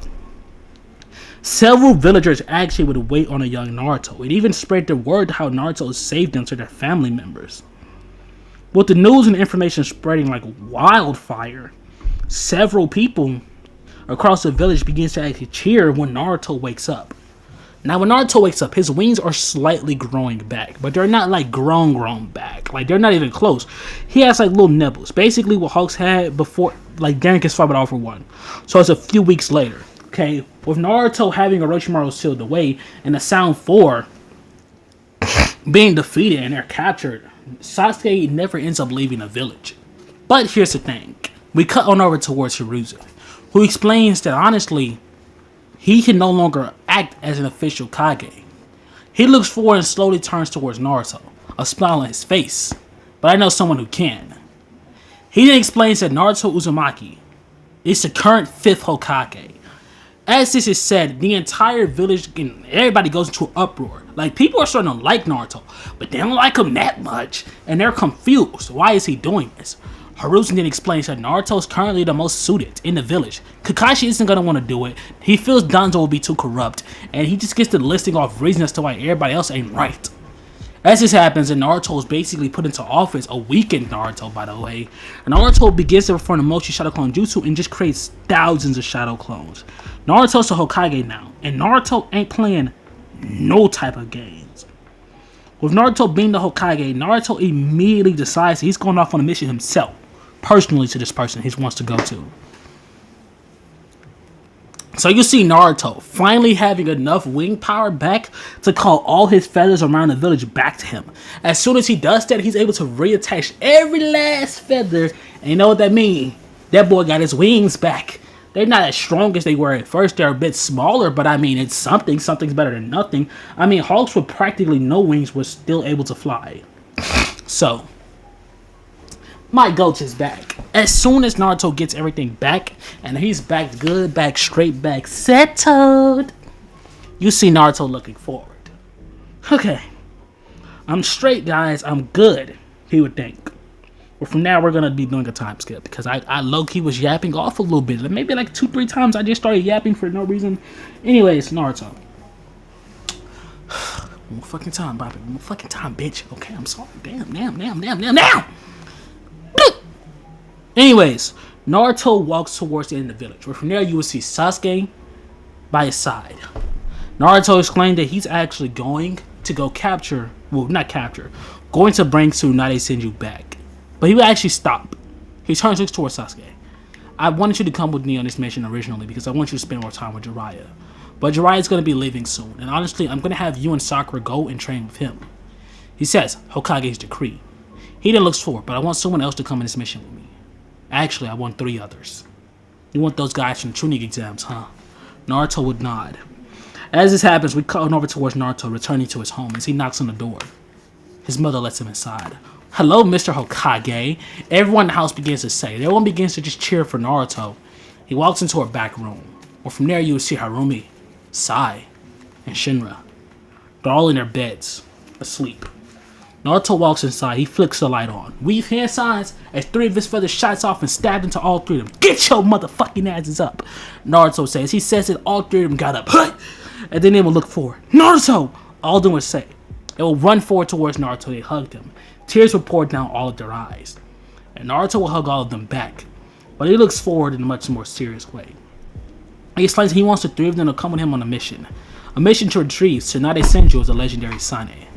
Several villagers actually would wait on a young Naruto. It even spread the word how Naruto saved them to their family members. With the news and information spreading like wildfire, several people across the village begins to actually cheer when Naruto wakes up. Now, when Naruto wakes up, his wings are slightly growing back, but they're not like grown back. Like, they're not even close. He has like little nibbles, basically what Hawks had before, like during his fight with All For One. So it's a few weeks later. Okay, with Naruto having Orochimaru sealed away and the Sound 4 being defeated and they're captured, Sasuke never ends up leaving the village. But here's the thing. We cut on over towards Hiruzen, who explains that honestly, he can no longer act as an official Kage. He looks forward and slowly turns towards Naruto, a smile on his face. But I know someone who can. He then explains that Naruto Uzumaki is the current 5th Hokage. As this is said, the entire village and everybody goes into an uproar. Like, people are starting to like Naruto, but they don't like him that much, and they're confused. Why is he doing this? Hiruzen then explains that Naruto is currently the most suited in the village. Kakashi isn't going to want to do it. He feels Danzo will be too corrupt, and he just gets the listing off reasons as to why everybody else ain't right. As this happens, and Naruto is basically put into office, a weakened Naruto by the way, and Naruto begins to perform the Mochi Shadow Clone Jutsu and just creates thousands of Shadow Clones. Naruto's a Hokage now, and Naruto ain't playing no type of games. With Naruto being the Hokage, Naruto immediately decides he's going off on a mission himself, personally to this person he wants to go to. So you see Naruto finally having enough wing power back to call all his feathers around the village back to him. As soon as he does that, he's able to reattach every last feather, and you know what that means? That boy got his wings back. They're not as strong as they were at first. They're a bit smaller, but I mean, it's something. Something's better than nothing. I mean, Hawks with practically no wings was still able to fly. So, my goat is back. As soon as Naruto gets everything back, and he's back good, back straight, back settled, you see Naruto looking forward. Okay, I'm straight, guys. I'm good, he would think. But from now, we're going to be doing a time skip, because I low-key was yapping off a little bit. Maybe like 2-3 times I just started yapping for no reason. Anyways, Naruto. One more fucking time, Bobby. One more fucking time, bitch. Okay, I'm sorry. Damn. Anyways, Naruto walks towards the end of the village, where from there you will see Sasuke by his side. Naruto explained that he's actually going to go capture, well, not capture, going to bring Tsunade Senju back. But he will actually stop. He turns towards Sasuke. I wanted you to come with me on this mission originally because I want you to spend more time with Jiraiya. But Jiraiya is going to be leaving soon, and honestly, I'm going to have you and Sakura go and train with him. He says, Hokage's decree. He then looks forward, but I want someone else to come on this mission with me. Actually, I want 3 others. You want those guys from the Chunin exams, huh? Naruto would nod. As this happens, we cut over towards Naruto returning to his home as he knocks on the door. His mother lets him inside. Hello, Mr. Hokage. Everyone in the house begins to say. Everyone begins to just cheer for Naruto. He walks into her back room, where from there you will see Harumi, Sai, and Shinra. They're all in their beds, asleep. Naruto walks inside, he flicks the light on. Weave hand signs as 3 of his feathers shots off and stabbed into all 3 of them. Get your motherfucking asses up, Naruto says. He says that all 3 of them got up. And then they will look forward. Naruto! All of them would say. They will run forward towards Naruto, they hugged him. Tears would pour down all of their eyes. And Naruto will hug all of them back. But he looks forward in a much more serious way. He explains he wants the 3 of them to come with him on a mission. A mission to retrieve Tsunade Senju as a legendary Sane.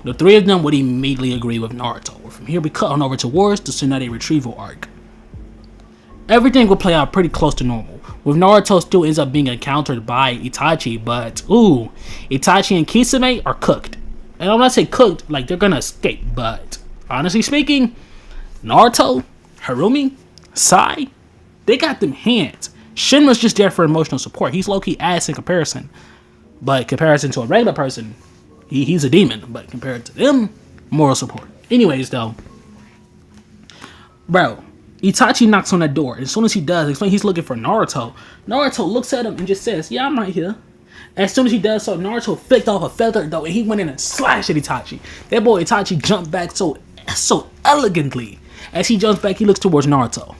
The 3 of them would immediately agree with Naruto. From here we cut on over towards the Tsunade retrieval arc. Everything will play out pretty close to normal, with Naruto still ends up being encountered by Itachi, but Itachi and Kisame are cooked. And I'm not saying cooked like they're gonna escape, but honestly speaking, Naruto, Harumi, Sai, they got them hands. Shinra's just there for emotional support. He's low-key ass in comparison, but in comparison to a regular person, he's a demon, but compared to them, moral support. Anyways, though, bro, Itachi knocks on that door. As soon as he does, explain he's looking for Naruto. Naruto looks at him and just says, yeah, I'm right here. As soon as he does so, Naruto flicked off a feather, though, and he went in and slashed at Itachi. That boy Itachi jumped back so elegantly. As he jumps back, he looks towards Naruto.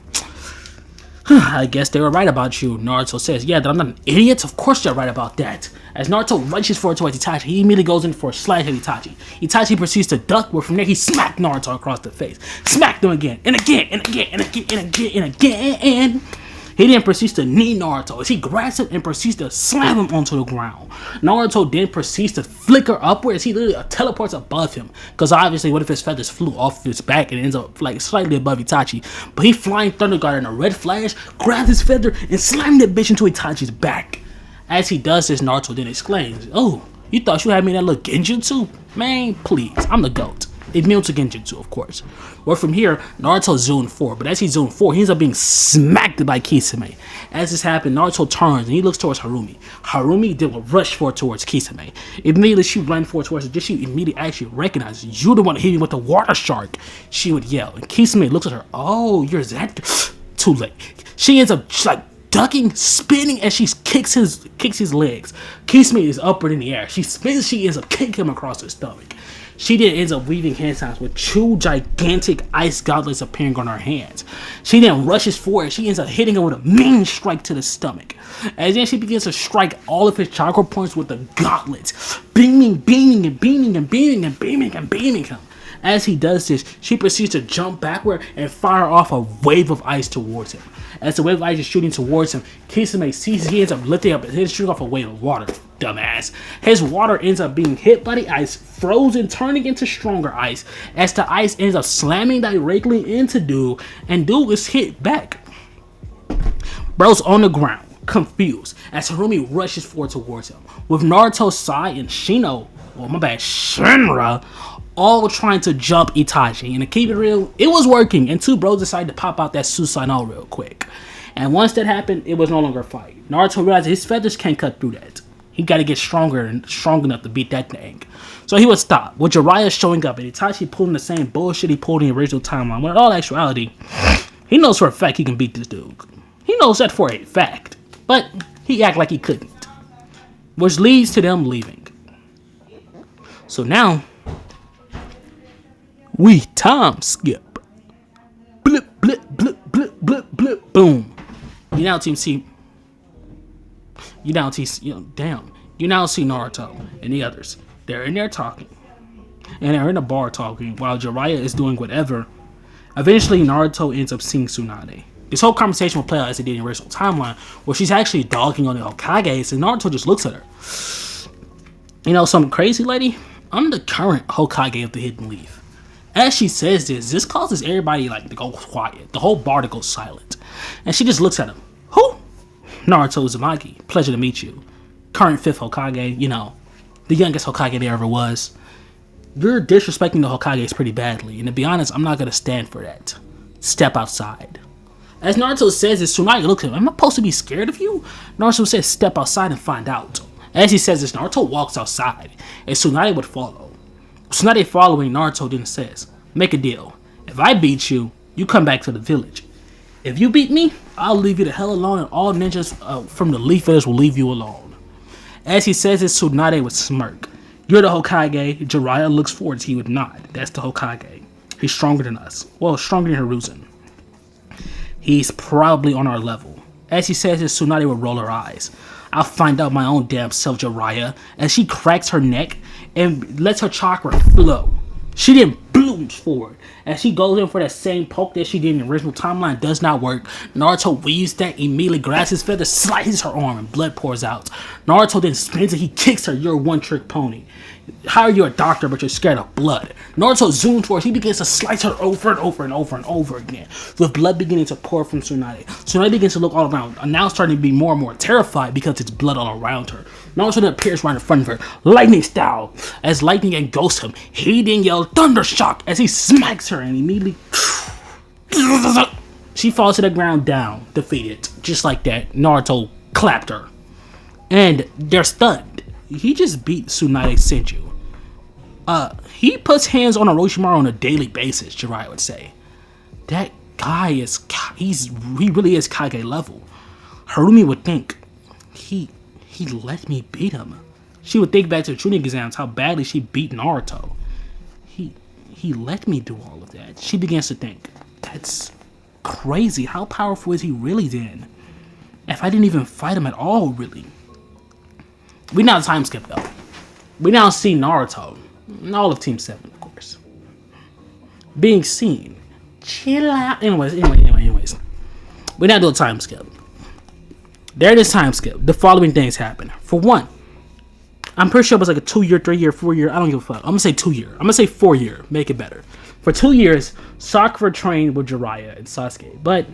I guess they were right about you, Naruto says. Yeah, that I'm not an idiot? Of course they're right about that. As Naruto rushes forward towards Itachi, he immediately goes in for a slash at Itachi. Itachi proceeds to duck, where from there he smacked Naruto across the face. Smacked him again, and again, and again, and again, and again, and again. He then proceeds to knee Naruto as he grabs him and proceeds to slam him onto the ground. Naruto then proceeds to flicker upwards. He literally teleports above him, because obviously what if his feathers flew off his back and ends up like slightly above Itachi. But he flying Thunder Guard in a red flash, grabbed his feather and slammed that bitch into Itachi's back. As he does this, Naruto then exclaims, oh, you thought you had me in that little genjutsu? Man, please, I'm the GOAT. Immune to genjutsu, of course. Well, from here, Naruto zoomed forward, but as he zoomed forward, he ends up being smacked by Kisame. As this happened, Naruto turns and he looks towards Harumi. Harumi then will rush forward towards Kisame. Immediately, she ran forward towards her. Just she immediately actually recognizes, you the one that hit me with the water shark. She would yell, and Kisame looks at her. Oh, you're that. Too late. She ends up like ducking, spinning as she kicks his legs. Kisame is upward in the air. She spins. She ends up kicking him across the stomach. She then ends up weaving hand signs with 2 gigantic ice gauntlets appearing on her hands. She then rushes forward. She ends up hitting him with a mean strike to the stomach. As then she begins to strike all of his chakra points with the gauntlets, beaming him. As he does this, she proceeds to jump backward and fire off a wave of ice towards him. As the wave of ice is shooting towards him, Kisame sees he ends up lifting up his head, shooting off a wave of water. Dumbass. His water ends up being hit by the ice, frozen, turning into stronger ice, as the ice ends up slamming directly into Dude, and Dude is hit back. Bro's on the ground, confused, as Harumi rushes forward towards him, with Naruto, Sai, and Shinra, all trying to jump Itachi. And to keep it real, it was working, and 2 bros decided to pop out that Susanoo real quick. And once that happened, it was no longer a fight. Naruto realized his feathers can't cut through that. He got to get stronger and strong enough to beat that thing. So he would stop, with Jiraiya showing up and Itachi pulling the same bullshit he pulled in the original timeline. When in all actuality, he knows for a fact he can beat this dude. He knows that for a fact, but he act like he couldn't. Which leads to them leaving. So now, we time skip. Blip, blip, blip, blip, blip, blip, boom. You now see Naruto and the others. They're in there talking. And they're in a bar talking while Jiraiya is doing whatever. Eventually, Naruto ends up seeing Tsunade. This whole conversation will play out as it did in the original timeline, where she's actually dogging on the Hokage, and Naruto just looks at her. You know, some crazy lady? I'm the current Hokage of the Hidden Leaf. As she says this causes everybody to go quiet. The whole bar to go silent. And she just looks at him. Who? Naruto Uzumaki. Pleasure to meet you. Current 5th Hokage, the youngest Hokage there ever was. You're disrespecting the Hokages pretty badly, and to be honest, I'm not gonna stand for that. Step outside. As Naruto says this, Tsunade looks at him. Am I supposed to be scared of you? Naruto says, step outside and find out. As he says this, Naruto walks outside, and Tsunade would follow. Tsunade following Naruto then says, make a deal. If I beat you, you come back to the village. If you beat me, I'll leave you the hell alone, and all ninjas from the Leaf Village will leave you alone. As he says this, Tsunade would smirk. You're the Hokage. Jiraiya looks forward to you with nod. That's the Hokage. He's stronger than us. Well, stronger than Hiruzen. He's probably on our level. As he says this, Tsunade would roll her eyes. I'll find out my own damn self, Jiraiya. As she cracks her neck and lets her chakra flow. She then blooms forward. As she goes in for that same poke that she did in the original timeline, does not work. Naruto weaves that, immediately grabs his feather, slices her arm, and blood pours out. Naruto then spins and he kicks her, you're a one-trick pony. How are you a doctor but you're scared of blood? Naruto zooms towards, he begins to slice her over and over and over and over again, with blood beginning to pour from Tsunade. Tsunade begins to look all around, and now starting to be more and more terrified because it's blood all around her. Naruto then appears right in front of her, lightning style. As lightning engulfs him, he then yells thunder shock as he smacks her and immediately she falls to the ground down, defeated. Just like that, Naruto clapped her. And they're stunned. He just beat Tsunade Senju. He puts hands on Orochimaru on a daily basis, Jiraiya would say. That guy is, he really is Kage level. Harumi would think, he let me beat him. She would think back to the Chunin exams, how badly she beat Naruto. He let me do all of that. She begins to think, that's crazy. How powerful is he really then? If I didn't even fight him at all, really. We now time skip though. We now see Naruto, and all of Team 7, of course, being seen. Chill out. Anyways. We now do a time skip. There it is, time skip. The following things happen. For one, I'm pretty sure it was like a 2-year, 3-year, 4-year. I don't give a fuck. I'm gonna say 2-year. I'm gonna say 4-year. Make it better. For 2 years, Sakura trained with Jiraiya and Sasuke. But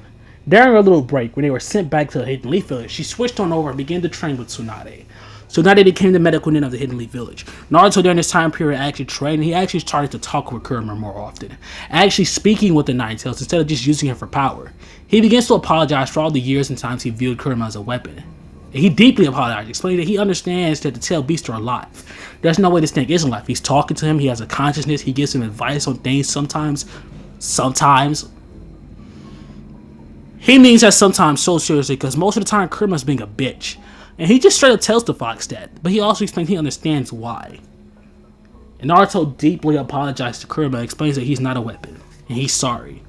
during a little break, when they were sent back to the Hidden Leaf Village, she switched on over and began to train with Tsunade. Tsunade became the medical nin of the Hidden Leaf Village. Naruto during this time period actually trained, and he actually started to talk with Kurama more often. Actually speaking with the Nine Tails instead of just using him for power. He begins to apologize for all the years and times he viewed Kurama as a weapon. He deeply apologized, explaining that he understands that the tail beasts are alive. There's no way this thing isn't alive. He's talking to him, he has a consciousness, he gives him advice on things sometimes. He means that sometimes so seriously because most of the time Kurama's being a bitch. And he just straight up tells the fox that, but he also explains he understands why. And Naruto deeply apologizes to Kurama and explains that he's not a weapon, and he's sorry.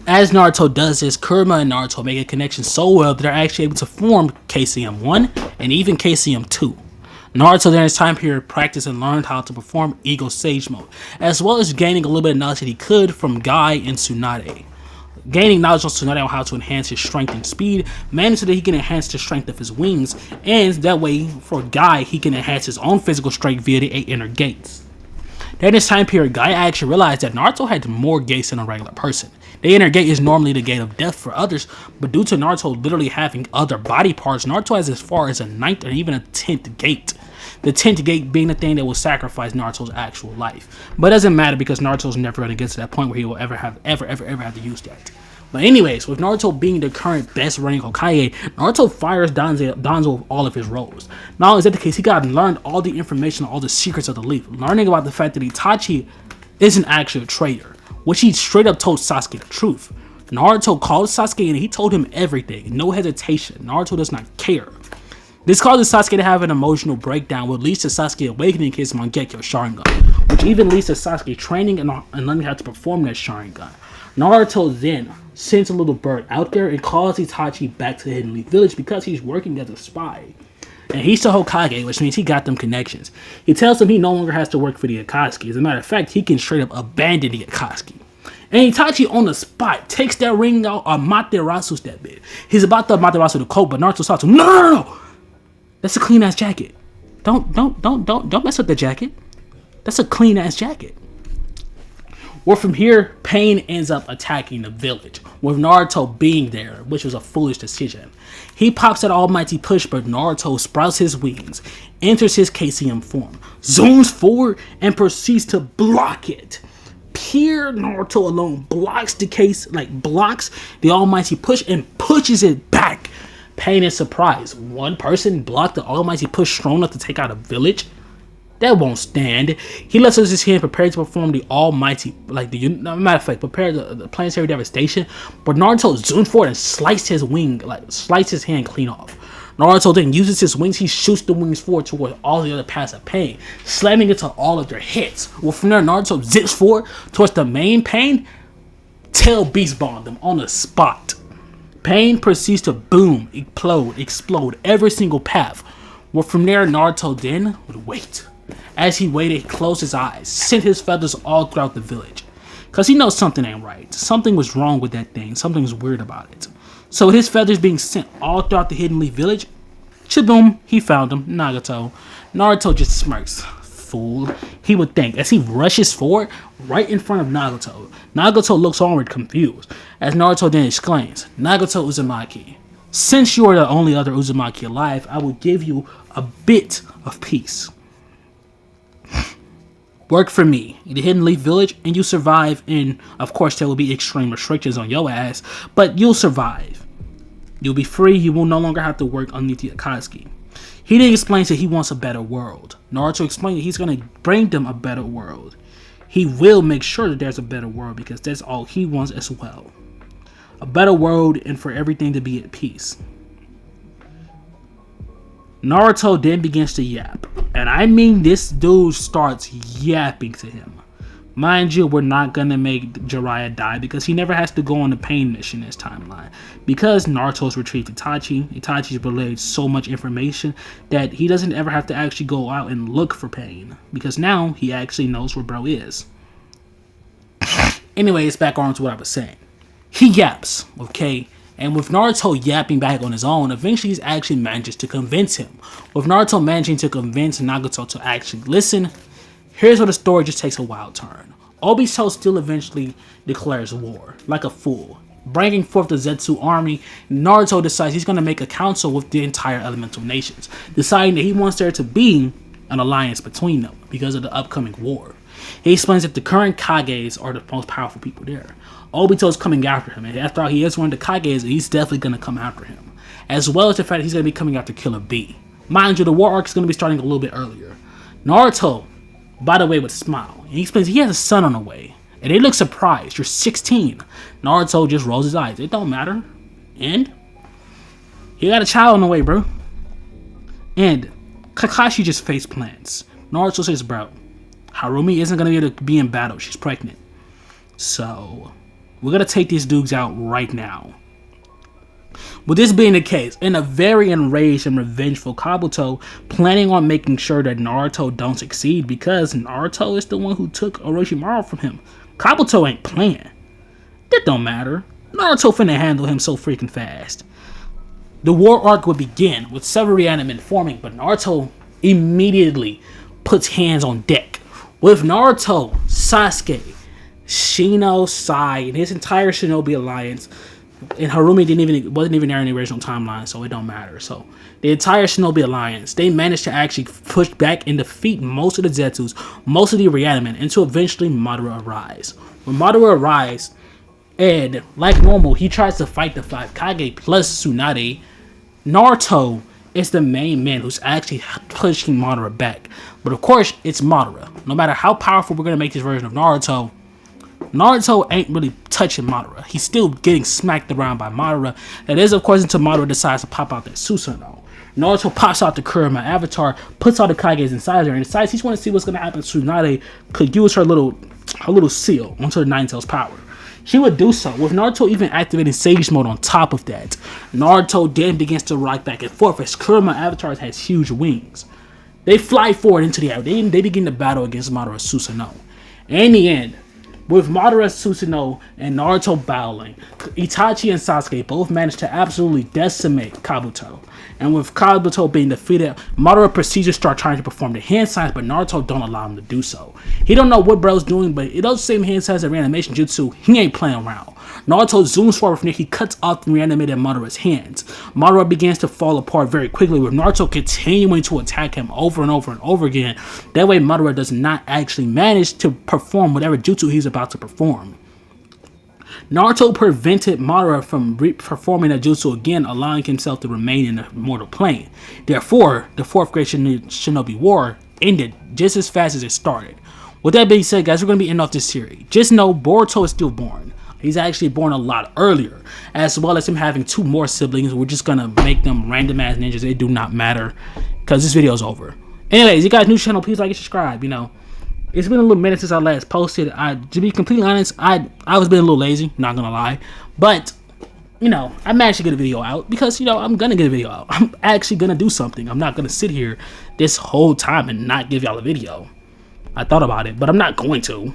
As Naruto does this, Kurama and Naruto make a connection so well that they're actually able to form KCM 1 and even KCM 2. Naruto during his time period practiced and learned how to perform Eagle Sage Mode, as well as gaining a little bit of knowledge that he could from Guy and Tsunade. Gaining knowledge on Tsunade on how to enhance his strength and speed, mainly so that he can enhance the strength of his wings, and that way, for Guy, he can enhance his own physical strength via the 8 inner gates. During this time period, Guy actually realized that Naruto had more gates than a regular person. The inner gate is normally the gate of death for others, but due to Naruto literally having other body parts, Naruto has as far as a 9th or even a 10th gate. The 10th gate being the thing that will sacrifice Naruto's actual life. But it doesn't matter because Naruto's never going to get to that point where he will ever have to use that. But anyways, with Naruto being the current best running Hokage, Naruto fires Danzo with all of his roles. Not only is that the case, he got learned all the information, all the secrets of the leaf, learning about the fact that Itachi isn't actually a traitor, which he straight up told Sasuke the truth. Naruto called Sasuke and he told him everything, no hesitation. Naruto does not care. This causes Sasuke to have an emotional breakdown, which leads to Sasuke awakening his Mangekyo Sharingan, which even leads to Sasuke training and learning how to perform that Sharingan. Naruto then sends a little bird out there and calls Itachi back to the Hidden Leaf Village because he's working as a spy. And he's the Hokage, which means he got them connections. He tells him he no longer has to work for the Akatsuki. As a matter of fact, he can straight up abandon the Akatsuki. And Itachi on the spot takes that ring out, Amaterasu that bit. He's about to Amaterasu the coat, but Naruto stops him. No! That's a clean ass jacket. Don't mess with the jacket. That's a clean ass jacket. Well, from here, Pain ends up attacking the village, with Naruto being there, which was a foolish decision. He pops that almighty push, but Naruto sprouts his wings, enters his KCM form, zooms forward, and proceeds to block it. Pure Naruto alone blocks the almighty push and pushes it back Pain and surprise. One person blocked the almighty push strong enough to take out a village? That won't stand. He lets us his hand prepared to perform the almighty, matter of fact, prepare the planetary devastation. But Naruto zooms forward and sliced his hand clean off. Naruto then uses his wings. He shoots the wings forward toward all the other paths of pain, slamming into all of their hits. Well, from there, Naruto zips forward towards the main pain, tail beast bomb them on the spot. Pain proceeds to boom, explode every single path. Well, from there, Naruto then would wait. As he waited, he closed his eyes, sent his feathers all throughout the village. Because he knows something ain't right. Something was wrong with that thing. Something was weird about it. So with his feathers being sent all throughout the Hidden Leaf village, shaboom, he found him, Nagato. Naruto just smirks. Fool, he would think, as he rushes forward right in front of Nagato. Nagato looks onward confused, as Naruto then exclaims, Nagato Uzumaki, since you are the only other Uzumaki alive, I will give you a bit of peace. Work for me in the Hidden Leaf Village and you survive, and of course there will be extreme restrictions on your ass, but you'll survive. You'll be free, you will no longer have to work underneath the Akatsuki. He then explains that he wants a better world. Naruto explains that he's going to bring them a better world. He will make sure that there's a better world because that's all he wants as well. A better world and for everything to be at peace. Naruto then begins to yap. And I mean this dude starts yapping to him. Mind you, we're not gonna make Jiraiya die because he never has to go on the pain mission in this timeline. Because Naruto's retrieved Itachi, Itachi's relayed so much information that he doesn't ever have to actually go out and look for pain. Because now he actually knows where bro is. Anyways, back on to what I was saying. He yaps, okay? And with Naruto yapping back on his own, eventually he actually manages to convince him. With Naruto managing to convince Nagato to actually listen, here's where the story just takes a wild turn. Obito still eventually declares war, like a fool. Bringing forth the Zetsu army, Naruto decides he's going to make a council with the entire elemental nations, deciding that he wants there to be an alliance between them because of the upcoming war. He explains that the current Kages are the most powerful people there. Obito's coming after him, and after all, he is one of the Kages, and he's definitely going to come after him. As well as the fact that he's going to be coming after Killer B. Mind you, the war arc is going to be starting a little bit earlier. Naruto, by the way, would smile, and he explains he has a son on the way. And they look surprised. You're 16. Naruto just rolls his eyes. It don't matter. And he got a child on the way, bro. And Kakashi just face plants. Naruto says, bro, Harumi isn't going to be able to be in battle. She's pregnant. So we're going to take these dudes out right now. With this being the case, in a very enraged and revengeful Kabuto, planning on making sure that Naruto don't succeed because Naruto is the one who took Orochimaru from him. Kabuto ain't playing. That don't matter. Naruto finna handle him so freaking fast. The war arc would begin with several reanimen forming, but Naruto immediately puts hands on deck. With Naruto, Sasuke, Shino, Sai, and his entire Shinobi Alliance, and Harumi wasn't even there in the original timeline, so it don't matter. So the entire Shinobi Alliance, they managed to actually push back and defeat most of the Zetsus, most of the reanimen, until eventually Madara arrives. When Madara arrives, and like normal, he tries to fight the 5 Kage plus Tsunade. Naruto is the main man who's actually pushing Madara back. But of course, it's Madara. No matter how powerful we're going to make this version of Naruto, Naruto ain't really touching Madara. He's still getting smacked around by Madara. That is, of course, until Madara decides to pop out that Susanoo. Naruto pops out the Kurama avatar, puts all the Kages inside her, and decides he wants to see what's going to happen. Tsunade could use her little seal onto the Nine-Tails power. She would do so, with Naruto even activating Sage Mode on top of that. Naruto then begins to rock back and forth as Kurama avatars has huge wings. They fly forward into the air. They begin to battle against Madara's Susanoo. In the end, with Madara's Susanoo and Naruto battling, Itachi and Sasuke both managed to absolutely decimate Kabuto. And with Kabuto being defeated, Madara proceeds to start trying to perform the hand signs, but Naruto don't allow him to do so. He don't know what bro's doing, but it those same hand signs and reanimation jutsu, he ain't playing around. Naruto zooms forward from there, he cuts off the reanimated Madara's hands. Madara begins to fall apart very quickly, with Naruto continuing to attack him over and over and over again. That way Madara does not actually manage to perform whatever jutsu he's about to perform. Naruto prevented Madara from performing a jutsu again, allowing himself to remain in the mortal plane. Therefore, the 4th grade Shinobi War ended just as fast as it started. With that being said, guys, we're going to be ending off this series. Just know Boruto is still born. He's actually born a lot earlier, as well as him having 2 more siblings. We're just going to make them random ass ninjas. They do not matter because this video is over. Anyways, you guys new channel, please like and subscribe. You know, it's been a little minute since I last posted. To be completely honest, I was being a little lazy, not gonna lie. But, you know, I managed to get a video out because, you know, I'm gonna get a video out. I'm actually gonna do something. I'm not gonna sit here this whole time and not give y'all a video. I thought about it, but I'm not going to.